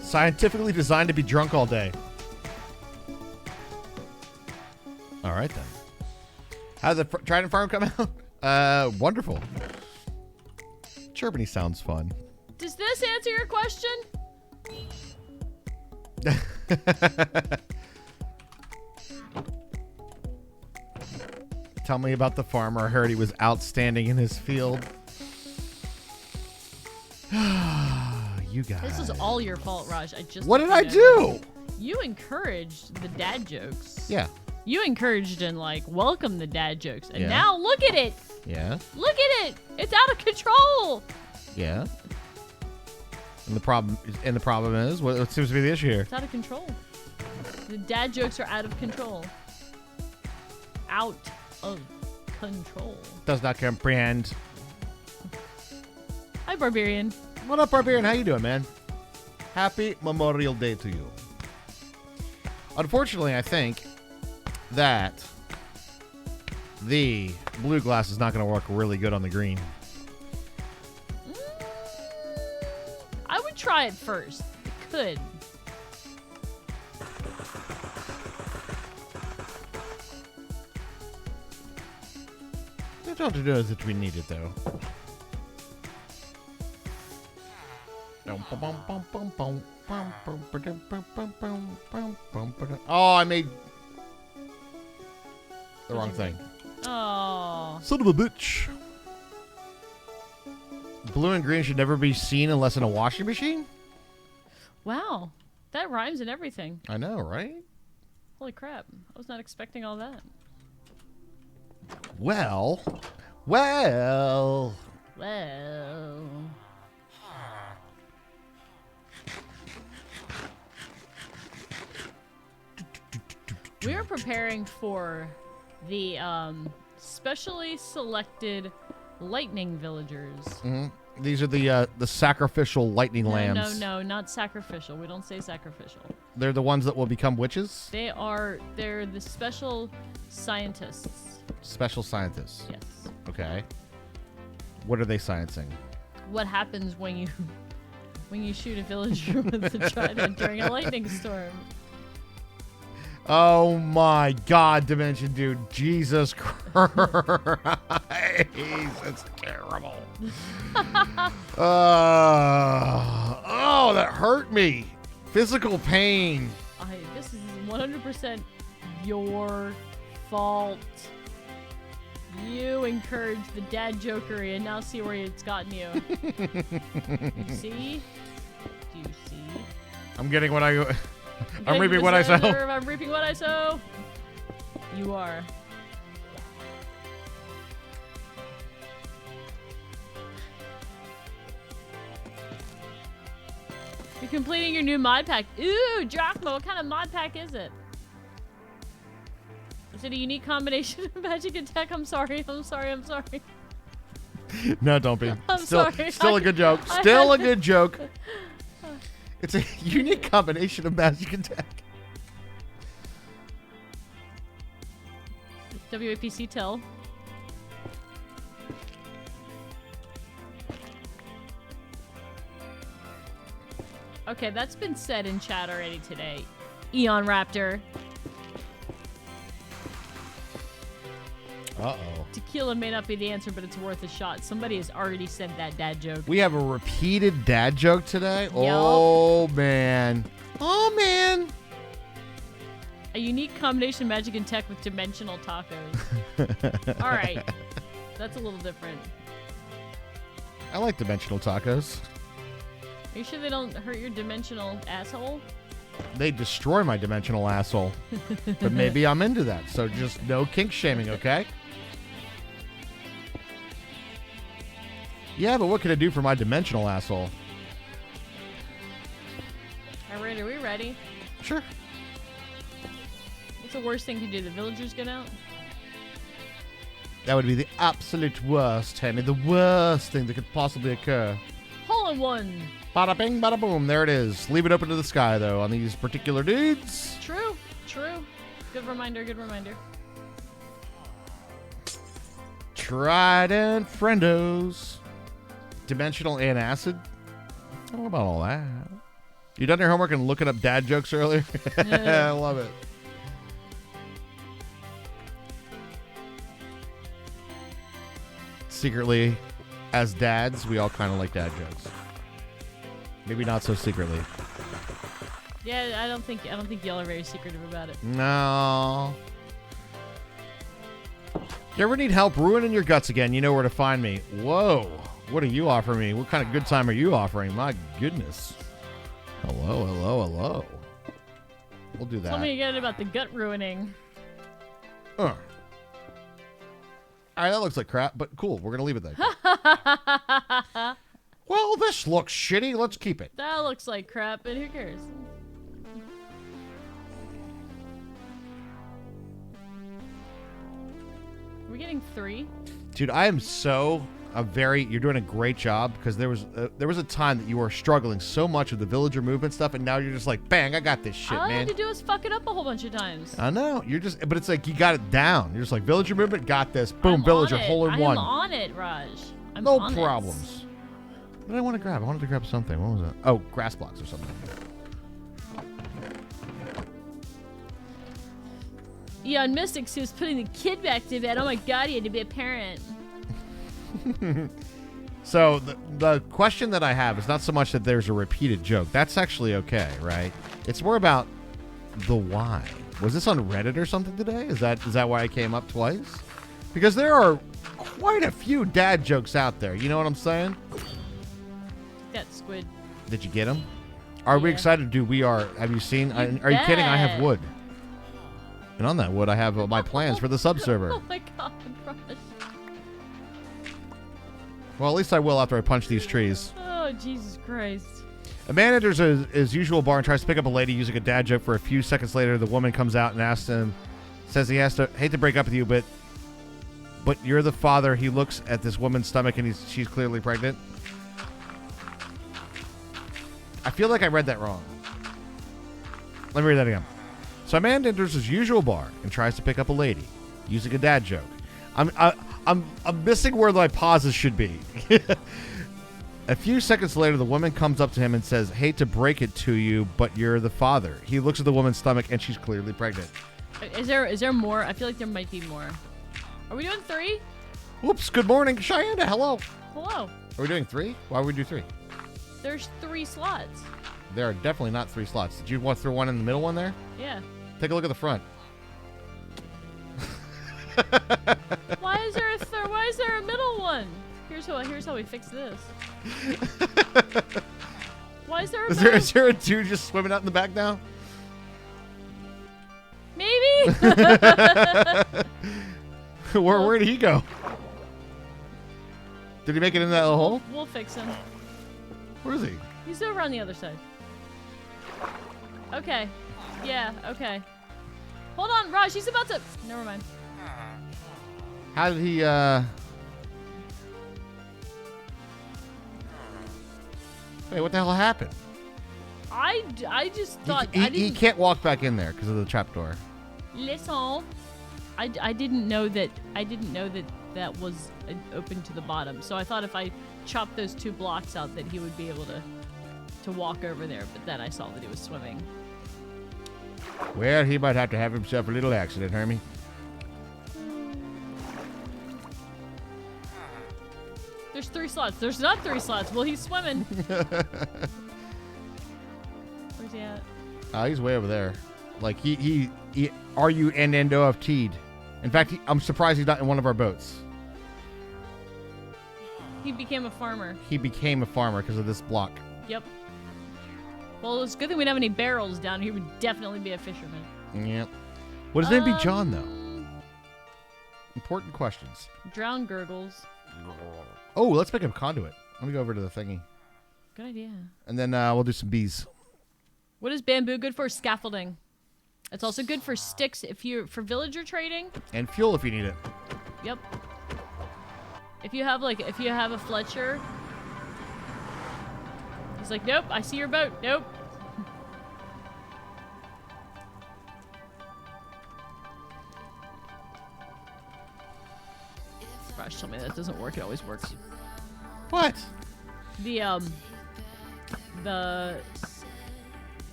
Scientifically designed to be drunk all day. All right then. How's the Trident Farm come out? Wonderful. Germany sounds fun. Does this answer your question? Tell me about the farmer. I heard he was outstanding in his field. You guys. This was all your fault, Raj. I just. What did I know. do? You encouraged the dad jokes. Yeah. You encouraged and like welcomed the dad jokes, and Yeah. now look at it. Yeah. Look at it. It's out of control. Yeah. And the problem is what seems to be the issue here. It's out of control. The dad jokes are out of control. Out of control. Does not comprehend. Hi, Barbarian. What up, Barbarian? How you doing, man? Happy Memorial Day to you. Unfortunately, I think that the blue glass is not going to work really good on the green. I would try it first. It could. They don't do as if we need it, though. Oh, I made the wrong thing. Oh. Son of a bitch. Blue and green should never be seen unless in a washing machine? Wow. That rhymes and everything. I know, right? Holy crap. I was not expecting all that. Well. Well. We are preparing for the specially selected lightning villagers. These are the sacrificial lightning lambs. No, not sacrificial. We don't say sacrificial. They're the ones that will become witches? They're the special scientists. Special scientists. Yes. Okay. What are they sciencing? What happens when you shoot a villager with a trident during a lightning storm? Oh my God, Dimension Dude. Jesus Christ. That's terrible. Oh, that hurt me. Physical pain. This is 100% your fault. You encouraged the dad jokery and now see where it's gotten you. You see? Do you see? I'm getting what I'm Getting reaping the what I sow. serve, I'm reaping what I sow. You are. You're completing your new mod pack. Ooh, Drachma, what kind of mod pack is it? Is it a unique combination of magic and tech? I'm sorry. No, don't be. I'm sorry. Still a good joke. Still a good joke. It's a unique combination of magic and tech. WAPC tell. Okay, that's been said in chat already today. Eon Raptor. Uh-oh. Tequila may not be the answer, but it's worth a shot. Somebody has already said that dad joke. We have a repeated dad joke today. Oh, man. Oh, man. A unique combination of magic and tech with dimensional tacos. All right. That's a little different. I like dimensional tacos. Are you sure they don't hurt your dimensional asshole? They destroy my dimensional asshole. But maybe I'm into that. So just no kink shaming, okay? Yeah, but what can I do for my dimensional asshole? All right, are we ready? Sure. What's the worst thing to do? The villagers get out? That would be the absolute worst, Tammy. The worst thing that could possibly occur. Hole in one. Bada bing, bada boom. There it is. Leave it open to the sky, though, on these particular dudes. True. True. Good reminder. Good reminder. Trident friendos. Dimensional and acid. I don't know about all that. You done your homework and looking up dad jokes earlier? I love it. Secretly, as dads, we all kind of like dad jokes. Maybe not so secretly. Yeah, I don't think y'all are very secretive about it. No. You ever need help ruining your guts again? You know where to find me. Whoa. What are you offering me? What kind of good time are you offering? My goodness. Hello, hello, hello. We'll do that. Tell me again about the gut ruining. All right, that looks like crap, but cool. We're going to leave it there. Well, this looks shitty. Let's keep it. That looks like crap, but who cares? Are we getting 3? Dude, I am you're doing a great job, because there was a time that you were struggling so much with the villager movement stuff, and now you're just like, bang, I got this shit, All I man. had to do was fuck it up a whole bunch of times. I know. But it's like you got it down. You're just like, villager movement, got this. Boom, I'm villager, on it. hole in one. I'm on it, Raj. I'm No on problems. What did I want to grab? I wanted to grab something. What was it? Oh, grass blocks or something. Eon Mystics, who's putting the kid back to bed. Oh my god, he had to be a parent. So the question that I have is not so much that there's a repeated joke. That's actually okay, right? It's more about the why. Was this on Reddit or something today? Is that why I came up twice? Because there are quite a few dad jokes out there. You know what I'm saying? That squid. Did you get them? Are we excited? Dude, we are. Have you seen? Are you kidding? I have wood. And on that wood, I have my plans for the subserver. Oh my god, Raj. Well, at least I will after I punch these trees. Oh, Jesus Christ. A man enters his usual bar and tries to pick up a lady using a dad joke. For a few seconds later, the woman comes out and asks him, says he has to, hate to break up with you, but you're the father. He looks at this woman's stomach and she's clearly pregnant. I feel like I read that wrong. Let me read that again. So a man enters his usual bar and tries to pick up a lady using a dad joke. I'm missing where my pauses should be. A few seconds later, the woman comes up to him and says, hate to break it to you, but you're the father. He looks at the woman's stomach and she's clearly pregnant. Is there more? I feel like there might be more. Are we doing 3? Whoops, good morning. Cheyenne, hello. Hello. Are we doing 3? Why would we do 3? There's 3 slots. There are definitely not 3 slots. Did you want to throw one in the middle one there? Yeah. Take a look at the front. Why is there a middle one? Here's how we fix this. Why is there a middle? Is there a dude just swimming out in the back now? Maybe. Where did he go? Did he make it in that little hole? We'll fix him. Where is he? He's over on the other side. Okay. Yeah, okay. Hold on, Raj, he's about to... Never mind. How did he, Hey, what the hell happened? I just thought... He can't walk back in there because of the trapdoor. Listen. I didn't know that that was open to the bottom. So I thought if I chopped those 2 blocks out that he would be able to walk over there, but then I saw that he was swimming. Well, he might have to have himself a little accident, Hermie. There's 3 slots. There's not 3 slots. Well, he's swimming. Where's he at? He's way over there. Like, he RUNNOFT'd. In fact, I'm surprised he's not in one of our boats. He became a farmer. He became a farmer because of this block. Yep. Well, it's a good thing we don't have any barrels down here. He would definitely be a fisherman. Yep. Would his name be John, though? Important questions. Drown gurgles. Oh, let's make a conduit. Let me go over to the thingy. Good idea. And then we'll do some bees. What is bamboo good for? Scaffolding. It's also good for sticks for villager trading. And fuel if you need it. Yep. If you have a Fletcher. He's like, nope, I see your boat. Nope. Crash told me that doesn't work. It always works. What? The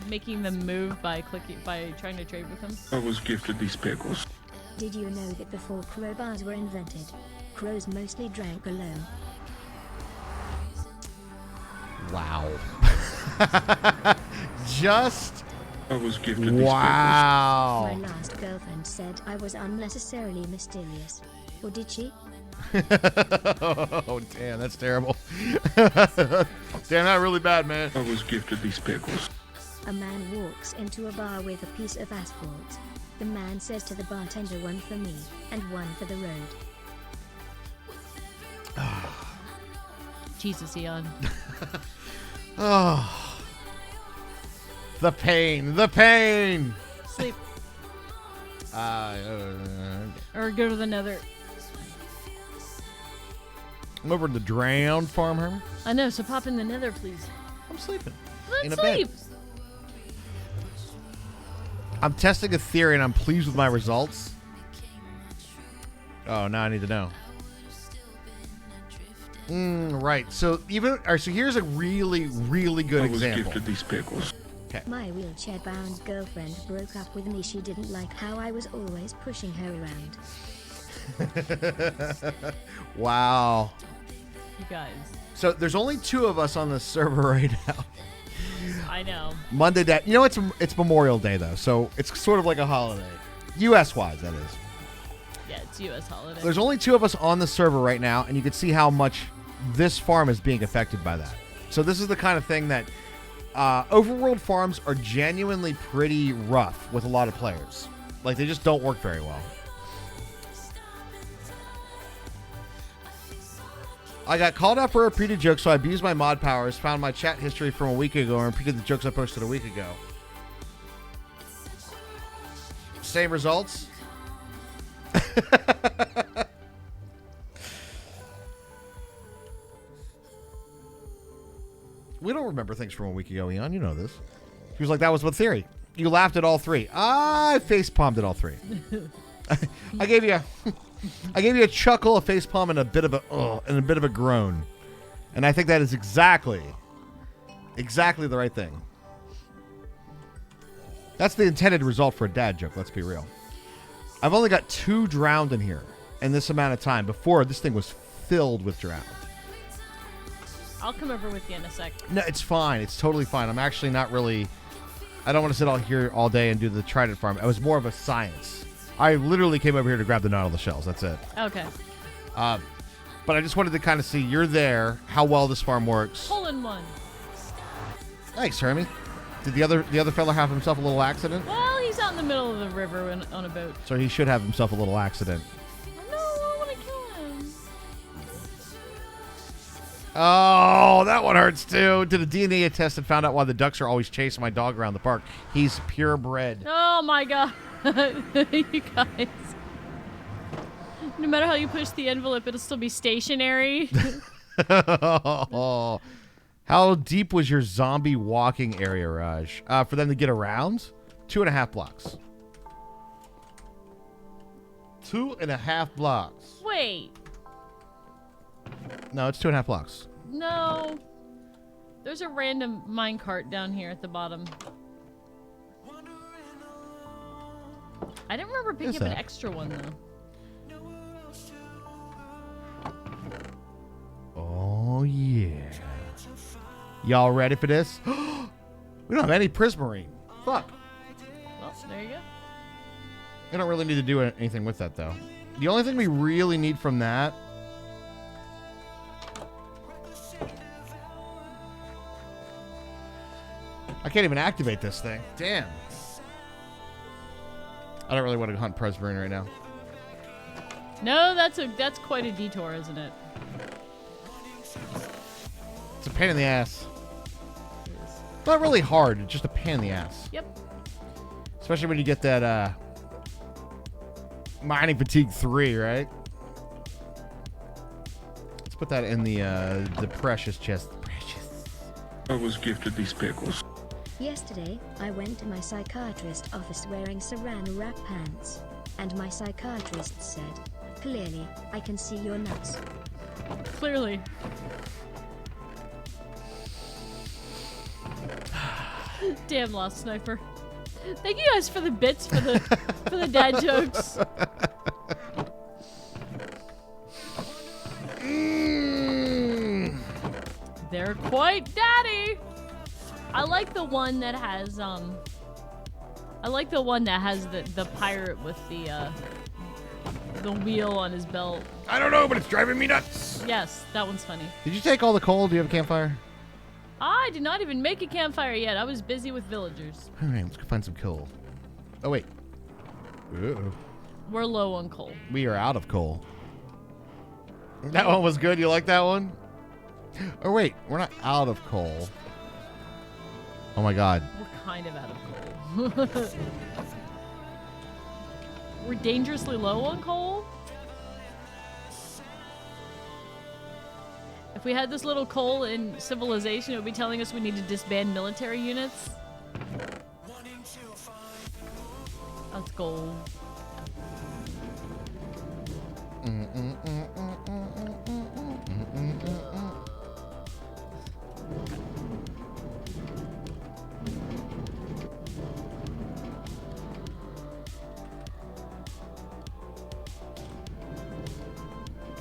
making them move by trying to trade with them. I was gifted these pickles. Did you know that before crowbars were invented, crows mostly drank alone? Wow. Just I was gifted these wow. My last girlfriend said I was unnecessarily mysterious. Or did she? Oh, damn, that's terrible. Damn, that's really bad, man. pickles. I was gifted these pickles. A man walks into a bar with a piece of asphalt. The man says to the bartender, one for me, and one for the road. Jesus, Eon. Oh. The pain. The pain. Sleep. I'm Or go to the nether. over in the drowned farm, Herman. I know, so pop in the nether, please. I'm sleeping. Let's In a sleep. bed. I'm testing a theory, and I'm pleased with my results. Oh, now I need to know. Right. So so here's a really, really good I was example. gifted these pickles. My wheelchair-bound girlfriend broke up with me. She didn't like how I was always pushing her around. Wow. You guys. So there's only 2 of us on the server right now. I know. Monday day. You know, it's Memorial Day though, so it's sort of like a holiday, U.S. wise, that is. Yeah, it's U.S. holiday. There's only 2 of us on the server right now, and you can see how much this farm is being affected by that. So this is the kind of thing that overworld farms are genuinely pretty rough with a lot of players. Like, they just don't work very well. I got called out for a repeated joke, so I abused my mod powers, found my chat history from a week ago, and repeated the jokes I posted a week ago. Same results? We don't remember things from a week ago, Eon. You know this. He was like, that was what theory. You laughed at all 3. I face-palmed at all 3. I gave you a chuckle, a face-palm, and a bit of a groan. And I think that is exactly the right thing. That's the intended result for a dad joke, let's be real. I've only got 2 drowned in here in this amount of time. Before, this thing was filled with drowned. I'll come over with you in a sec. No, it's fine. It's totally fine. I'm actually not really... I don't want to sit out here all day and do the Trident farm. It was more of a science. I literally came over here to grab the Nautilus shells. That's it. Okay. But I just wanted to kind of see, you're there, how well this farm works. Hole in one. Thanks, Hermie. Did the other fella have himself a little accident? Well, he's out in the middle of the river on a boat. So he should have himself a little accident. No, I want to kill him. Oh, that one hurts too. Did a DNA test and found out why the ducks are always chasing my dog around the park. He's purebred. Oh my god. You guys. No matter how you push the envelope, it'll still be stationary. Oh. How deep was your zombie walking area, Raj? For them to get around? 2.5 blocks. 2.5 blocks. Wait. No, it's 2.5 blocks. No. There's a random minecart down here at the bottom. I didn't remember picking up an extra one, though. Oh, yeah. Y'all ready for this? We don't have any prismarine. Fuck. Well, We don't really need to do anything with that, though. The only thing we really need from that... I can't even activate this thing. Damn. I don't really want to hunt Presbyterian right now. No, that's quite a detour, isn't it? It's a pain in the ass. Not really hard, it's just a pain in the ass. Yep. Especially when you get that mining fatigue 3, right? Let's put that in the precious chest. Precious. I was gifted these pickles. Yesterday, I went to my psychiatrist's office wearing saran wrap pants. And my psychiatrist said, "Clearly, I can see your nuts." Clearly. Damn, Lost Sniper. Thank you guys for the bits for the for the dad jokes. They're quite daddy. I like the one that has the pirate with the wheel on his belt. I don't know, but it's driving me nuts. Yes, that one's funny. Did you take all the coal? Do you have a campfire? I did not even make a campfire yet. I was busy with villagers. All right, let's go find some coal. Oh, wait. Uh-oh. We're low on coal. We are out of coal. That one was good. You like that one? Oh, wait. We're not out of coal. Oh, my God. We're kind of out of coal. We're dangerously low on coal? If we had this little coal in civilization, it would be telling us we need to disband military units. That's gold.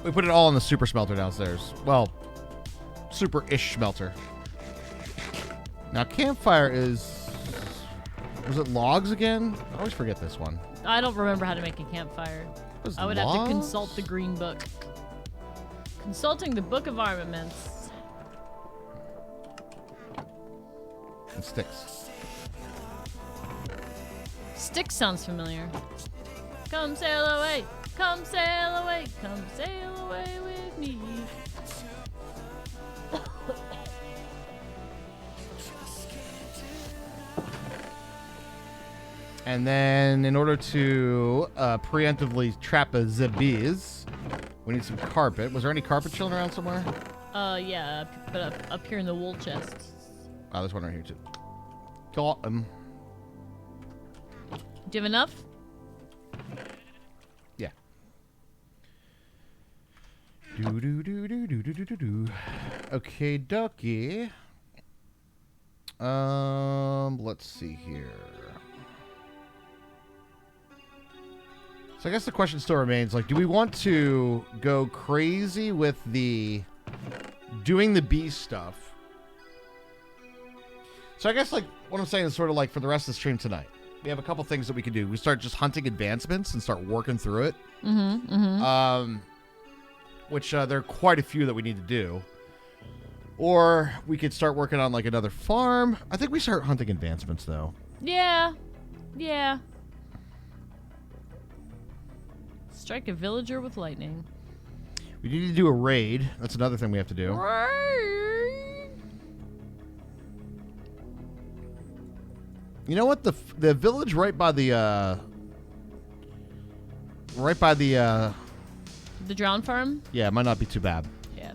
We put it all in the super smelter downstairs. Well, super-ish smelter. Now, campfire is... Was it logs again? I always forget this one. I don't remember how to make a campfire. I would have to consult the green book. Consulting the Book of Armaments. And sticks. Sticks sounds familiar. Come sail away. Come sail away. Come sail away with me. And then, in order to preemptively trap a zebbies, we need some carpet. Was there any carpet chilling around somewhere? Yeah, but up here in the wool chest. Oh, there's one right here, too. Got him. Do you have enough? Yeah. Do. Okay, ducky. Let's see here. So I guess the question still remains, like, do we want to go crazy with the doing the bee stuff? So I guess, like, what I'm saying is sort of like for the rest of the stream tonight, we have a couple things that we can do. We start just hunting advancements and start working through it. Which there are quite a few that we need to do. Or we could start working on, like, another farm. I think we start hunting advancements, though. Yeah. Yeah. Strike a villager with lightning. We need to do a raid. That's another thing we have to do. Raid. You know what? The village right by the The drown farm? yeah, it might not be too bad. Yeah.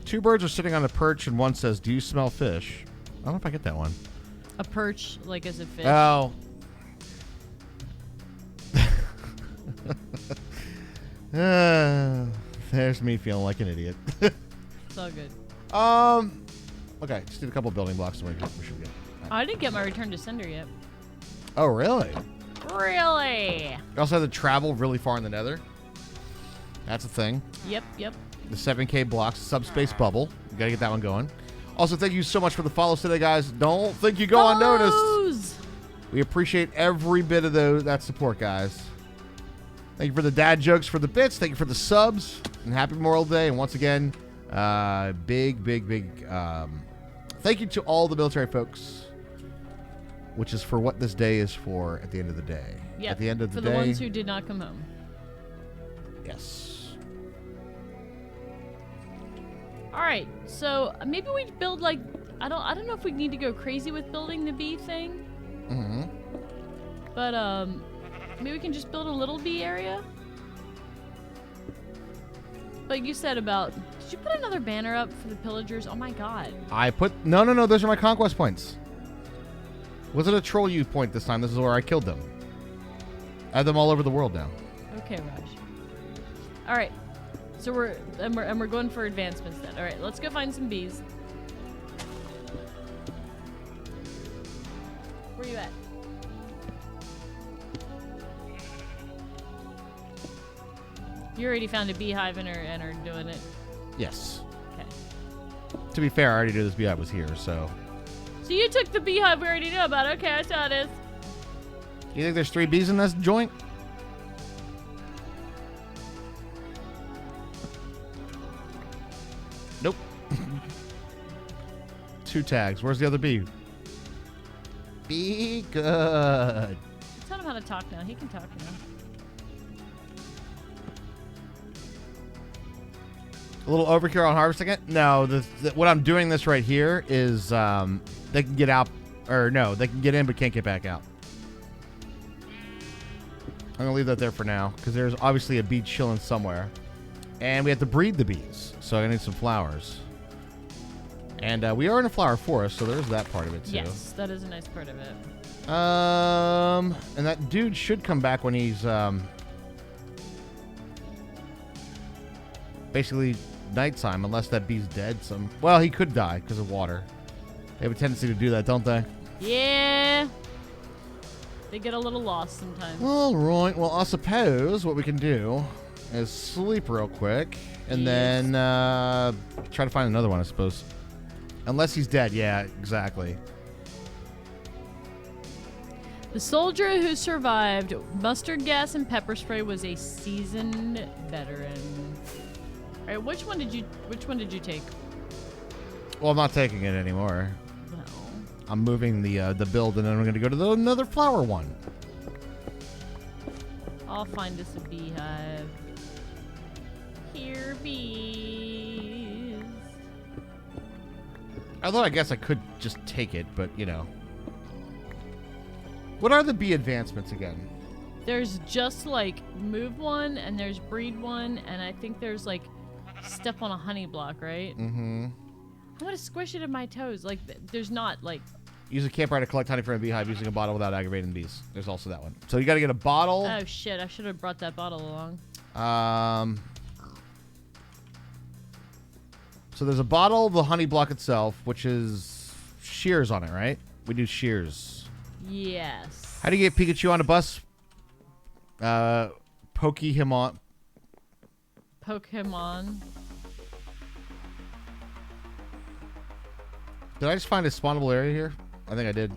Two birds are sitting on a perch and one says, "Do you smell fish?" I don't know if I get that one. A perch, like as a fish. Oh. There's me feeling like an idiot. It's all good. Okay, just need a couple building blocks and we should be good. I didn't get my return to sender yet. Oh, really? Really? You also have to travel really far in the nether. That's a thing. Yep. The 7K blocks, subspace bubble. You gotta get that one going. Also, thank you so much for the follows today, guys. Don't think you go unnoticed. We appreciate every bit of that support, guys. Thank you for the dad jokes, for the bits. Thank you for the subs. And happy Memorial Day. And once again, big thank you to all the military folks, which is for what this day is for at the end of the day. Yeah, at the end of the for day. the ones who did not come home. Yes. All right, so maybe we build like I don't know if we need to go crazy with building the bee thing. Mm-hmm. But maybe we can just build a little bee area. But you said about did you put another banner up for the pillagers? Oh my god. I put no. Those are my conquest points. Wasn't a troll you point this time. This is where I killed them. I have them all over the world now. Okay, Raj. All right. So we're going for advancements then. All right, let's go find some bees. Where you at? You already found a beehive and are doing it. Yes. Okay. To be fair, I already knew this beehive was here, so. So you took the beehive we already knew about. Okay, I saw this. You think there's 3 bees in this joint? Nope. 2 tags. Where's the other bee? Be good. Tell him how to talk now. He can talk now. A little overkill on harvesting it? No, what I'm doing this right here is they can get out, or no, they can get in but can't get back out. I'm going to leave that there for now because there's obviously a bee chilling somewhere. And we have to breed the bees, so I need some flowers. And we are in a flower forest, so there's that part of it too. Yes, that is a nice part of it. And that dude should come back when he's basically nighttime, unless that bee's dead. Well, he could die because of water. They have a tendency to do that, don't they? Yeah. They get a little lost sometimes. All right. Well, I suppose what we can do is sleep real quick and then try to find another one, I suppose. Unless he's dead. Yeah, exactly. The soldier who survived mustard gas and pepper spray was a seasoned veteran. All right, which one did you take? Well, I'm not taking it anymore. No. I'm moving the build, and then I'm going to go to another flower one. I'll find us a beehive. Here, bees. Although I guess I could just take it, but you know. What are the bee advancements again? There's just like move one, and there's breed one, and I think there's like step on a honey block, right? Mm-hmm. I'm gonna squish it in my toes. Like there's not like. Use a campfire to collect honey from a beehive using a bottle without aggravating the bees. There's also that one. So you got to get a bottle. Oh shit! I should have brought that bottle along. So there's a bottle, the honey block itself, which is shears on it, right? We do shears. Yes. How do you get Pikachu on a bus? Pokemon. Pokemon. Did I just find a spawnable area here? I think I did.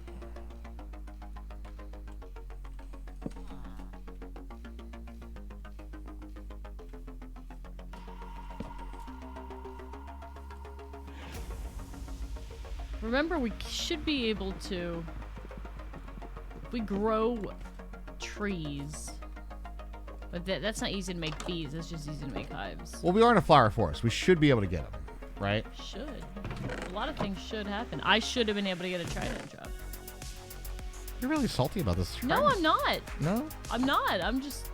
Remember, we should be able to. If we grow trees. But that's not easy to make bees. That's just easy to make hives. Well, we are in a flower forest. We should be able to get them, right? Should. A lot of things should happen. I should have been able to get a trident drop. You're really salty about this. No, I'm not. No? I'm not. I'm just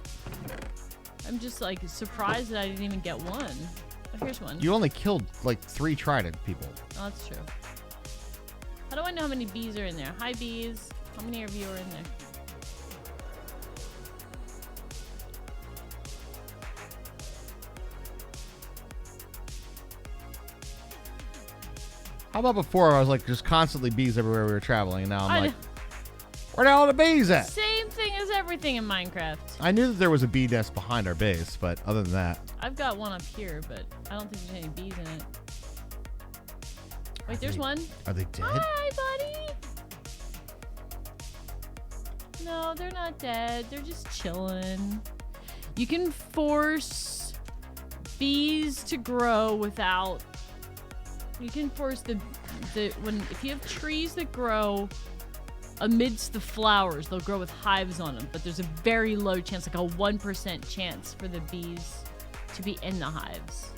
like surprised that I didn't even get one. Oh, here's one. You only killed like 3 trident people. Oh, that's true. How do I know how many bees are in there? Hi, bees. How many of you are in there? How about before I was like just constantly bees everywhere we were traveling, and now I'm like, where are all the bees at? Same thing as everything in Minecraft. I knew that there was a bee nest behind our base, but other than that. I've got one up here, but I don't think there's any bees in it. Wait, there's one. Are they dead? Hi, buddy. No, they're not dead. They're just chilling. You can force bees to grow without. You can force if you have trees that grow amidst the flowers, they'll grow with hives on them. But there's a very low chance, like a 1% chance, for the bees to be in the hives.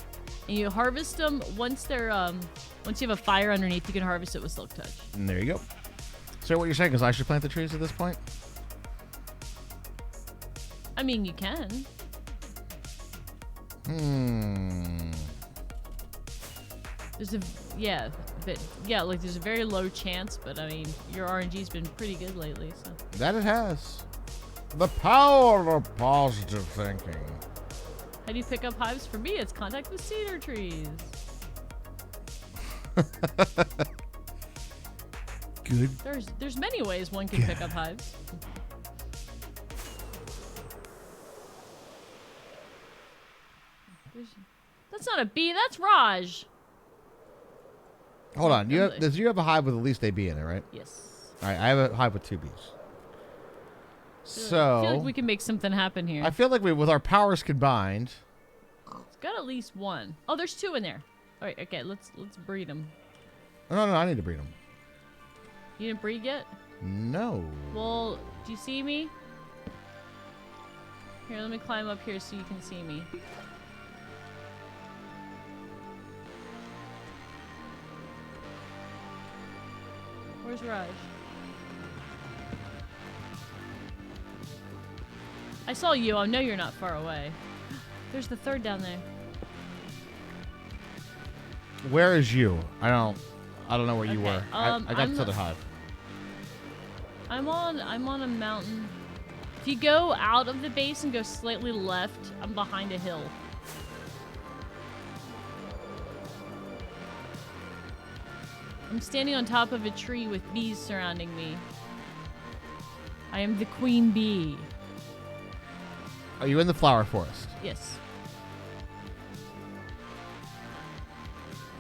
And you harvest them once they're once you have a fire underneath. You can harvest it with silk touch. And there you go. So what you're saying is I should plant the trees at this point? I mean, you can. There's there's a very low chance, but I mean, your RNG's been pretty good lately, so. That it has. The power of positive thinking. How do you pick up hives? For me, it's contact with cedar trees. Good. There's many ways one can pick up hives. That's not a bee, that's Raj. Hold on. You have a hive with at least a bee in it, right? Yes. All right, I have a hive with 2 bees. So I feel like we can make something happen here. I feel like with our powers combined. It's got at least one. Oh, there's 2 in there. All right, okay, let's breed them. No, I need to breed them. You didn't breed yet? No. Well, do you see me? Here, let me climb up here so you can see me. Where's Raj? I saw you. I know you're not far away. There's the 3rd down there. Where is you? I don't know where you Okay, were. I got to the hive. I'm on a mountain. If you go out of the base and go slightly left, I'm behind a hill. I'm standing on top of a tree with bees surrounding me. I am the queen bee. Are you in the flower forest? Yes.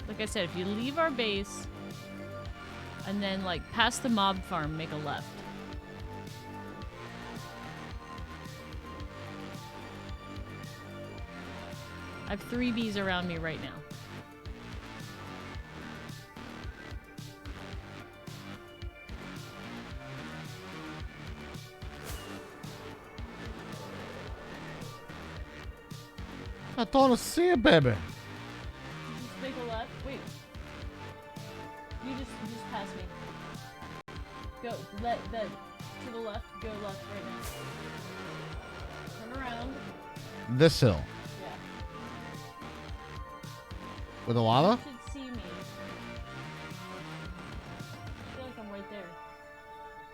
Like I said, if you leave our base and then like past the mob farm, make a left. I have 3 bees around me right now. I don't see it, baby. Just make a left. Wait. You just pass me. Go to the left. Go left right now. Turn around. This hill. Yeah. With the lava? You should see me. I feel like I'm right there.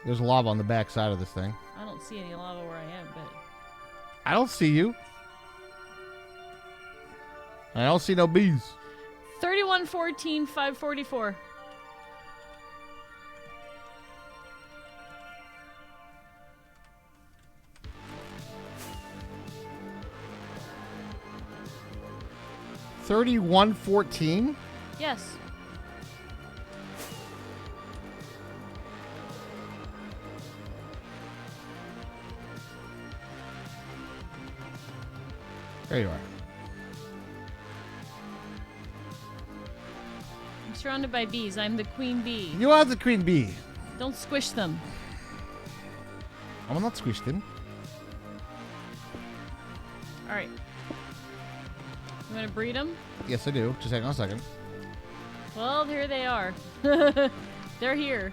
There's lava on the back side of this thing. I don't see any lava where I am, but I don't see you. I don't see no bees. 3114 544. $31.14? Yes. There you are. I'm surrounded by bees. I'm the queen bee. You are the queen bee. Don't squish them. I'm not squished in. All right. I'm gonna breed them. Yes, I do. Just hang on a second. Well, here they are. They're here.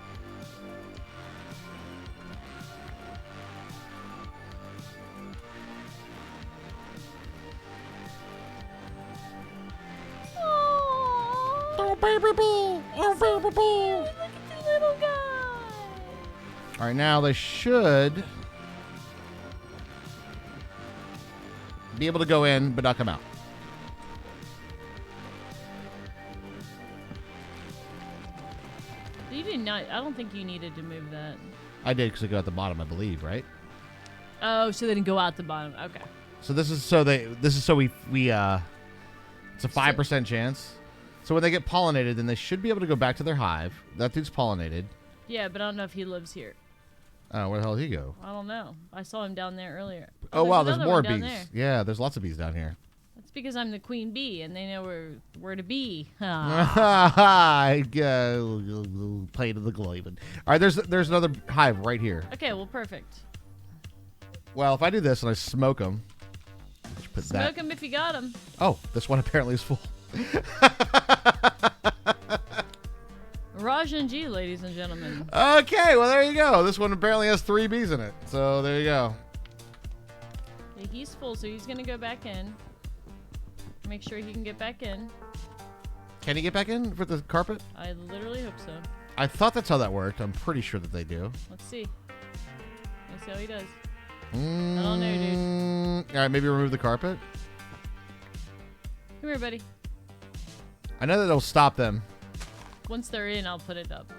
Oh, baby bee. Oh, baby bee. Look at the little guy. All right, now they should be able to go in, but not come out. You did not. I don't think you needed to move that. I did because they go at the bottom, I believe, right? Oh, so they didn't go out the bottom. Okay. So this is so we it's a 5% chance. So when they get pollinated, then they should be able to go back to their hive. That dude's pollinated. Yeah, but I don't know if he lives here. Oh, where the hell did he go? I don't know. I saw him down there earlier. Oh, wow, there's another more one down bees. there. Yeah, there's lots of bees down here. That's because I'm the queen bee, and they know where to be. I go play to the Gloven. All right, there's another hive right here. Okay, well, perfect. Well, if I do this and I smoke them, put Smoke them if you got them. Oh, this one apparently is full. Rajan G, ladies and gentlemen. Okay, well there you go. This one apparently has 3 bees in it. So there you go. Yeah, he's full, so he's gonna go back in. Make sure he can get back in. Can he get back in for the carpet? I literally hope so. I thought that's how that worked. I'm pretty sure that they do. Let's see. Let's see how he does. I don't know, dude. All right, maybe remove the carpet. Come here, buddy. I know that it'll stop them. Once they're in, I'll put it up.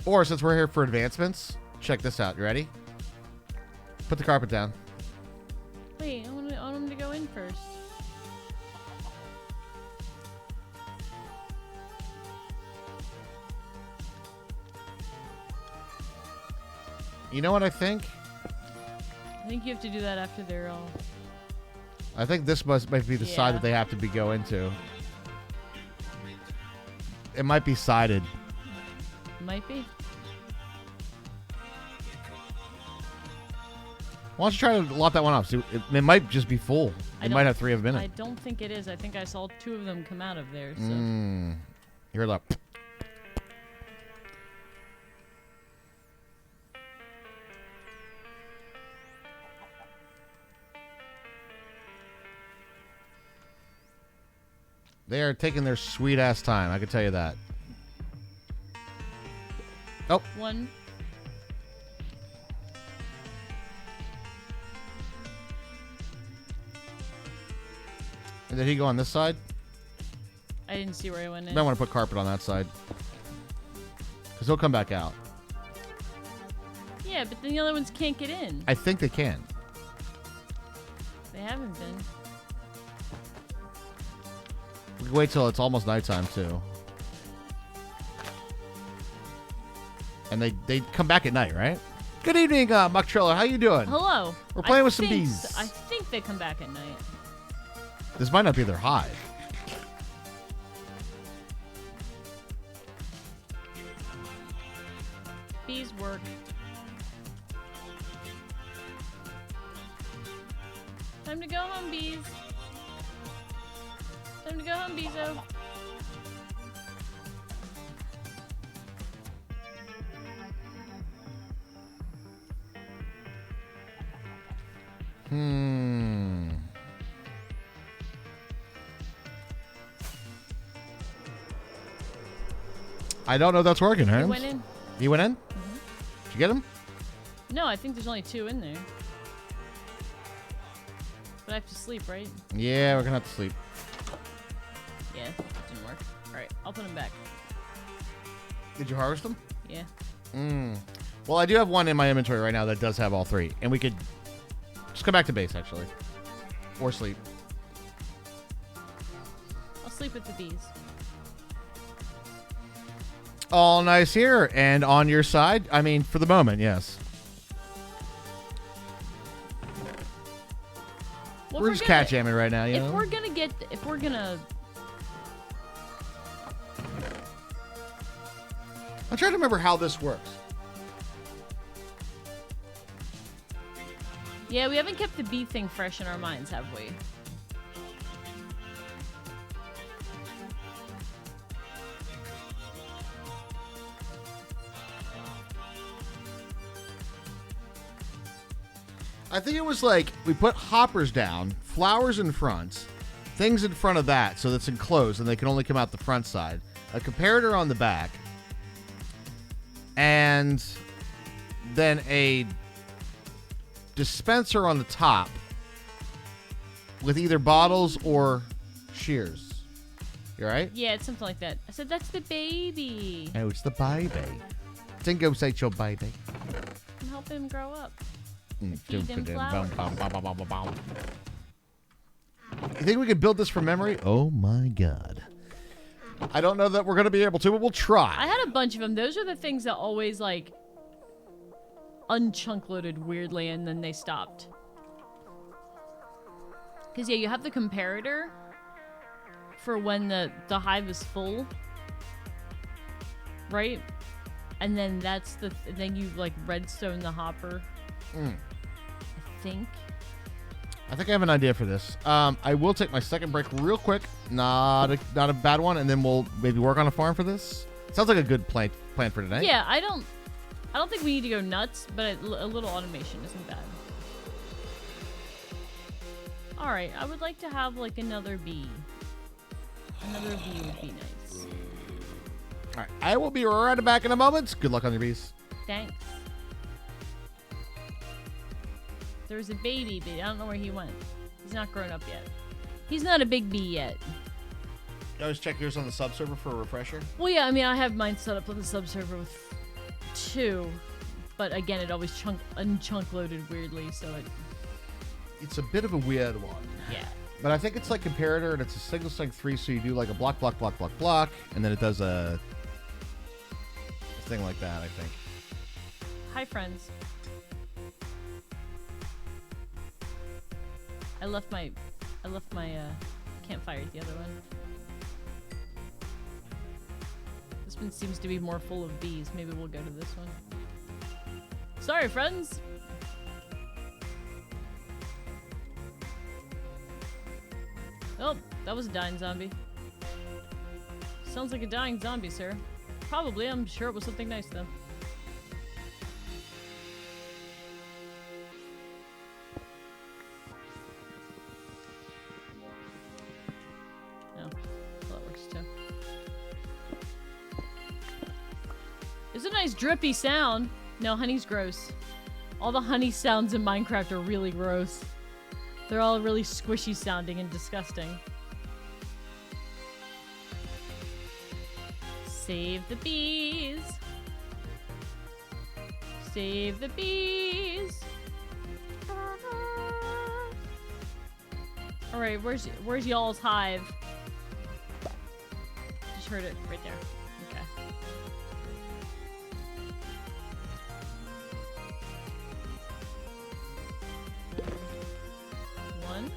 Or since we're here for advancements, check this out. You ready? Put the carpet down. Wait, I want him to go in first. You know what I think? I think you have to do that after they're all... I think this might be the side that they have to go into. It might be sided. Might be. Why don't you try to lock that one off? See, it might just be full. It might have 3 of them in I it. don't think it is. I think I saw 2 of them come out of there. So. You heard that? They are taking their sweet ass time. I can tell you that. Oh. 1. And did he go on this side? I didn't see where he went in. You might want to put carpet on that side. Because he'll come back out. Yeah, but then the other ones can't get in. I think they can. They haven't been. We can wait till it's almost nighttime, too. And they come back at night, right? Good evening, Muck Triller. How you doing? Hello. We're playing with some bees. I think they come back at night. This might not be their hive. Bees work. Time to go home, bees. Time to go home, Beezo. I don't know if that's working, He Hans. went in. He went in? Mm-hmm. Did you get him? No, I think there's only 2 in there. But I have to sleep, right? Yeah, we're going to have to sleep. Yeah, it didn't work. Alright, I'll put him back. Did you harvest them? Yeah. Well, I do have one in my inventory right now that does have all 3. And we could just come back to base, actually. Or sleep. I'll sleep with the bees. All nice here. And on your side? I mean, for the moment, yes. Well, we're just cat jamming right now, you know? If we're gonna... I'm trying to remember how this works. Yeah, we haven't kept the bee thing fresh in our minds, have we? I think it was like we put hoppers down, flowers in front, things in front of that so that's enclosed and they can only come out the front side, a comparator on the back, and then a dispenser on the top with either bottles or shears. You all right? Yeah, it's something like that. I said, that's the baby. No, it's the baby. Dingo say your baby. I'm helping him grow up. Feed them flowers. You think we could build this from memory? Oh my god. I don't know that we're going to be able to, but we'll try. I had a bunch of them. Those are the things that always, like, unchunk loaded weirdly, and then they stopped. Because, yeah, you have the comparator for when the hive is full. Right? And then that's then you, like, redstone the hopper. I think. I think I have an idea for this. I will take my second break real quick. Not a bad one, and then we'll maybe work on a farm for this. Sounds like a good plan for today. Yeah, I don't think we need to go nuts, but a little automation isn't bad. All right, I would like to have like another bee. Another bee would be nice. All right, I will be right back in a moment. Good luck on your bees. Thanks. There's a baby bee. I don't know where he went. He's not grown up yet. He's not a big bee yet. You always check yours on the subserver for a refresher? Well, yeah, I mean, I have mine set up on the subserver with 2, but again, it always unchunk loaded weirdly, so it's a bit of a weird one. Yeah. But I think it's like comparator, and it's a single strength 3, so you do like a block, and then it does a thing like that, I think. Hi, friends. I left my campfire at the other one. This one seems to be more full of bees. Maybe we'll go to this one. Sorry, friends. Oh, that was a dying zombie. Sounds like a dying zombie, sir. Probably. I'm sure it was something nice, though. Oh, well, that works, too. It's a nice drippy sound. No, honey's gross. All the honey sounds in Minecraft are really gross. They're all really squishy sounding and disgusting. Save the bees. Save the bees. All right, where's y'all's hive? Just heard it right there. Okay. One.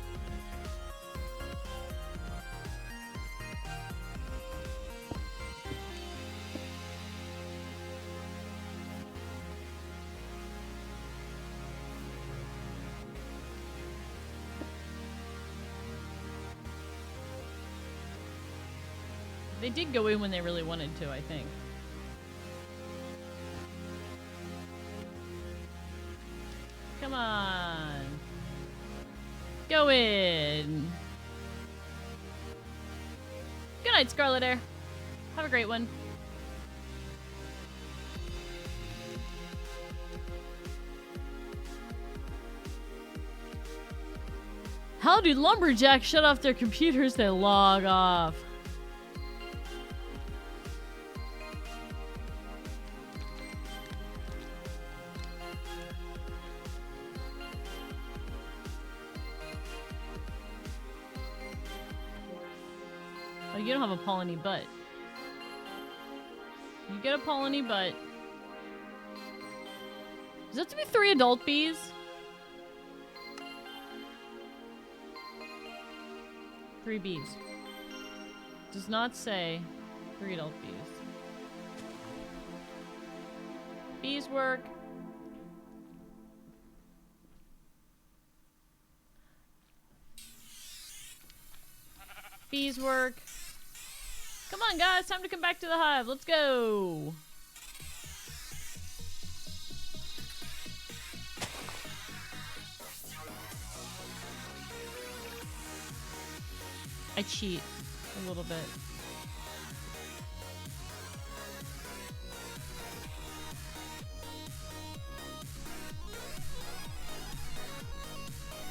They did go in when they really wanted to, I think. Come on. Go in. Good night, Scarlet Air. Have a great one. How do lumberjacks shut off their computers? They log off. Oh, you don't have a polleny butt. You get a polleny butt. Does that have to be 3 adult bees? Three bees. Does not say 3 adult bees. Bees work. Bees work. Come on, guys. Time to come back to the hive. Let's go. I cheat a little bit.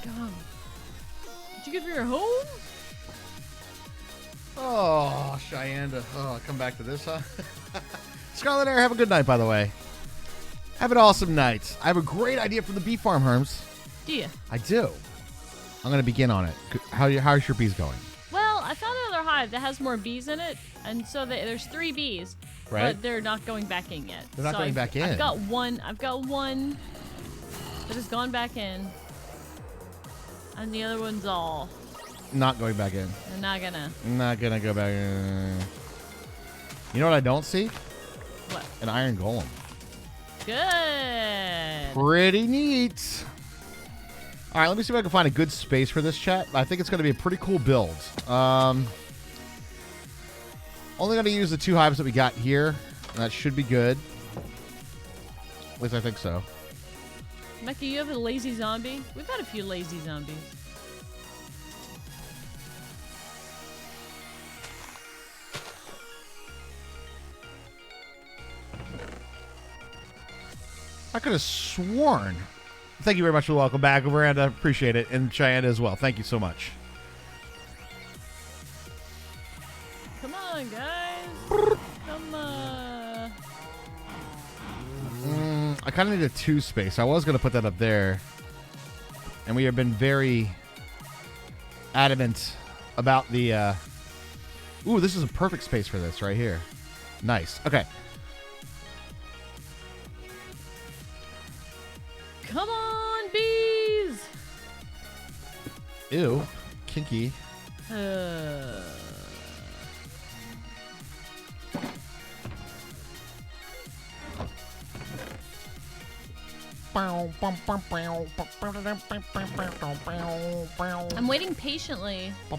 God. Did you get for your home? Oh, Cheyenne. Oh, come back to this, huh? Scarlet Air, have a good night, by the way. Have an awesome night. I have a great idea for the bee farm, Herms. Do you? I do. I'm going to begin on it. How's your bees going? Well, I found another hive. hive that has more bees in it, and so there's 3 bees, Right. but they're not going back in yet. They're not going back in. I've got one that has gone back in, and the other one's all Not going back in. they're not gonna. Not gonna go back in. You know what I don't see? What? An iron golem. Good. Pretty neat. All right, let me see if I can find a good space for this chat. I think it's going to be a pretty cool build. Only going to use the 2 hives that we got here. And that should be good. At least I think so. Mecca, you have a lazy zombie? We've had a few lazy zombies. I could have sworn. Thank you very much for the welcome back, Miranda. Appreciate it. And Cheyenne as well. Thank you so much. Come on, guys. Come on. I kind of need a 2 space. I was going to put that up there. And we have been very adamant about the... Ooh, this is a perfect space for this right here. Nice. Okay. Come on, bees. Ew. Kinky. I'm waiting patiently for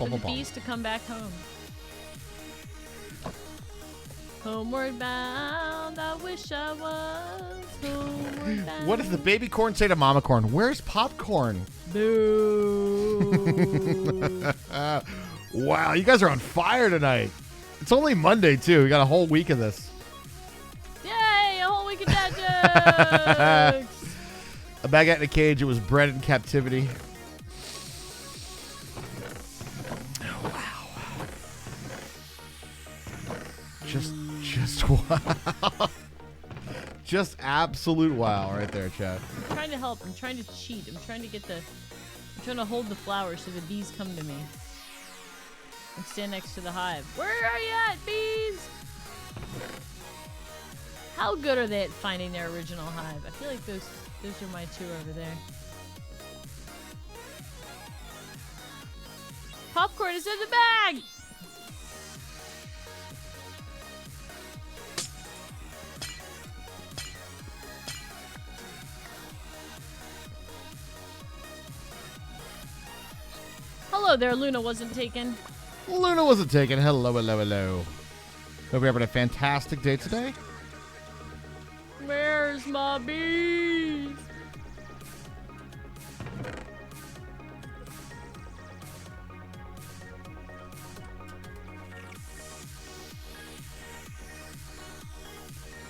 the bees to come back home. Homeward bound, I wish I was homeward bound. What does the baby corn say to mama corn? Where's popcorn? Boo. Wow, you guys are on fire tonight. It's only Monday, too. We got a whole week of this. Yay, a whole week of dad jokes. A baguette in a cage. It was bred in captivity. Wow. Just wow. Just absolute wow right there, chat. I'm trying to help. I'm trying to cheat. I'm trying to hold the flowers so the bees come to me. And stand next to the hive. Where are you at, bees? How good are they at finding their original hive? I feel like those are my 2 over there. Popcorn is in the bag! Hello there, Luna wasn't taken. Luna wasn't taken. Hello, hello, hello. Hope you're having a fantastic day today. Where's my bees?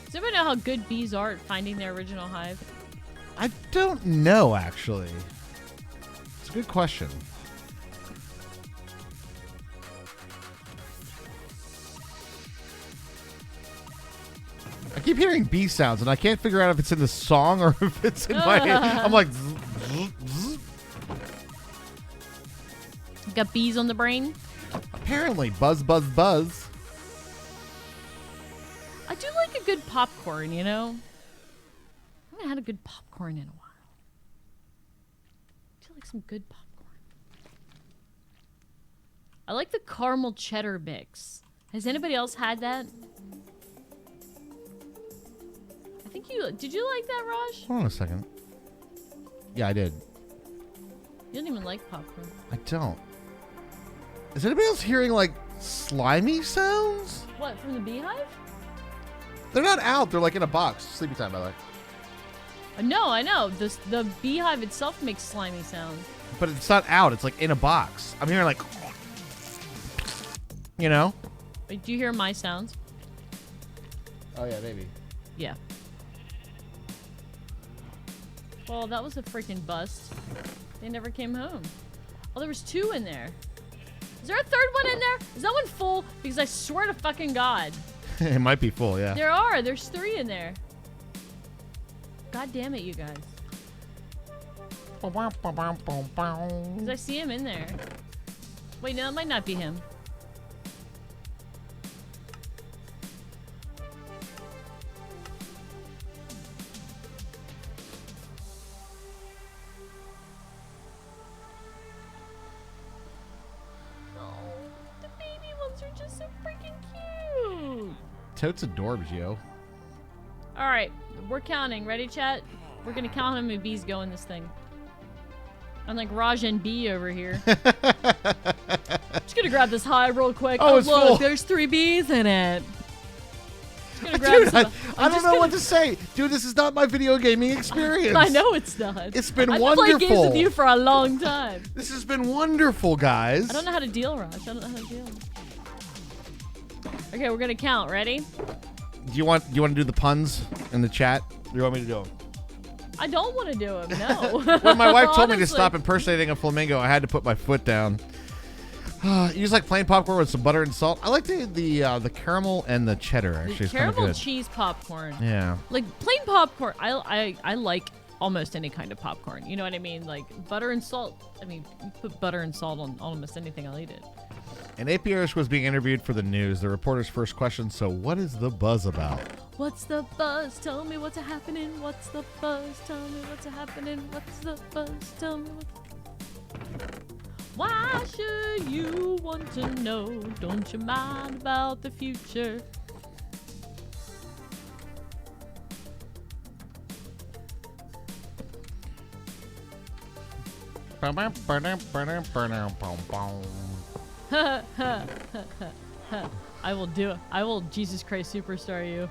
Does anybody know how good bees are at finding their original hive? I don't know, actually. It's a good question. I keep hearing bee sounds, and I can't figure out if it's in the song or if it's in my head. I'm like... zzz, zzz, zzz. Got bees on the brain? Apparently. Buzz, buzz, buzz. I do like a good popcorn, you know? I haven't had a good popcorn in a while. I do like some good popcorn. I like the caramel cheddar mix. Has anybody else had that? I think did you like that, Raj? Hold on a second. Yeah, I did. You don't even like popcorn. I don't. Is anybody else hearing, like, slimy sounds? What, from the beehive? They're not out. They're, like, in a box. Sleepy time, by the way. No, I know. The beehive itself makes slimy sounds. But it's not out. It's, like, in a box. I'm hearing, like... You know? Wait, do you hear my sounds? Oh, yeah, maybe. Yeah. Well, that was a freaking bust. They never came home. Oh, there was 2 in there. Is there a 3rd one in there? Is that one full? Because I swear to fucking God. It might be full, yeah. There's 3 in there. God damn it, you guys. Because I see him in there. Wait, no, that might not be him. They're just so freaking cute. Totes adorbs, yo. All right, we're counting. Ready, chat? We're gonna count how many bees go in this thing. I'm like Raj and B over here. Just gonna grab this hive real quick. Oh, it's look, full. there's 3 bees in it. Just gonna grab Dude, some- I don't know what to say. Dude, this is not my video gaming experience. I know it's not. It's been I've wonderful. played games with you for a long time. This has been wonderful, guys. I don't know how to deal, Raj. I don't know how to deal. Okay, we're gonna count. Ready? Do you want to do the puns in the chat? Or do you want me to do them? I don't want to do them. No. When my wife told me to Honestly. stop impersonating a flamingo, I had to put my foot down. You just like plain popcorn with some butter and salt. I like the caramel and the cheddar. Actually, The it's kind of caramel good. cheese popcorn. Yeah. Like plain popcorn. I like almost any kind of popcorn. You know what I mean? Like butter and salt. I mean, you put butter and salt on almost anything, I'll eat it. And AP Irish was being interviewed for the news. The reporter's first question, so what is the buzz about? What's the buzz? Tell me what's happening. What's the buzz? Tell me what's happening. What's the buzz? Tell me what's... Why should you want to know? Don't you mind about the future? I will do it. I will Jesus Christ Superstar you.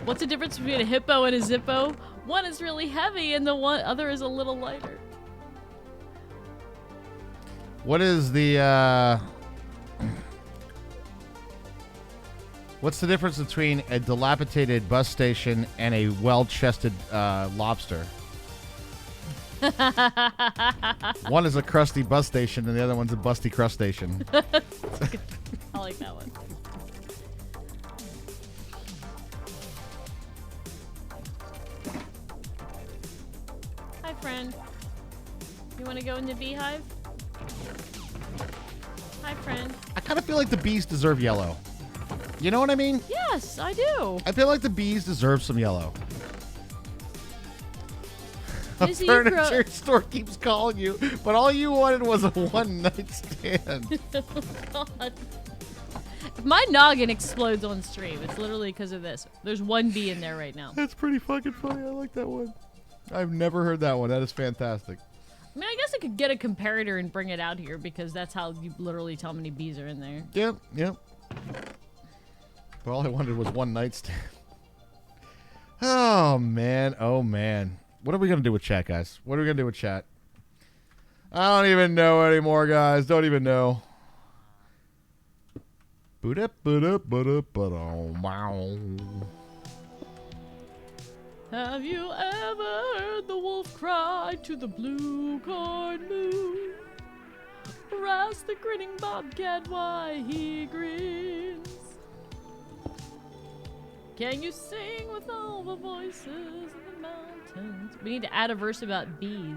What's the difference between a hippo and a zippo? One is really heavy and the other is a little lighter. What is the what's the difference between a dilapidated bus station and a well-chested lobster? One is a crusty bus station and the other one's a busty crust station. I like that one. Hi, friend. You want to go in the beehive? Hi, friend. I kind of feel like the bees deserve yellow. You know what I mean? Yes, I do. I feel like the bees deserve some yellow. A Missy, you furniture store keeps calling you, but all you wanted was a one-night stand. Oh, God. If my noggin explodes on stream, it's literally because of this. There's one bee in there right now. That's pretty fucking funny. I like that one. I've never heard that one. That is fantastic. I mean, I guess I could get a comparator and bring it out here because that's how you literally tell how many bees are in there. Yep, yep. But all I wanted was one night stand. Oh, man. Oh, man. What are we going to do with chat, guys? What are we going to do with chat? I don't even know anymore, guys. Don't even know. Have you ever heard the wolf cry to the blue corn moon? Or ask the grinning bobcat why he grins? Can you sing with all the voices in the mountains? We need to add a verse about bees.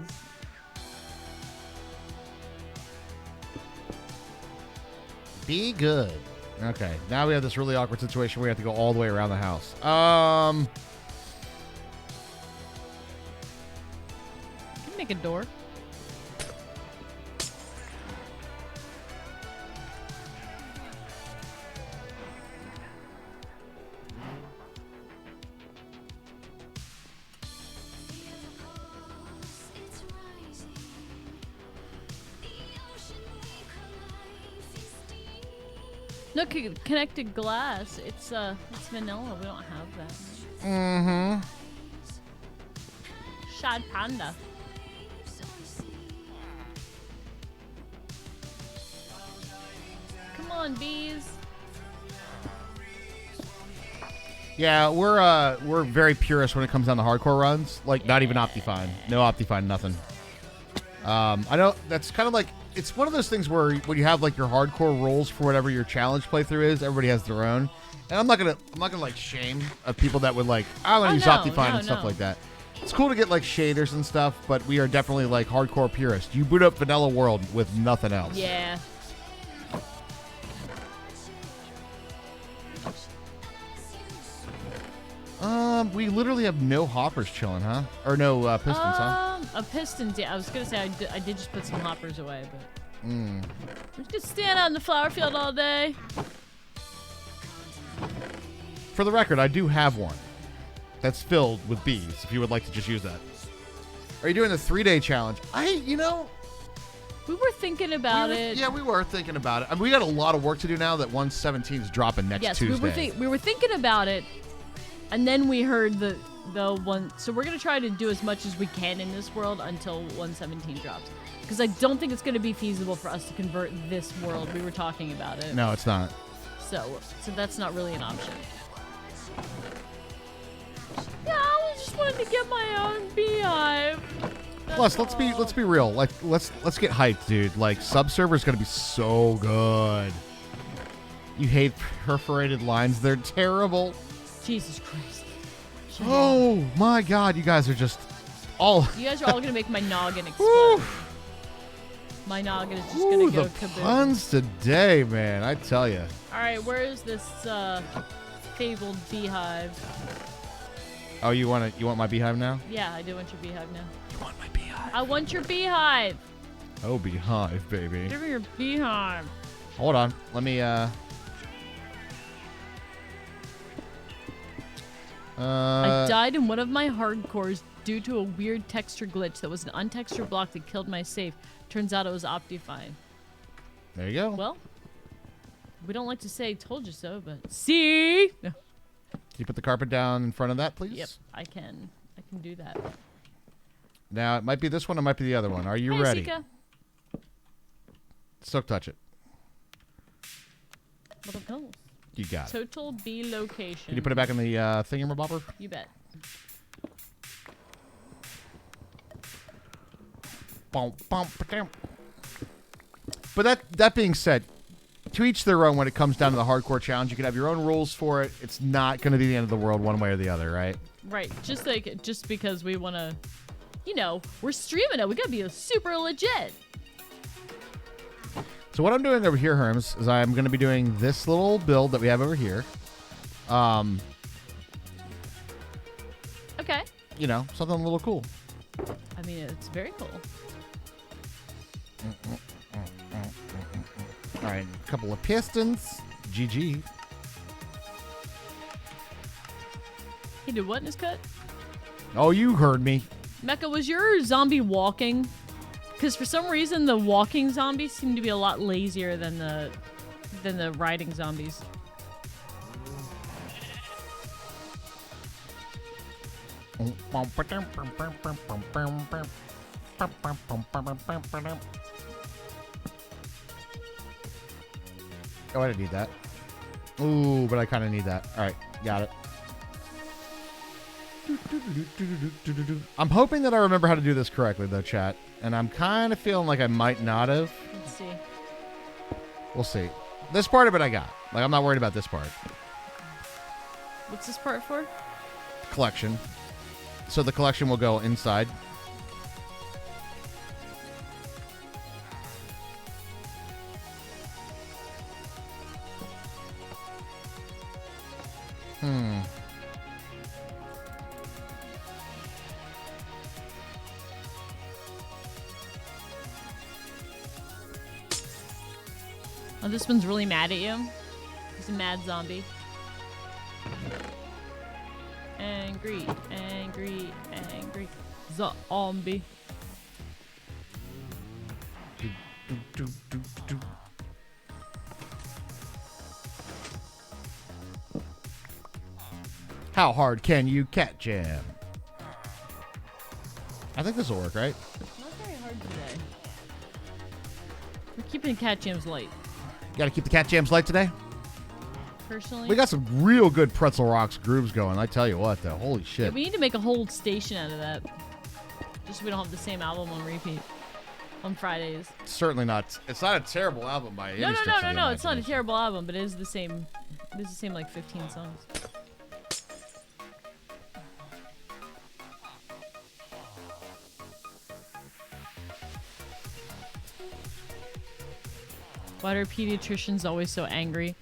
Be good. Okay, now we have this really awkward situation where we have to go all the way around the house. Can you make a door? No, connected glass. It's vanilla. We don't have that. Mm-hmm. Shad Panda. Come on, bees. Yeah, we're very purist when it comes down to hardcore runs. Like, not even Optifine. No Optifine, nothing. I know that's kind of like, it's one of those things where when you have like your hardcore rules for whatever your challenge playthrough is, everybody has their own. And I'm not gonna like shame of people that would like, I want to use Optifine and stuff like that. It's cool to get like shaders and stuff, but we are definitely like hardcore purists. You boot up Vanilla World with nothing else. Yeah. We literally have no hoppers chilling, huh? Or no pistons, huh? A pistons. Yeah, I was gonna say I did just put some hoppers away, but We just stand out in the flower field all day. For the record, I do have one that's filled with bees, if you would like to just use that. Are you doing the 3-day challenge? We were thinking about it. Yeah, we were thinking about it. I mean, we got a lot of work to do now that 117 is dropping next Tuesday. We were thinking about it, and then we heard the one. So we're gonna try to do as much as we can in this world until 117 drops. Because I don't think it's gonna be feasible for us to convert this world. We were talking about it. No, it's not. So that's not really an option. Yeah, I just wanted to get my own beehive. Plus, let's be real. Like, let's get hyped, dude. Like, Subserver's gonna be so good. You hate perforated lines; they're terrible. Jesus Christ! Oh my God, you guys are just all. You guys are all gonna make my noggin explode. My noggin is just gonna go the kaboom. puns today, man. I tell you. All right, where is this fabled beehive? Oh, you want my beehive now? Yeah, I do want your beehive now. You want my beehive? I want your beehive. Oh, beehive, baby. Give me your beehive. Hold on. Let me, I died in one of my hardcores due to a weird texture glitch that was an untextured block that killed my save. Turns out it was Optifine. There you go. Well, we don't like to say "told you so," but see. No. Can you put the carpet down in front of that, please? Yep, I can. I can do that. Now, it might be this one, it might be the other one. Are you Hey, ready? Sika. Silk touch it. What a goal. You got it. Total B location. Can you put it back in the thingamabobber? You bet. But that being said, to each their own when it comes down to the hardcore challenge. You can have your own rules for it. It's not going to be the end of the world one way or the other, right? Right. Just because we want to, we're streaming it. We got to be super legit. So what I'm doing over here, Herms, is I'm going to be doing this little build that we have over here. Okay. Something a little cool. I mean, it's very cool. All right, a couple of pistons. GG. He did what in his cut? Oh, you heard me. Mecca, was your zombie walking? Because for some reason, the walking zombies seem to be a lot lazier than the riding zombies. Oh, I didn't need that. Ooh, but I kind of need that. All right, got it. I'm hoping that I remember how to do this correctly, though, chat. And I'm kind of feeling like I might not have. Let's see. We'll see. This part of it I got. Like, I'm not worried about this part. What's this part for? Collection. So the collection will go inside. Oh, this one's really mad at you. He's a mad zombie. Angry, angry, angry zombie. How hard can you catch him? I think this will work, right? Not very hard today. We're keeping cat jams light. Got to keep the cat jams light today. Personally, We got some real good Pretzel Rocks grooves going. I tell you what, though. Holy yeah, shit. we need to make a whole station out of that. Just so we don't have the same album on repeat on Fridays. Certainly not. It's not a terrible album by any No, stretch of the It's not a imagination. terrible album, but it is the same. It's the same like 15 songs. Why are pediatricians always so angry?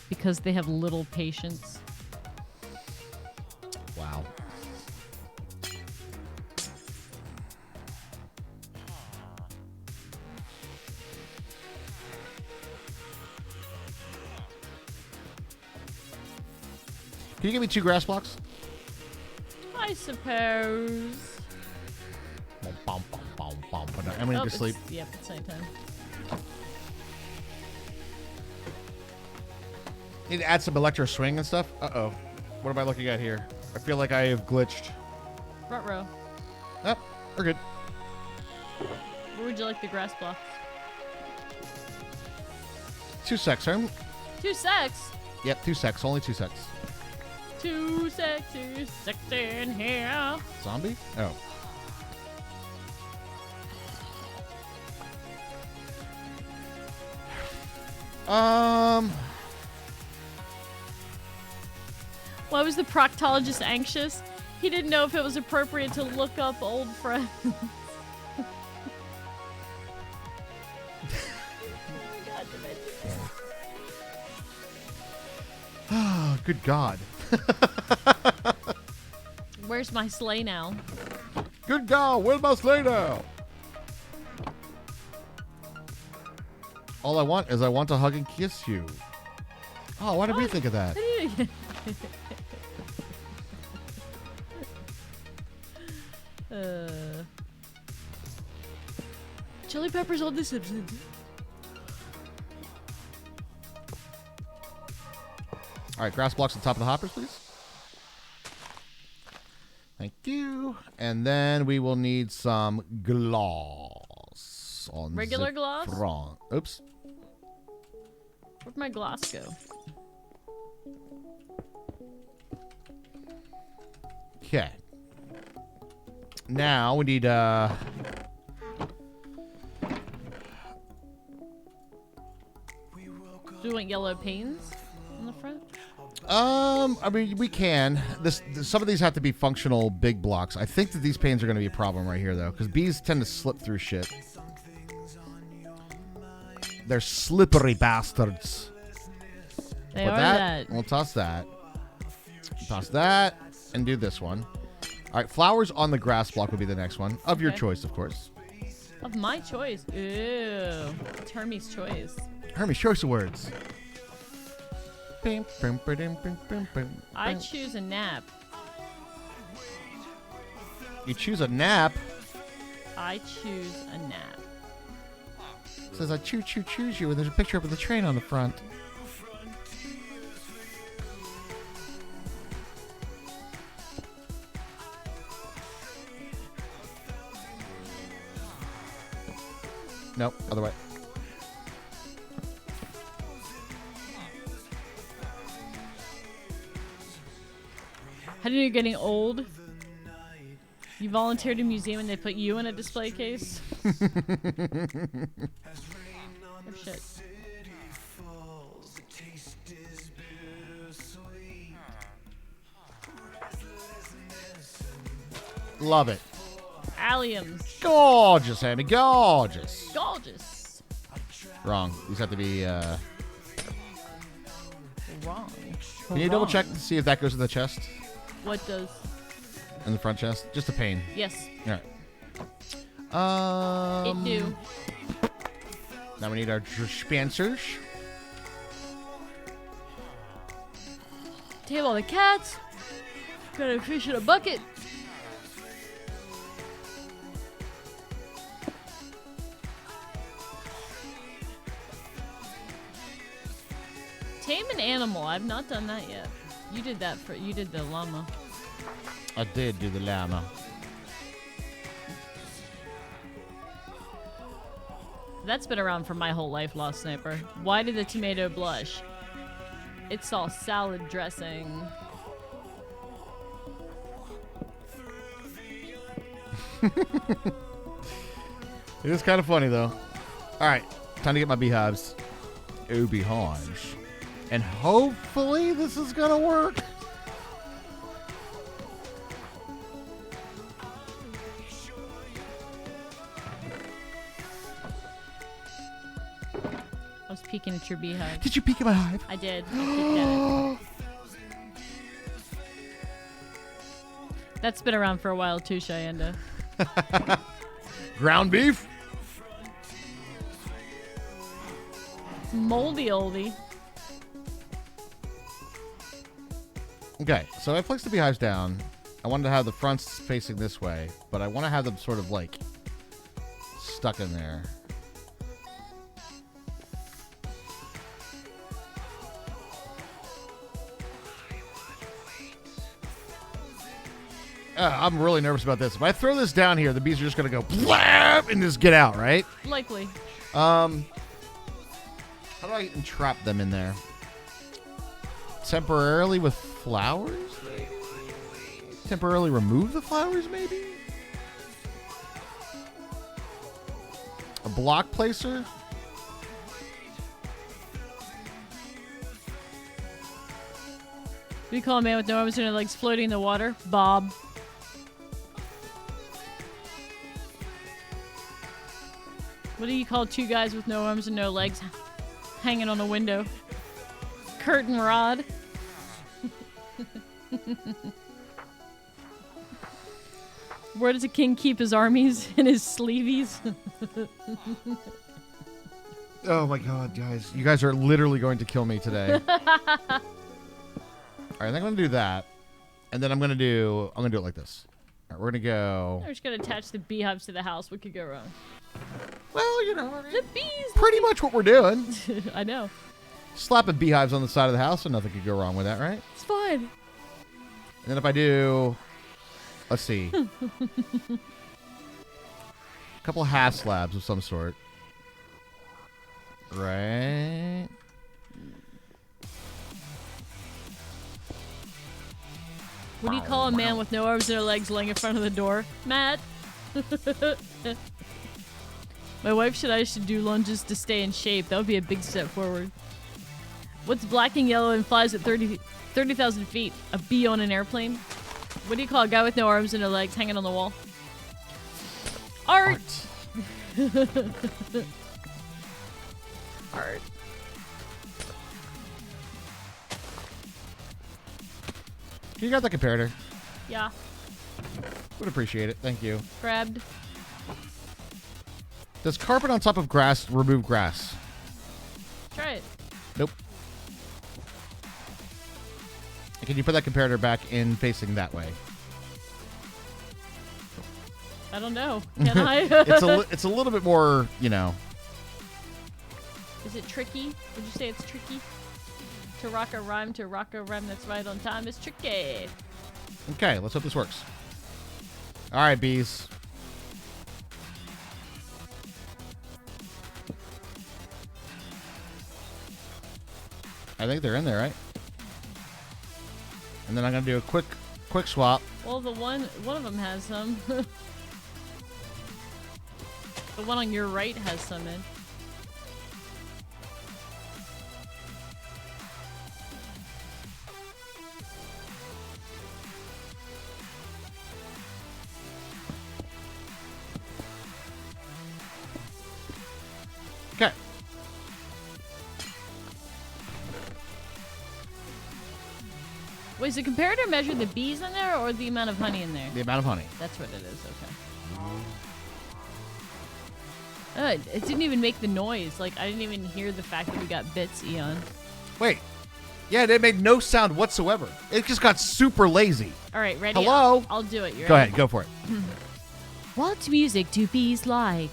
Because they have little patience. Wow. Can you give me 2 grass blocks? I suppose. I'm going to sleep. Yep, it's nighttime. Need to add some electro swing and stuff. Uh-oh. What am I looking at here? I feel like I have glitched. Front row. Oh, we're good. Where would you like the grass blocks? 2 secs, Herm. 2 secs. Yep, 2 secs. Only 2 secs. 2 secs in here. Zombie? Oh. Why was the proctologist anxious? He didn't know if it was appropriate to look up old friends. Oh, good God. Where's my sleigh now? Good God, where's my sleigh now? All I want is I want to hug and kiss you. Oh, why did we think of that? Chili Peppers on The Simpsons. All right, grass blocks on top of the hoppers, please. Thank you. And then we will need some gloss on Regular the gloss? front. Oops. Where'd my gloss go? Okay. Now we need Do you want yellow panes on the front? I mean, we can. Some of these have to be functional big blocks. I think that these panes are going to be a problem right here, though, because bees tend to slip through shit. They're slippery bastards. They Put are that. that. We'll toss that. Toss that, and do this one. All right, flowers on the grass block would be the next one. Of your Okay. choice, of course. Of my choice. Ew. It's Hermes' choice. Hermes, choice of words. I choose a nap. You choose a nap. I choose a nap. It says I choose you, and there's a picture of the train on the front. Nope, other way. How do you know you're getting old? You volunteered in a museum and they put you in a display case? Oh, shit. Love it. Alliums. Gorgeous, Amy. Gorgeous. Gorgeous. Wrong. These have to be, Wrong. Can you double check to see if that goes in the chest? What does? In the front chest? Just a pane. Yes. Alright. It do. Now we need our dispensers. Table the cats. Got a fish in a bucket. Tame an animal. I've not done that yet. You did that for. You did the llama. I did do the llama. That's been around for my whole life, Lost Sniper. Why did the tomato blush? It saw salad dressing. It is kind of funny, though. Alright, time to get my beehives. Oh, beehives. And hopefully this is going to work. I was peeking at your beehive. Did you peek at my hive? I did. I peeked at it. That's been around for a while too, Cheyenda. Ground beef? Moldy oldie. Okay, so I placed the beehives down. I wanted to have the fronts facing this way, but I want to have them sort of like stuck in there. I'm really nervous about this. If I throw this down here, the bees are just going to go blap and just get out, right? Likely. How do I entrap them in there? Temporarily with flowers, maybe? Temporarily remove the flowers, maybe? A block placer? What do you call a man with no arms and no legs floating in the water? Bob. What do you call two guys with no arms and no legs hanging on a window? Curtain rod. Where does a king keep his armies? In his sleeveys? Oh my god, guys. You guys are literally going to kill me today. Alright, I think I'm going to do that. And then I'm going to do it like this. Alright, we're going to go... We're just going to attach the beehives to the house. What could go wrong? Well, you know, I mean, The bees! pretty much what we're doing. I know. Slapping beehives on the side of the house, so nothing could go wrong with that, right? It's fine. And then if I do... Let's see. A couple of half slabs of some sort. Right. What do you call a man with no arms and no legs laying in front of the door? Matt. My wife said I should do lunges to stay in shape. That would be a big step forward. What's black and yellow and flies at 30,000 feet? A bee on an airplane? What do you call a guy with no arms and no legs hanging on the wall? Art! Art. You got the comparator. Yeah. Would appreciate it. Thank you. Grabbed. Does carpet on top of grass remove grass? Try it. Nope. Can you put that comparator back in facing that way? I don't know. Can I? It's a little bit more, you know. Is it tricky? Would you say it's tricky? To rock a rhyme that's right on time is tricky. Okay, let's hope this works. All right, bees. I think they're in there, right? And then I'm gonna do a quick swap. Well, the one of them has some. The one on your right has some in. Okay. Wait, is the comparator measure the bees in there or the amount of honey in there? The amount of honey. That's what it is, okay. It didn't even make the noise. Like, I didn't even hear the fact that we got bits, Eon. Wait. Yeah, it made no sound whatsoever. It just got super lazy. All right, ready? Hello? I'll do it. You Go ready? ahead, go for it. What music do bees like?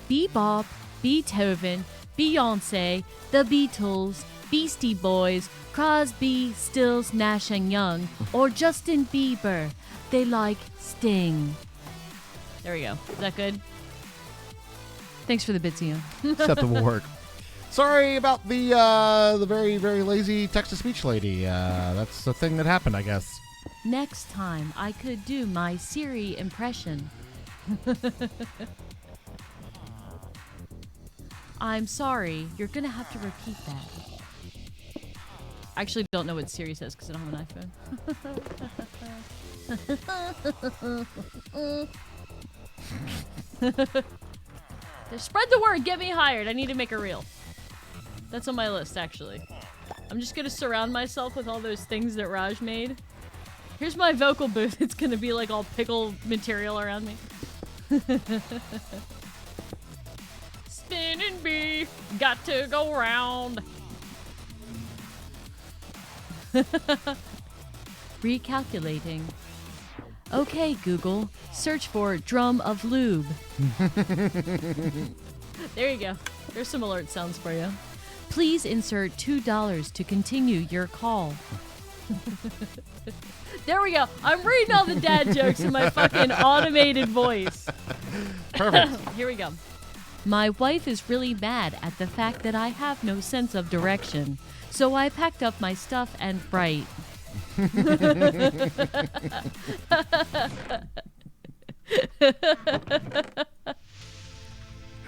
Bebop, Beethoven, Beyonce, The Beatles, Beastie Boys, Crosby, Stills, Nash and Young, or Justin Bieber. They like Sting. There we go. Is that good? Thanks for the bits, Ian. Acceptable work. Sorry about the very, very lazy text-to-speech lady. That's the thing that happened, I guess. Next time, I could do my Siri impression. I'm sorry. You're going to have to repeat that. I actually don't know what Siri says because I don't have an iPhone. Spread the word. Get me hired. I need to make a reel. That's on my list, actually. I'm just going to surround myself with all those things that Raj made. Here's my vocal booth. It's going to be like all pickle material around me. Spinning bee, got to go round. Recalculating. Okay, Google, search for drum of lube. There you go. There's some alert sounds for you. Please insert $2 to continue your call. There we go. I'm reading all the dad jokes in my fucking automated voice. Perfect. Here we go. My wife is really mad at the fact that I have no sense of direction. So I packed up my stuff and fright.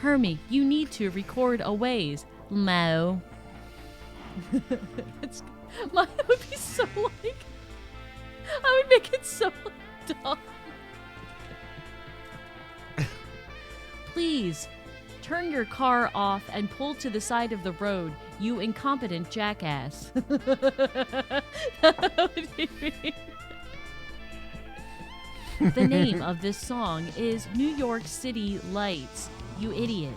Hermie, you need to record a ways. No. Mine would be so like... I would make it so dumb. Please, turn your car off and pull to the side of the road, you incompetent jackass. That would be me. The name of this song is New York City Lights, you idiot.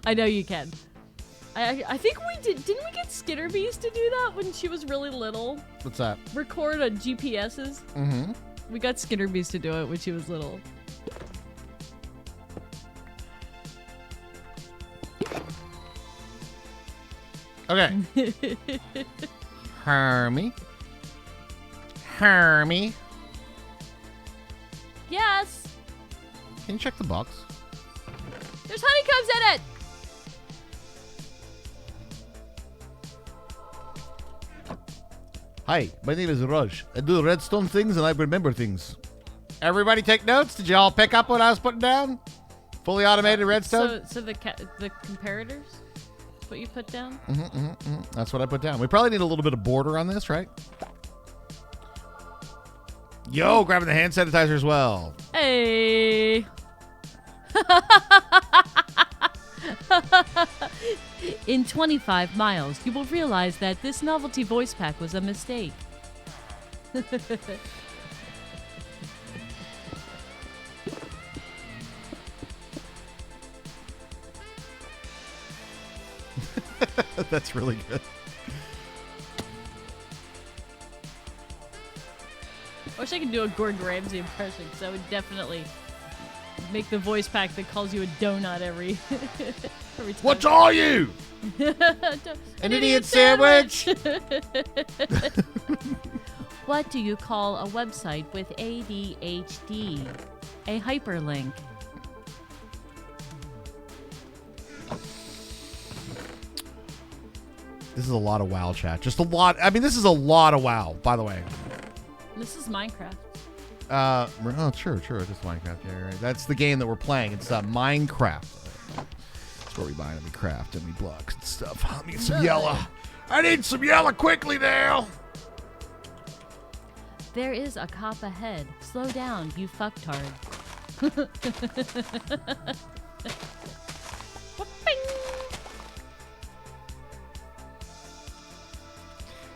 I know you can. I think we didn't we get Skitterbees to do that when she was really little? What's that? Record on GPSs? Mm-hmm. We got Skitterbees to do it when she was little. Okay. Hermie. Hermie. Yes! Can you check the box? There's honeycombs in it! Hi, my name is Raj. I do redstone things and I remember things. Everybody take notes? Did you all pick up what I was putting down? Fully automated redstone? So the comparators? What you put down? That's what I put down. We probably need a little bit of border on this, right? Yo, grabbing the hand sanitizer as well. Hey! In 25 miles, you will realize that this novelty voice pack was a mistake. That's really good. I wish I could do a Gordon Ramsay impression, because I would definitely make the voice pack that calls you a donut every time. What are you? An idiot sandwich? What do you call a website with ADHD? A hyperlink. This is a lot of WoW chat. Just a lot. I mean, this is a lot of WoW, by the way. This is Minecraft. Oh, sure. It is Minecraft. Yeah, right. That's the game that we're playing. It's Minecraft. That's where we buy and we craft and we blocks and stuff. I need some yellow. I need some yellow quickly now. There is a cop ahead. Slow down, you fucktard.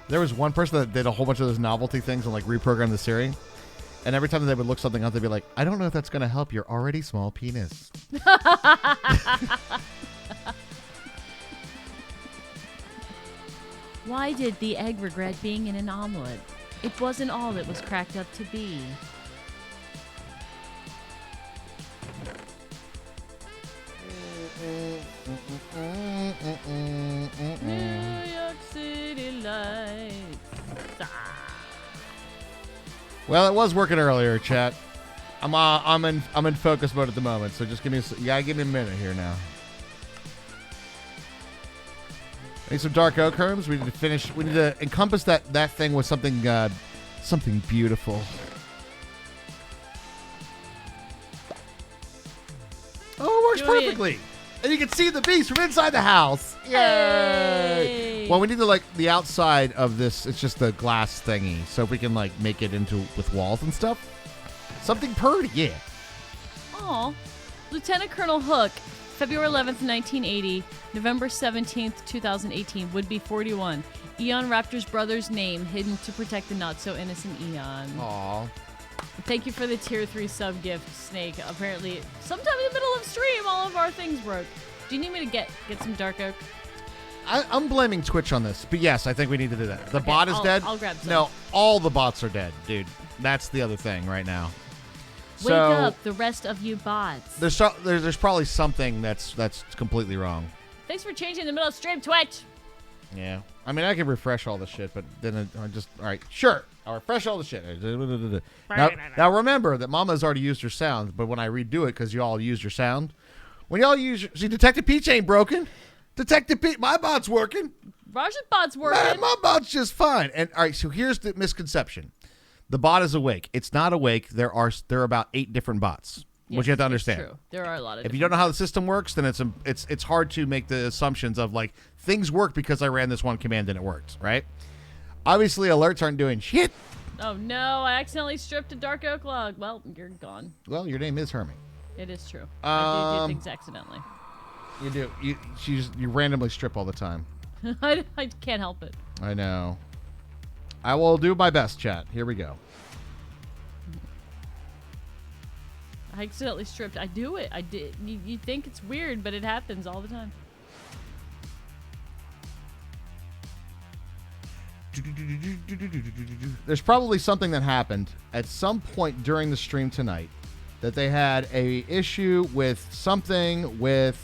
There was one person that did a whole bunch of those novelty things and like reprogrammed the Siri. And every time that they would look something up, they'd be like, I don't know if that's going to help your already small penis. Why did the egg regret being in an omelet? It wasn't all it was cracked up to be. New York City lights. Well, it was working earlier, chat. I'm in focus mode at the moment, so just give me a minute here now. I need some dark oak herbs. We need to finish. We need to encompass that thing with something beautiful. Oh, it works perfectly. And you can see the beast from inside the house. Yay! Hey. Well, we need to like the outside of this. It's just the glass thingy, so if we can like make it into with walls and stuff. Something pretty, yeah. Aw. Lieutenant Colonel Hook, February 11th, 1980, November 17th, 2018, would be 41. Eon Raptor's brother's name hidden to protect the not-so-innocent Eon. Aw. Thank you for the tier 3 sub gift, Snake. Apparently, sometime in the middle of stream, all of our things broke. Do you need me to get some dark oak? I'm blaming Twitch on this, but yes, I think we need to do that. The bot is dead. I'll grab some. No, all the bots are dead, dude. That's the other thing right now. Wake up, the rest of you bots. There's probably something that's completely wrong. Thanks for changing the middle of stream, Twitch. Yeah. I mean, I can refresh all the shit, but then I just... All right, sure. I'll refresh all the shit. Now remember that Mama has already used her sound, but when I redo it, because you all used your sound, when y'all use your... See, Detective Peach ain't broken. Detective Peach, my bot's working. Raj's bot's working. My bot's just fine. And all right, so here's the misconception. The bot is awake. It's not awake. There are about 8 different bots, which you have to understand. True. There are a lot of. If you don't know how the system works, then it's hard to make the assumptions of like things work because I ran this one command and it worked, right? Obviously, alerts aren't doing shit. Oh no! I accidentally stripped a dark oak log. Well, you're gone. Well, your name is Hermie. It is true. I do things accidentally. You do. You randomly strip all the time. I can't help it. I know. I will do my best, chat. Here we go. I accidentally stripped. I do it. I did. You think it's weird, but it happens all the time. There's probably something that happened at some point during the stream tonight that they had a issue with something with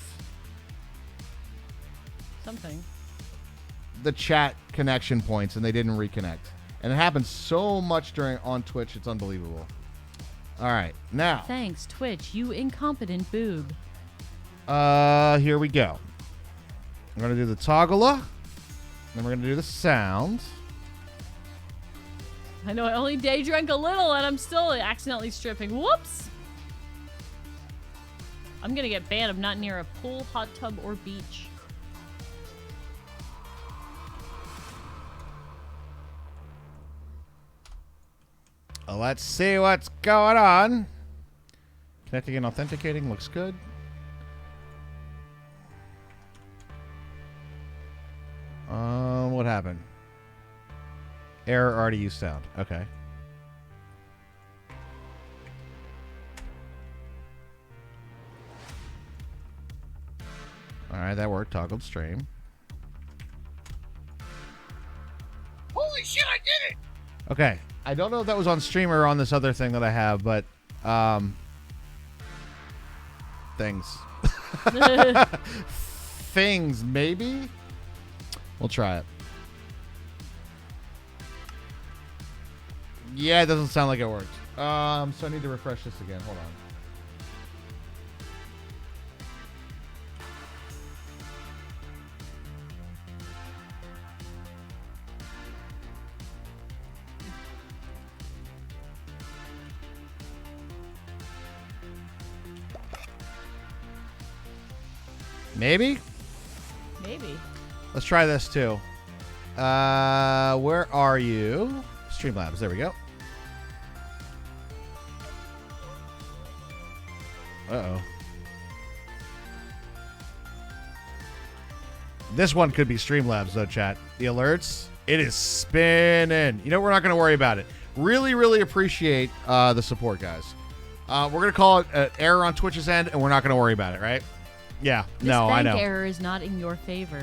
the chat connection points and they didn't reconnect. And it happens so much on Twitch, it's unbelievable. All right, now. Thanks, Twitch, you incompetent boob. Here we go. I'm going to do the toggler. Then we're going to do the sound. I know I only day drank a little and I'm still accidentally stripping. Whoops! I'm going to get banned. I'm not near a pool, hot tub, or beach. Let's see what's going on. Connecting and authenticating looks good. What happened? Error already used sound. Okay. All right, that worked. Toggled stream. Holy shit, I did it! Okay. I don't know if that was on stream or on this other thing that I have, but things. Things, maybe? We'll try it. Yeah, it doesn't sound like it worked. So I need to refresh this again. Hold on. Maybe? Maybe. Let's try this too. Where are you? Streamlabs. There we go. Uh-oh. This one could be Streamlabs though, chat. The alerts, it is spinning. You know, we're not going to worry about it. Really, really appreciate the support, guys. We're going to call it an error on Twitch's end, and we're not going to worry about it, right? Yeah. No, I know. This bank error is not in your favor.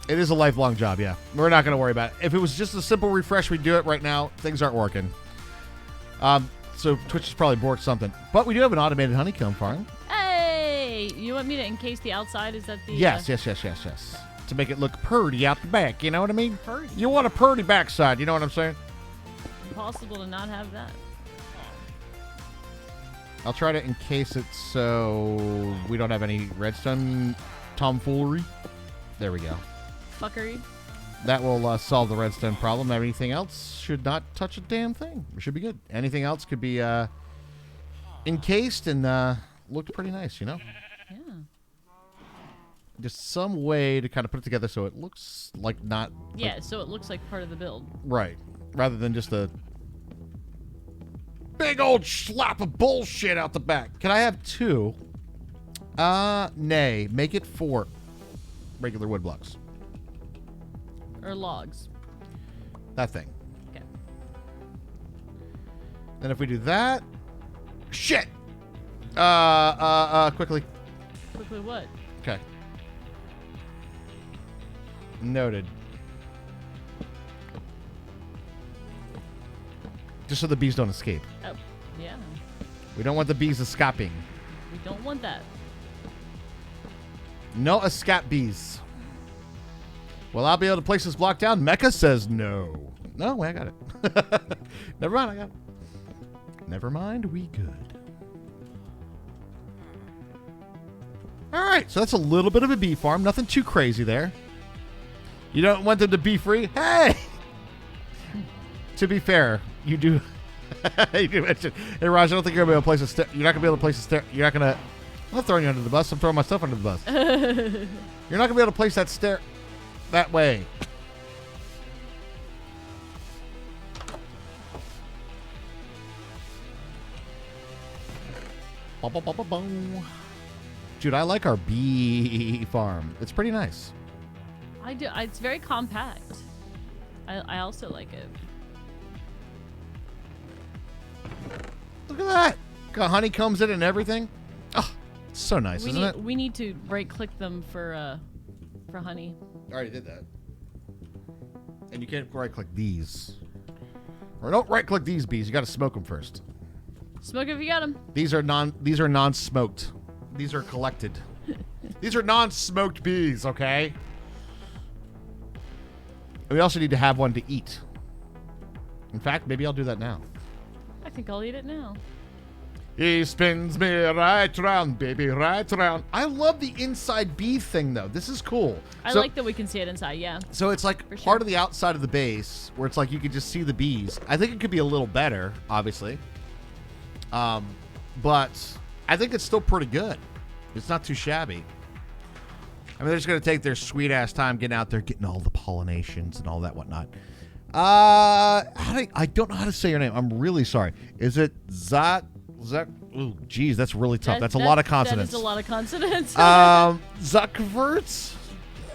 It is a lifelong job, yeah. We're not going to worry about it. If it was just a simple refresh, we'd do it right now. Things aren't working. So Twitch has probably borked something. But we do have an automated honeycomb farm. Hey! You want me to encase the outside? Is that the... Yes. To make it look purty out the back, you know what I mean? Purty. You want a purty backside, you know what I'm saying? Impossible to not have that. I'll try to encase it so we don't have any redstone tomfoolery. There we go. Fuckery. That will solve the redstone problem. Anything else should not touch a damn thing. We should be good. Anything else could be encased and looked pretty nice, you know? Yeah. Just some way to kind of put it together so it looks like not... Yeah, like, so it looks like part of the build. Right. Rather than just a big old slap of bullshit out the back. Can I have 2? Nay. Make it 4 regular wood blocks. Or logs. That thing. Okay. Then if we do that... Shit! Quickly. Quickly what? Okay. Noted. Just so the bees don't escape. Oh, yeah. We don't want the bees escaping. We don't want that. No escape bees. Well, I'll be able to place this block down. Mecha says no. No, wait, I got it. Never mind, I got it. Never mind, we good. All right, so that's a little bit of a bee farm. Nothing too crazy there. You don't want them to be free? Hey! To be fair, you do. You do mention. Hey, Raj, I don't think you're gonna be able to place a stair. You're not gonna be able to place a stair. You're not gonna. I'm not throwing you under the bus. I'm throwing myself under the bus. You're not gonna be able to place that stair that way. Dude, I like our bee farm. It's pretty nice. I do. It's very compact. I also like it. Look at that. Got honeycombs in it and everything. Oh, it's so nice, isn't it? We need to right-click them for honey. I already did that. And you can't right-click these. Or don't right-click these bees. You got to smoke them first. Smoke if you got them. These are non-smoked. These are collected. These are non-smoked bees, okay? And we also need to have one to eat. In fact, maybe I'll do that now. I think I'll eat it now. He spins me right round, baby, right round. I love the inside bee thing, though. This is cool. I like that we can see it inside, yeah. So it's like part of the outside of the base where it's like you can just see the bees. I think it could be a little better, obviously. But I think it's still pretty good. It's not too shabby. I mean, they're just going to take their sweet-ass time getting out there, getting all the pollinations and all that whatnot. I don't know how to say your name. I'm really sorry. Is it Zak? Oh, geez, that's really tough. That's a lot of consonants. That is a lot of consonants. Zuckerverts?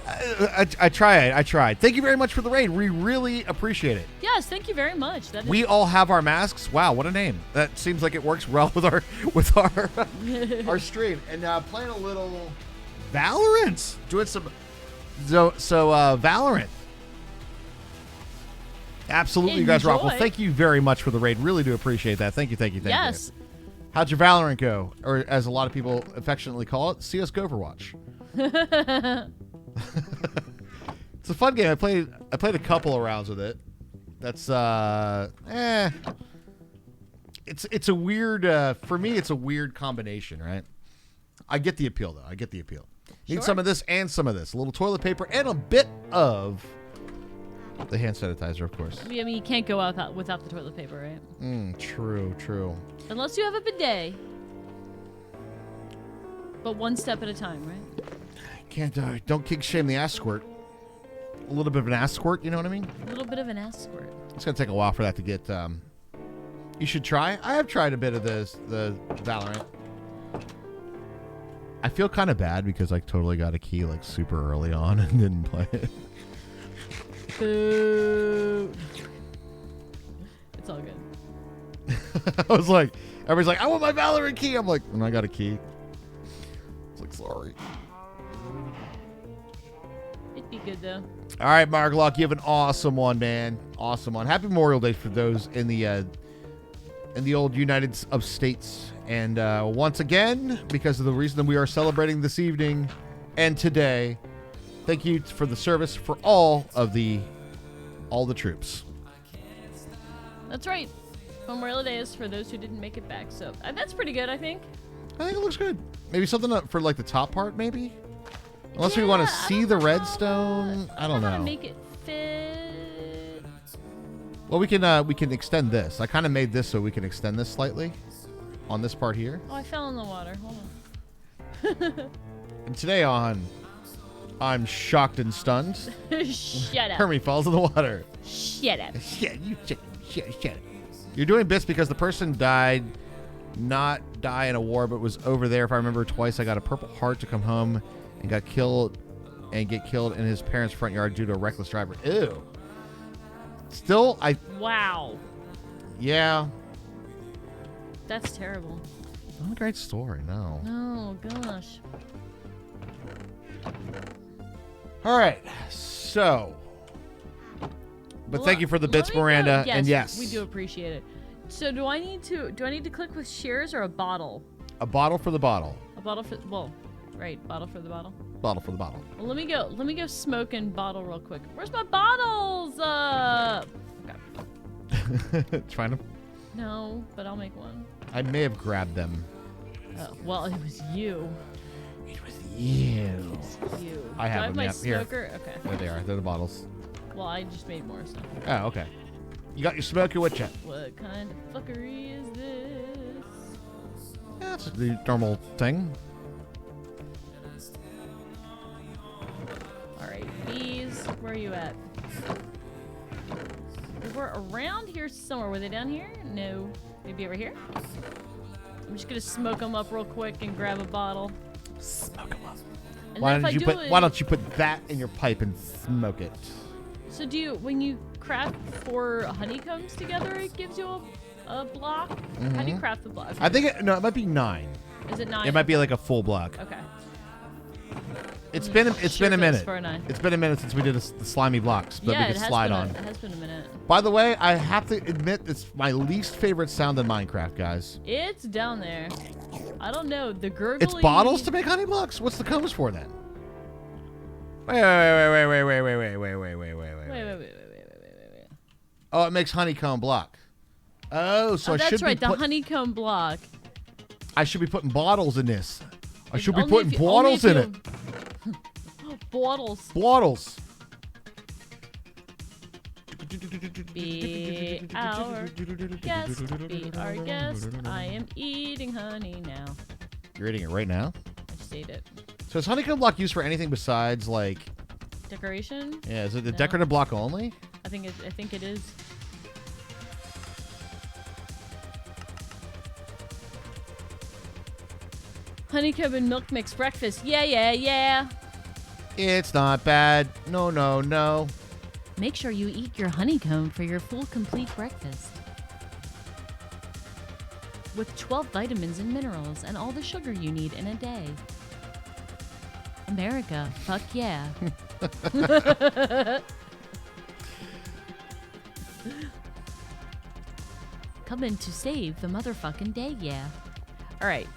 I tried. Thank you very much for the raid. We really appreciate it. Yes, thank you very much. We all have our masks. Wow, what a name. That seems like it works well with our our stream. And playing a little Valorant. Doing some Valorant. Absolutely, you guys rock. Well, thank you very much for the raid. Really do appreciate that. Thank you. Yes. How'd your Valorant go? Or as a lot of people affectionately call it, CS:GO Overwatch. It's a fun game. I played a couple of rounds with it. That's it's a weird for me it's a weird combination, right? I get the appeal though. Need some of this and some of this. A little toilet paper and a bit of the hand sanitizer, of course. I mean, you can't go out without the toilet paper, right? True. Unless you have a bidet. But one step at a time, right? Can't don't kick shame the ass squirt. A little bit of an ass squirt, you know what I mean? A little bit of an ass squirt. It's gonna take a while for that to get. You should try. I have tried a bit of the Valorant. I feel kind of bad because I totally got a key like super early on and didn't play it. Boo. It's all good. I was like, everybody's like, I want my Valorant key. I'm like, and I got a key. It's like, sorry. It'd be good though. All right, Marglock, you have an awesome one, man. Awesome one. Happy Memorial Day for those in the old United States. And once again, because of the reason that we are celebrating this evening and today, thank you for the service for all the troops. That's right. Memorial Day is for those who didn't make it back. So that's pretty good, I think. I think it looks good. Maybe something for like the top part, maybe. Unless we want to see the redstone, I don't know. How to make it fit. Well, we can extend this. I kind of made this so we can extend this slightly on this part here. Oh, I fell in the water. Hold on. And today I'm shocked and stunned. Shut up. Hermie falls in the water. Shut up. Shut up. You're doing bits because the person died, not die in a war, but was over there. If I remember twice, I got a purple heart to come home and get killed in his parents' front yard due to a reckless driver. Ew. Still, Wow. Yeah. That's terrible. Not a great story, no. Oh, gosh. All right. So, but Well, thank you for the bits, let me go- Miranda. And yes, we do appreciate it. So do I need to click with shares or a bottle? a bottle for the bottle. A bottle for right, bottle for the bottle. Bottle for the bottle. Well, let me go smoke and bottle real quick. Where's my bottles? Okay. Trying to. No, but I'll make one. I may have grabbed them. Oh, well, it was you. It was you. You. I have Do I them, my yeah, here. smoker? Okay. There they are. They're the bottles. Well, I just made more stuff. Oh, okay. You got your smoker with you. What kind of fuckery is this? That's the normal thing. All right, bees, where are you at? They were around here somewhere. Were they down here? No. Maybe over here? I'm just gonna smoke them up real quick and grab a bottle. Smoke them up. And Why then if I don't you do put? it- Why don't you put that in your pipe and smoke it? So do you, when you craft 4 honeycombs together, it gives you a block? How do you craft the block? I think it might be 9. Is it 9? It might be like a full block. Okay. It's been a Sure goes minute. for a 9. It's been a minute since we did the slimy blocks that Yeah, we it could has slide been on. it has been a minute. By the way, I have to admit it's my least favorite sound in Minecraft, guys. It's down there. I don't know. The gurgly... It's bottles to make honey blocks. What's the combs for then? Wait. Oh, it makes honeycomb block. Oh, so Oh, I that's should right. be The honeycomb block. I should be putting bottles in this. I should be Only putting if you- only bottles if in it. Bottles. Bottles. Be our guest. Be our guest. I am eating honey now. You're eating it right now? I just ate it. So is honeycomb block used for anything besides like? Decoration? Yeah, is it the No. decorative block only? I think it is. Honeycomb and milk mix breakfast. Yeah. It's not bad. No. Make sure you eat your honeycomb for your full complete breakfast. With 12 vitamins and minerals and all the sugar you need in a day. America, fuck yeah. Coming to save the motherfucking day, yeah. All right.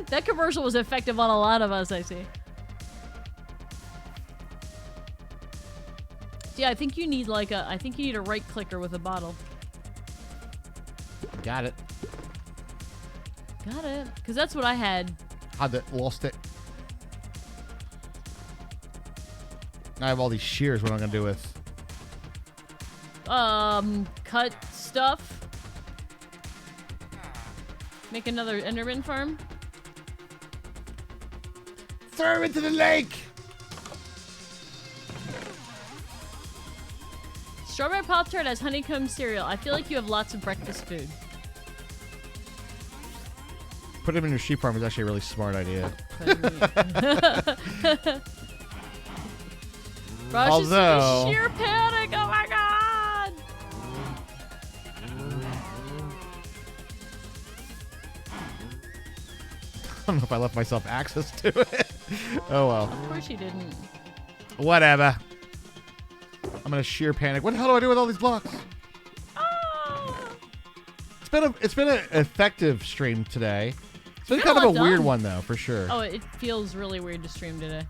That commercial was effective on a lot of us, I see. Yeah, I think you need a right clicker with a bottle. Got it. Got it. Because that's what I had. Had it. Lost it. I have all these shears. What am I gonna do with? Cut stuff. Make another Enderman farm. Throw him into the lake. Strawberry Pop-Tart has honeycomb cereal. I feel like you have lots of breakfast food. Put him in your sheep farm is actually a really smart idea. Rush Although- is in sheer panic. Oh my god! I don't know if I left myself access to it. Oh well. Of course you didn't. Whatever. I'm gonna sheer panic. What the hell do I do with all these blocks? Ah! It's been an effective stream today. It's been You kind got a of a lot weird done. one though, for sure. Oh, it feels really weird to stream today.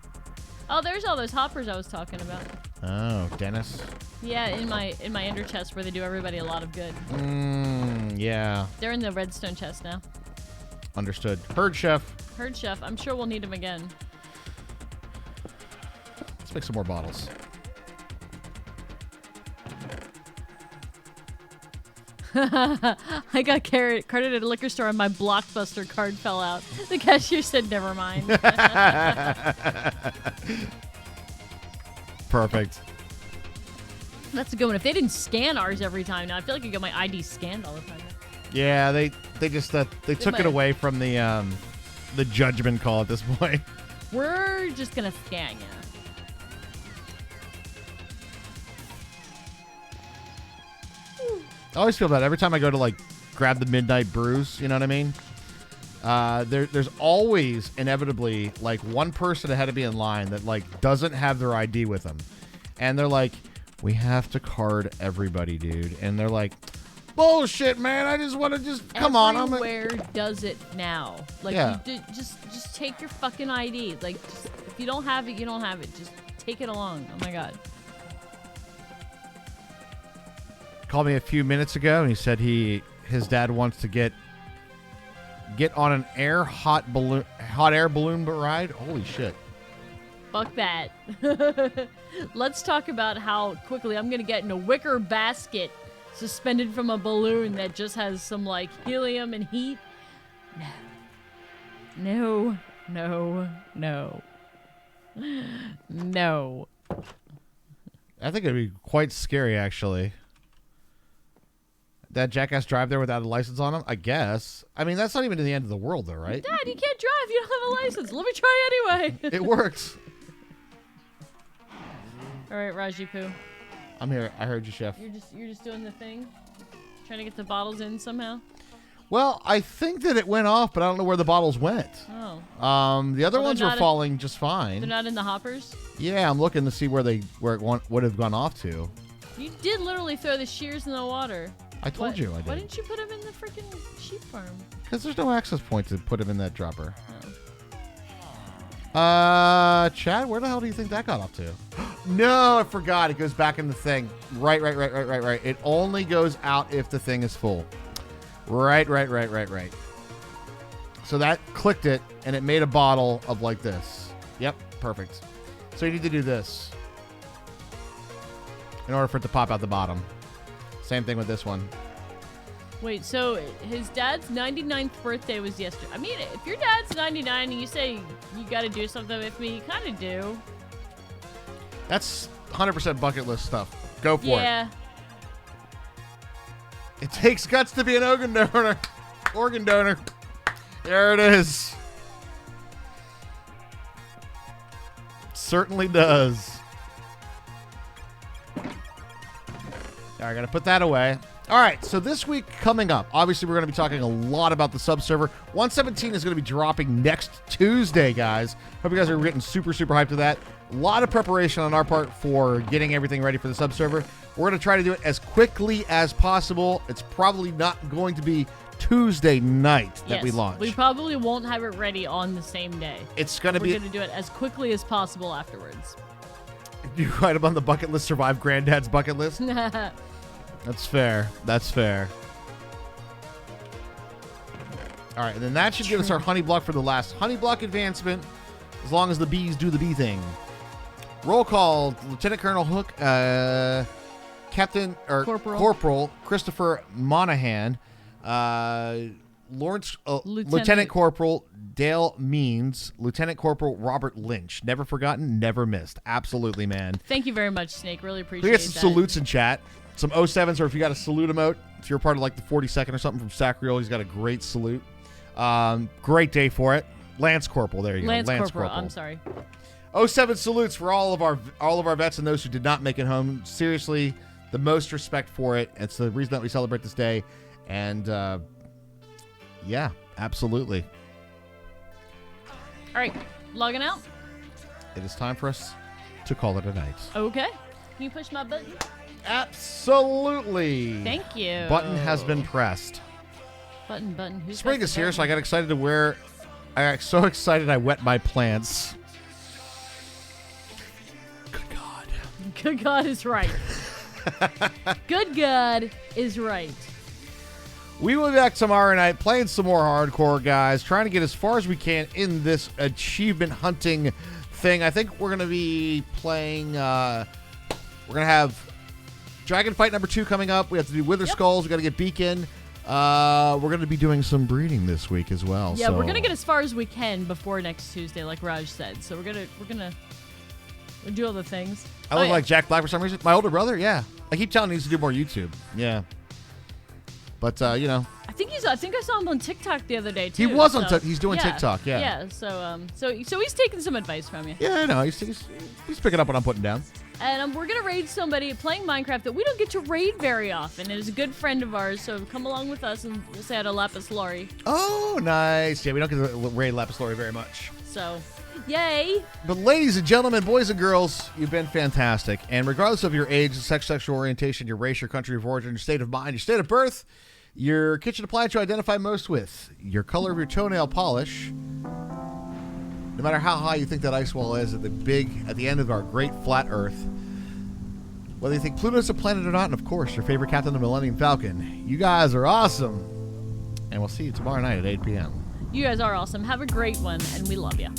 Oh, there's all those hoppers I was talking about. Oh, Dennis. Yeah, in my ender chest where they do everybody a lot of good. Yeah. They're in the redstone chest now. Understood. Herd chef. Herd chef. I'm sure we'll need him again. Let's make some more bottles. I got carted at a liquor store and my Blockbuster card fell out. The cashier said, never mind. Perfect. That's a good one. If they didn't scan ours every time now, I feel like I get my ID scanned all the time. Yeah, they just they took might- it away from the judgment call at this point. We're just going to scan you. I always feel bad every time I go to like grab the midnight brews. You know what I mean? There's always inevitably like one person ahead of me in line that like doesn't have their ID with them, and they're like, "We have to card everybody, dude," and they're like, "Bullshit, man! I just want to come on." Everywhere does it now. Like, Yeah. just take your fucking ID. Like, just, if you don't have it, you don't have it. Just take it along. Oh my god. Called me a few minutes ago, and he said his dad wants to get on an hot air balloon ride. Holy shit! Fuck that. Let's talk about how quickly I'm gonna get in a wicker basket suspended from a balloon that just has some like helium and heat. No. I think it'd be quite scary, actually. That jackass drive there without a license on him? I guess. I mean, that's not even the end of the world, though, right? Dad, you can't drive. You don't have a license. Let me try anyway. It works. All right, Raji Poo. I'm here. I heard you, Chef. You're just doing the thing, trying to get the bottles in somehow. Well, I think that it went off, but I don't know where the bottles went. Oh. The other ones were falling just fine. They're not in the hoppers? Yeah, I'm looking to see where it would have gone off to. You did literally throw the shears in the water. I told you I did. Why didn't you put them in the freaking sheep farm? Because there's no access point to put him in that dropper. Oh. Chad, where the hell do you think that got off to? No, I forgot. It goes back in the thing. Right. It only goes out if the thing is full. Right. So that clicked it, and it made a bottle of like this. Yep, perfect. So you need to do this in order for it to pop out the bottom. Same thing with this one. Wait, so his dad's 99th birthday was yesterday. I mean, if your dad's 99 and you say you got to do something with me, you kind of do. That's 100% bucket list stuff. Go for it. Yeah. It takes guts to be an organ donor. Organ donor. There it is. Certainly does. All right, gotta put that away. All right, so this week coming up, obviously we're going to be talking a lot about the subserver. 117 is going to be dropping next Tuesday, guys. Hope you guys are getting super hyped to that. A lot of preparation on our part for getting everything ready for the subserver. We're going to try to do it as quickly as possible. It's probably not going to be Tuesday night that we launch. We probably won't have it ready on the same day. It's going to be... We're going to do it as quickly as possible afterwards. You write up on the bucket list, survive Granddad's bucket list? That's fair. That's fair. All right, and then that should give us our honey block for the last honey block advancement, as long as the bees do the bee thing. Roll call: Lieutenant Colonel Hook, Corporal Christopher Monahan, Lieutenant Corporal Dale Means, Lieutenant Corporal Robert Lynch. Never forgotten, never missed. Absolutely, man. Thank you very much, Snake. Really appreciate We got some that. salutes in chat. Some 07s, or if you got a salute emote, if you're part of like the 42nd or something from Sacreal, he's got a great salute. Great day for it. Lance Corporal, there you go. Lance Corporal, I'm sorry. 07 salutes for all of our vets and those who did not make it home. Seriously, the most respect for it. It's the reason that we celebrate this day. And yeah, absolutely. All right, logging out. It is time for us to call it a night. Okay. Can you push my button? Absolutely. Thank you. Button has been pressed. Button. Who's Spring is here, so I got excited to wear. I got so excited I wet my plants. Good God. Good God is right. Good God is right. We will be back tomorrow night playing some more hardcore, guys. Trying to get as far as we can in this achievement hunting thing. I think we're going to be playing. We're going to have Dragon Fight number 2 coming up. We have to do Wither Skulls. We got to get Beacon. We're going to be doing some breeding this week as well. Yeah, so. we're going to get as far as we can before next Tuesday, like Raj said. So we're gonna do all the things. I look like Jack Black for some reason. My older brother, yeah. I keep telling him he needs to do more YouTube. Yeah. But you know, I think I saw him on TikTok the other day too. he was on. He's doing TikTok. Yeah. Yeah. So he's taking some advice from you. Yeah, I know. He's picking up what I'm putting down. And we're going to raid somebody playing Minecraft that we don't get to raid very often. It is a good friend of ours, so come along with us and we'll say hi to Lapis Lori. Oh, nice. Yeah, we don't get to raid Lapis Lori very much. So, yay. But ladies and gentlemen, boys and girls, you've been fantastic. And regardless of your age, sex, sexual orientation, your race, your country of origin, your state of mind, your state of birth, your kitchen appliance you identify most with, your color of your toenail polish, no matter how high you think that ice wall is at the end of our great flat Earth, whether you think Pluto's a planet or not, and of course, your favorite captain, the Millennium Falcon, you guys are awesome. And we'll see you tomorrow night at 8 p.m. You guys are awesome. Have a great one, and we love you.